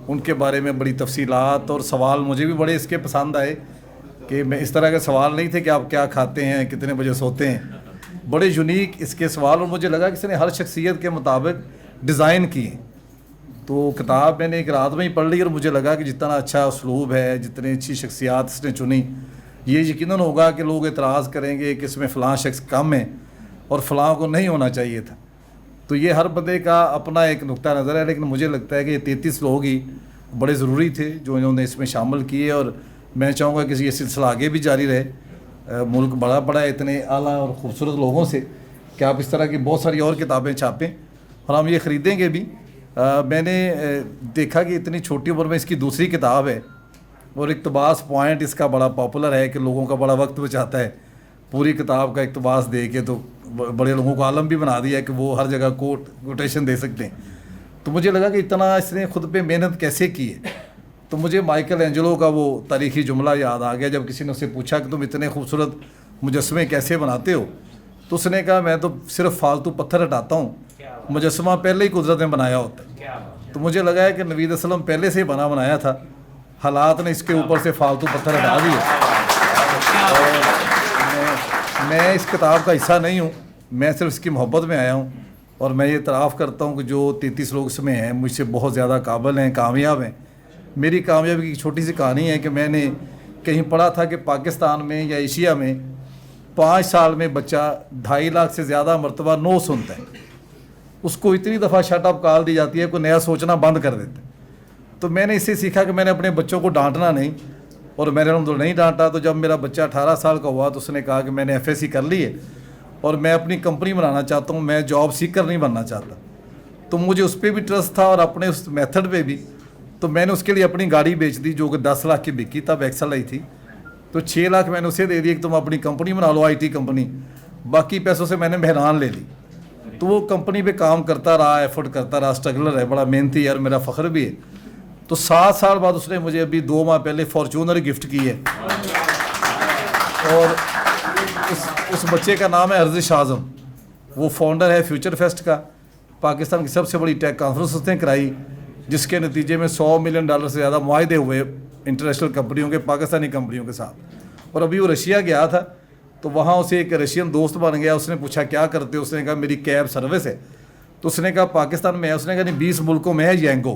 ان کے بارے میں بڑی تفصیلات اور سوال مجھے بھی بڑے اس کے پسند آئے کہ میں اس طرح کے سوال نہیں تھے کہ آپ کیا کھاتے ہیں، کتنے بجے سوتے ہیں. بڑے یونیک اس کے سوال، اور مجھے لگا کہ اس نے ہر شخصیت کے مطابق ڈیزائن کیے. تو کتاب میں نے ایک رات میں ہی پڑھ لی اور مجھے لگا کہ جتنا اچھا اسلوب ہے، جتنی اچھی شخصیات اس نے چنی، یہ یقیناً ہوگا کہ لوگ اعتراض کریں گے کہ اس میں فلاں شخص کم ہے اور فلاں کو نہیں ہونا چاہیے تھا. تو یہ ہر بندے کا اپنا ایک نقطہ نظر ہے، لیکن مجھے لگتا ہے کہ یہ 33 لوگ ہی بڑے ضروری تھے جو انہوں نے اس میں شامل کیے. اور میں چاہوں گا کہ یہ سلسلہ آگے بھی جاری رہے. ملک بڑا بڑا ہے اتنے اعلیٰ اور خوبصورت لوگوں سے کہ آپ اس طرح کی بہت ساری اور کتابیں چھاپیں اور ہم یہ خریدیں گے بھی. میں نے دیکھا کہ اتنی چھوٹی عمر میں اس کی دوسری کتاب ہے اور اقتباس پوائنٹ اس کا بڑا پاپولر ہے کہ لوگوں کا بڑا وقت بچاتا ہے. پوری کتاب کا اقتباس دے کے تو بڑے لوگوں کو عالم بھی بنا دیا ہے کہ وہ ہر جگہ کوٹیشن دے سکتے ہیں. تو مجھے لگا کہ اتنا اس نے خود پہ محنت کیسے کی ہے. تو مجھے مائیکل اینجلو کا وہ تاریخی جملہ یاد آ گیا جب کسی نے اسے پوچھا کہ تم اتنے خوبصورت مجسمے کیسے بناتے ہو. تو اس نے کہا میں تو صرف فالتو پتھر ہٹاتا ہوں، مجسمہ پہلے ہی قدرت نے بنایا ہوتا ہے. تو مجھے لگا ہے کہ نوید اسلم پہلے سے ہی بنایا تھا، حالات نے اس کے اوپر سے فالتو پتھر ہٹا دیے. اور میں اس کتاب کا حصہ نہیں ہوں، میں صرف اس کی محبت میں آیا ہوں. اور میں یہ اعتراف کرتا ہوں کہ جو 33 لوگ اس میں ہیں مجھ سے بہت زیادہ قابل ہیں، کامیاب ہیں. میری کامیابی کی چھوٹی سی کہانی ہے کہ میں نے کہیں پڑھا تھا کہ پاکستان میں یا ایشیا میں 5 سال میں بچہ 2.5 لاکھ سے زیادہ مرتبہ نو سنتا ہے. اس کو اتنی دفعہ شٹ اپ کال دی جاتی ہے کوئی نیا سوچنا بند کر دیتا ہے. تو میں نے اس سے سیکھا کہ میں نے اپنے بچوں کو ڈانٹنا نہیں، اور میں نے الحمدللہ نہیں ڈانٹا. تو جب میرا بچہ 18 سال کا ہوا تو اس نے کہا کہ میں نے FSC کر لی ہے اور میں اپنی کمپنی بنانا چاہتا ہوں، میں جاب سیکر نہیں بننا چاہتا. تو مجھے اس پہ بھی ٹرسٹ تھا اور اپنے اس میتھڈ پہ بھی. تو میں نے اس کے لیے اپنی گاڑی بیچ دی جو کہ 10 لاکھ کی بکی، تب ایکسل آئی تھی. تو 6 لاکھ میں نے اسے دے دی کہ تم اپنی کمپنی بنا لو، IT کمپنی. باقی پیسوں سے میں نے مہران لے لی. تو وہ کمپنی پہ کام کرتا رہا، ایفرٹ کرتا رہا، اسٹرگلر ہے، بڑا محنتی ہے اور میرا فخر بھی ہے. تو 7 سال بعد اس نے مجھے ابھی 2 ماہ پہلے فارچونر گفٹ کی ہے. اور اس بچے کا نام ہے ارزش اعظم. وہ فاؤنڈر ہے فیوچر فیسٹ کا، پاکستان کی سب سے بڑی ٹیک کانفرنس اس نے کرائی جس کے نتیجے میں $100 ملین سے زیادہ معاہدے ہوئے انٹرنیشنل کمپنیوں کے، پاکستانی کمپنیوں کے ساتھ. اور ابھی وہ رشیا گیا تھا تو وہاں اسے ایک رشین دوست بن گیا. اس نے پوچھا کیا کرتے ہو؟ اس نے کہا میری کیب سروس ہے. تو اس نے کہا پاکستان میں ہے؟ اس نے کہا نہیں 20 ملکوں میں ہے یینگو.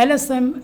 LSM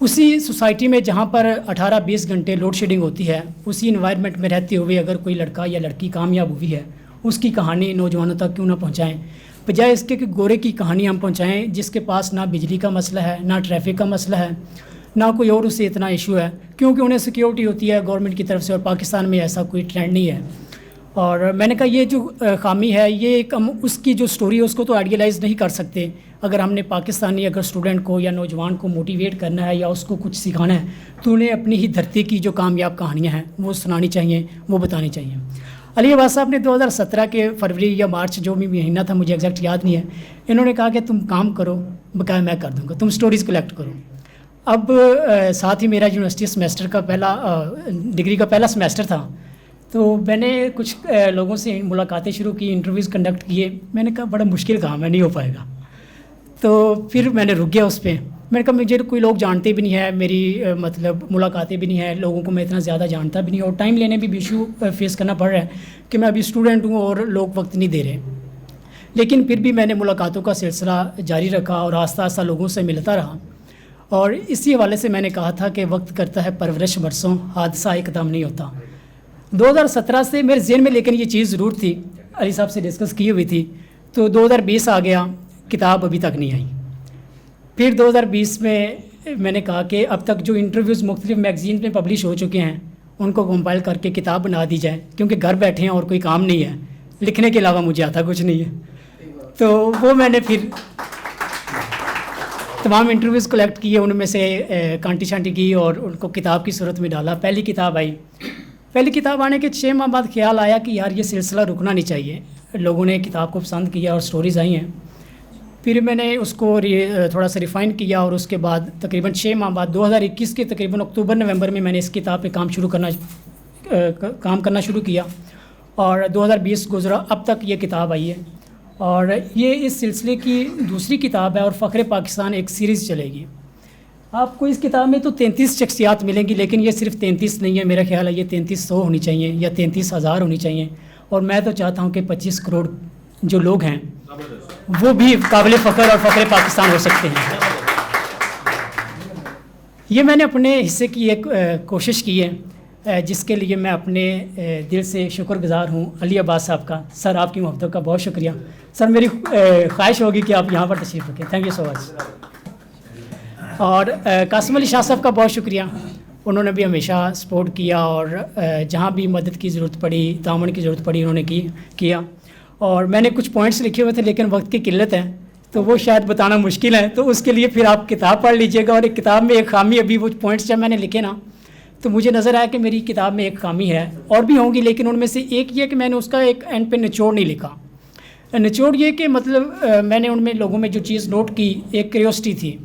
اسی سوسائٹی میں جہاں پر 18-20 گھنٹے لوڈ شیڈنگ ہوتی ہے، اسی انوائرمنٹ میں رہتے ہوئے اگر کوئی لڑکا یا لڑکی کامیاب ہوئی ہے، اس کی کہانی نوجوانوں تک کیوں نہ پہنچائیں، بجائے اس کے کہ گورے کی کہانی ہم پہنچائیں جس کے پاس نہ بجلی کا مسئلہ ہے، نہ ٹریفک کا مسئلہ ہے، نہ کوئی اور اسے اتنا ایشو ہے، کیونکہ انہیں سیکیورٹی ہوتی ہے گورنمنٹ کی طرف سے، اور پاکستان میں ایسا کوئی ٹرینڈ نہیں ہے۔ اور میں نے کہا یہ جو خامی ہے، یہ ایک ہم اس کی جو سٹوری ہے اس کو تو آئیڈیلائز نہیں کر سکتے۔ اگر ہم نے پاکستانی اگر اسٹوڈنٹ کو یا نوجوان کو موٹیویٹ کرنا ہے یا اس کو کچھ سکھانا ہے تو انہیں اپنی ہی دھرتی کی جو کامیاب کہانیاں ہیں وہ سنانی چاہیے، وہ بتانی چاہیے۔ علی عباس صاحب نے 2017 کے فروری یا مارچ جو بھی مہینہ تھا مجھے ایگزیکٹ یاد نہیں ہے، انہوں نے کہا کہ تم کام کرو، بقایا میں کر دوں گا، تم سٹوریز کلیکٹ کرو۔ اب ساتھ ہی میرا یونیورسٹی سمیسٹر کا ڈگری کا پہلا سمیسٹر تھا، تو میں نے کچھ لوگوں سے ملاقاتیں شروع کی، انٹرویوز کنڈکٹ کیے۔ میں نے کہا بڑا مشکل کام ہے، نہیں ہو پائے گا، تو پھر میں نے رک گیا اس پہ۔ میں نے کہا مجھے کوئی لوگ جانتے بھی نہیں ہے، میری مطلب ملاقاتیں بھی نہیں ہیں، لوگوں کو میں اتنا زیادہ جانتا بھی نہیں، اور ٹائم لینے بھی ایشو فیس کرنا پڑ رہا ہے کہ میں ابھی اسٹوڈنٹ ہوں اور لوگ وقت نہیں دے رہے۔ لیکن پھر بھی میں نے ملاقاتوں کا سلسلہ جاری رکھا اور آہستہ آہستہ لوگوں سے ملتا رہا، اور اسی حوالے سے میں نے کہا تھا کہ وقت کرتا ہے پرورش برسوں، حادثہ ایک دم نہیں ہوتا۔ 2017 سے میرے ذہن میں لیکن یہ چیز ضرور تھی، علی صاحب سے ڈسکس کی ہوئی تھی، تو 2020 آ گیا، کتاب ابھی تک نہیں آئی۔ پھر 2020 میں نے کہا کہ اب تک جو انٹرویوز مختلف میگزین میں پبلش ہو چکے ہیں ان کو کمپائل کر کے کتاب بنا دی جائے، کیونکہ گھر بیٹھے ہیں اور کوئی کام نہیں ہے، لکھنے کے علاوہ مجھے آتا کچھ نہیں ہے۔ تو وہ میں نے پھر تمام انٹرویوز کلیکٹ کیے، ان میں سے کانٹی شانٹی کی اور ان کو کتاب کی صورت میں ڈالا۔ پہلی کتاب آئی، پہلی کتاب آنے کے 6 ماہ بعد خیال آیا کہ یار یہ سلسلہ رکنا نہیں چاہیے، لوگوں نے کتاب کو پسند کیا اور سٹوریز آئی ہیں۔ پھر میں نے اس کو تھوڑا سا ریفائن کیا، اور اس کے بعد تقریباً 6 ماہ بعد 2021 کے تقریباً اکتوبر نومبر میں نے اس کتاب پہ کام کرنا شروع کیا، اور 2020 گزرا، اب تک یہ کتاب آئی ہے، اور یہ اس سلسلے کی دوسری کتاب ہے، اور فخر پاکستان ایک سیریز چلے گی۔ آپ کو اس کتاب میں تو 33 شخصیات ملیں گی، لیکن یہ صرف 33 نہیں ہے، میرا خیال ہے یہ 3300 ہونی چاہیے یا 33,000 ہونی چاہیے، اور میں تو چاہتا ہوں کہ 25 کروڑ جو لوگ ہیں وہ بھی قابل فخر اور فخر پاکستان ہو سکتے ہیں۔ یہ میں نے اپنے حصے کی ایک کوشش کی ہے، جس کے لیے میں اپنے دل سے شکر گزار ہوں علی عباس صاحب کا۔ سر آپ کی محبتوں کا بہت شکریہ۔ سر میری خواہش ہوگی کہ آپ یہاں پر تشریف رکھیں۔ تھینک یو سو مچ۔ اور قاسم علی شاہ صاحب کا بہت شکریہ، انہوں نے بھی ہمیشہ سپورٹ کیا، اور جہاں بھی مدد کی ضرورت پڑی، تعاون کی ضرورت پڑی، انہوں نے کیا۔ اور میں نے کچھ پوائنٹس لکھے ہوئے تھے لیکن وقت کی قلت ہے تو وہ شاید بتانا مشکل ہے، تو اس کے لیے پھر آپ کتاب پڑھ لیجئے گا۔ اور ایک کتاب میں ایک خامی، ابھی وہ پوائنٹس جب میں نے لکھے نا تو مجھے نظر آیا کہ میری کتاب میں ایک خامی ہے، اور بھی ہوں گی، لیکن ان میں سے ایک یہ کہ میں نے اس کا ایک اینڈ پہ نچوڑ نہیں لکھا۔ نچوڑ یہ کہ مطلب میں نے ان میں لوگوں میں جو چیز نوٹ کی، ایک کیوریوسٹی تھی،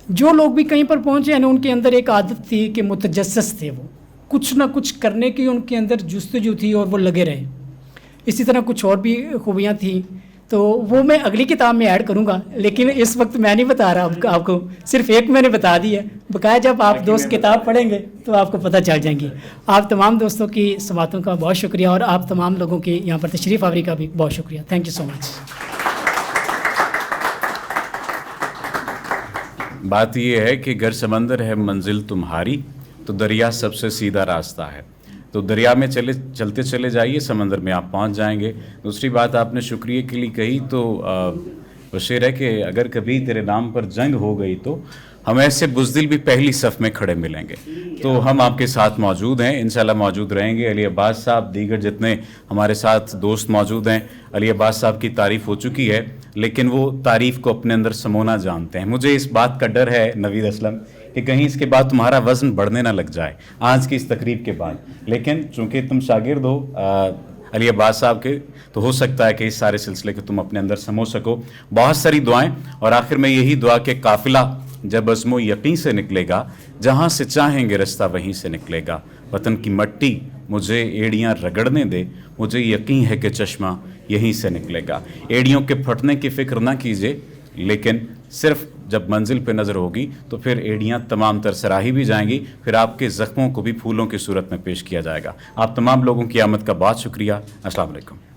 جو لوگ بھی کہیں پر پہنچے ہیں ان کے اندر ایک عادت تھی کہ متجسس تھے، وہ کچھ نہ کچھ کرنے کی ان کے اندر جستجو تھی اور وہ لگے رہے۔ اسی طرح کچھ اور بھی خوبیاں تھیں، تو وہ میں اگلی کتاب میں ایڈ کروں گا، لیکن اس وقت میں نہیں بتا رہا آپ کو، صرف ایک میں نے بتا دی ہے، بقایا جب آپ دوست کتاب پڑھیں گے تو آپ کو پتہ چل جائیں گی۔ آپ تمام دوستوں کی سماعتوں کا بہت شکریہ، اور آپ تمام لوگوں کی یہاں پر تشریف آوری کا بھی بہت شکریہ۔ تھینک یو سو مچ۔ بات یہ ہے کہ گر سمندر ہے منزل تمہاری، تو دریا سب سے سیدھا راستہ ہے، تو دریا میں چلتے چلے جائیے، سمندر میں آپ پہنچ جائیں گے۔ دوسری بات آپ نے شکریہ کے لیے کہی، تو وہ شعر ہے کہ اگر کبھی تیرے نام پر جنگ ہو گئی تو ہم ایسے بزدل بھی پہلی صف میں کھڑے ملیں گے، تو ہم آپ کے ساتھ موجود ہیں، انشاءاللہ موجود رہیں گے۔ علی عباس صاحب، دیگر جتنے ہمارے ساتھ دوست موجود ہیں، علی عباس صاحب کی تعریف ہو چکی ہے، لیکن وہ تعریف کو اپنے اندر سمونا جانتے ہیں۔ مجھے اس بات کا ڈر ہے نوید اسلم کہ کہیں اس کے بعد تمہارا وزن بڑھنے نہ لگ جائے آج کی اس تقریب کے بعد، لیکن چونکہ تم شاگرد ہو علی عباس صاحب کے، تو ہو سکتا ہے کہ اس سارے سلسلے کو تم اپنے اندر سمو سکو۔ بہت ساری دعائیں، اور آخر میں یہی دعا کہ قافلہ جب عزم و یقین سے نکلے گا، جہاں سے چاہیں گے رستہ وہیں سے نکلے گا، وطن کی مٹی مجھے ایڑیاں رگڑنے دے، مجھے یقین ہے کہ چشمہ یہیں سے نکلے گا۔ ایڑیوں کے پھٹنے کی فکر نہ کیجیے، لیکن صرف جب منزل پہ نظر ہوگی تو پھر ایڑیاں تمام تر سراہی بھی جائیں گی، پھر آپ کے زخموں کو بھی پھولوں کی صورت میں پیش کیا جائے گا۔ آپ تمام لوگوں کی آمد کا بہت شکریہ۔ السلام علیکم۔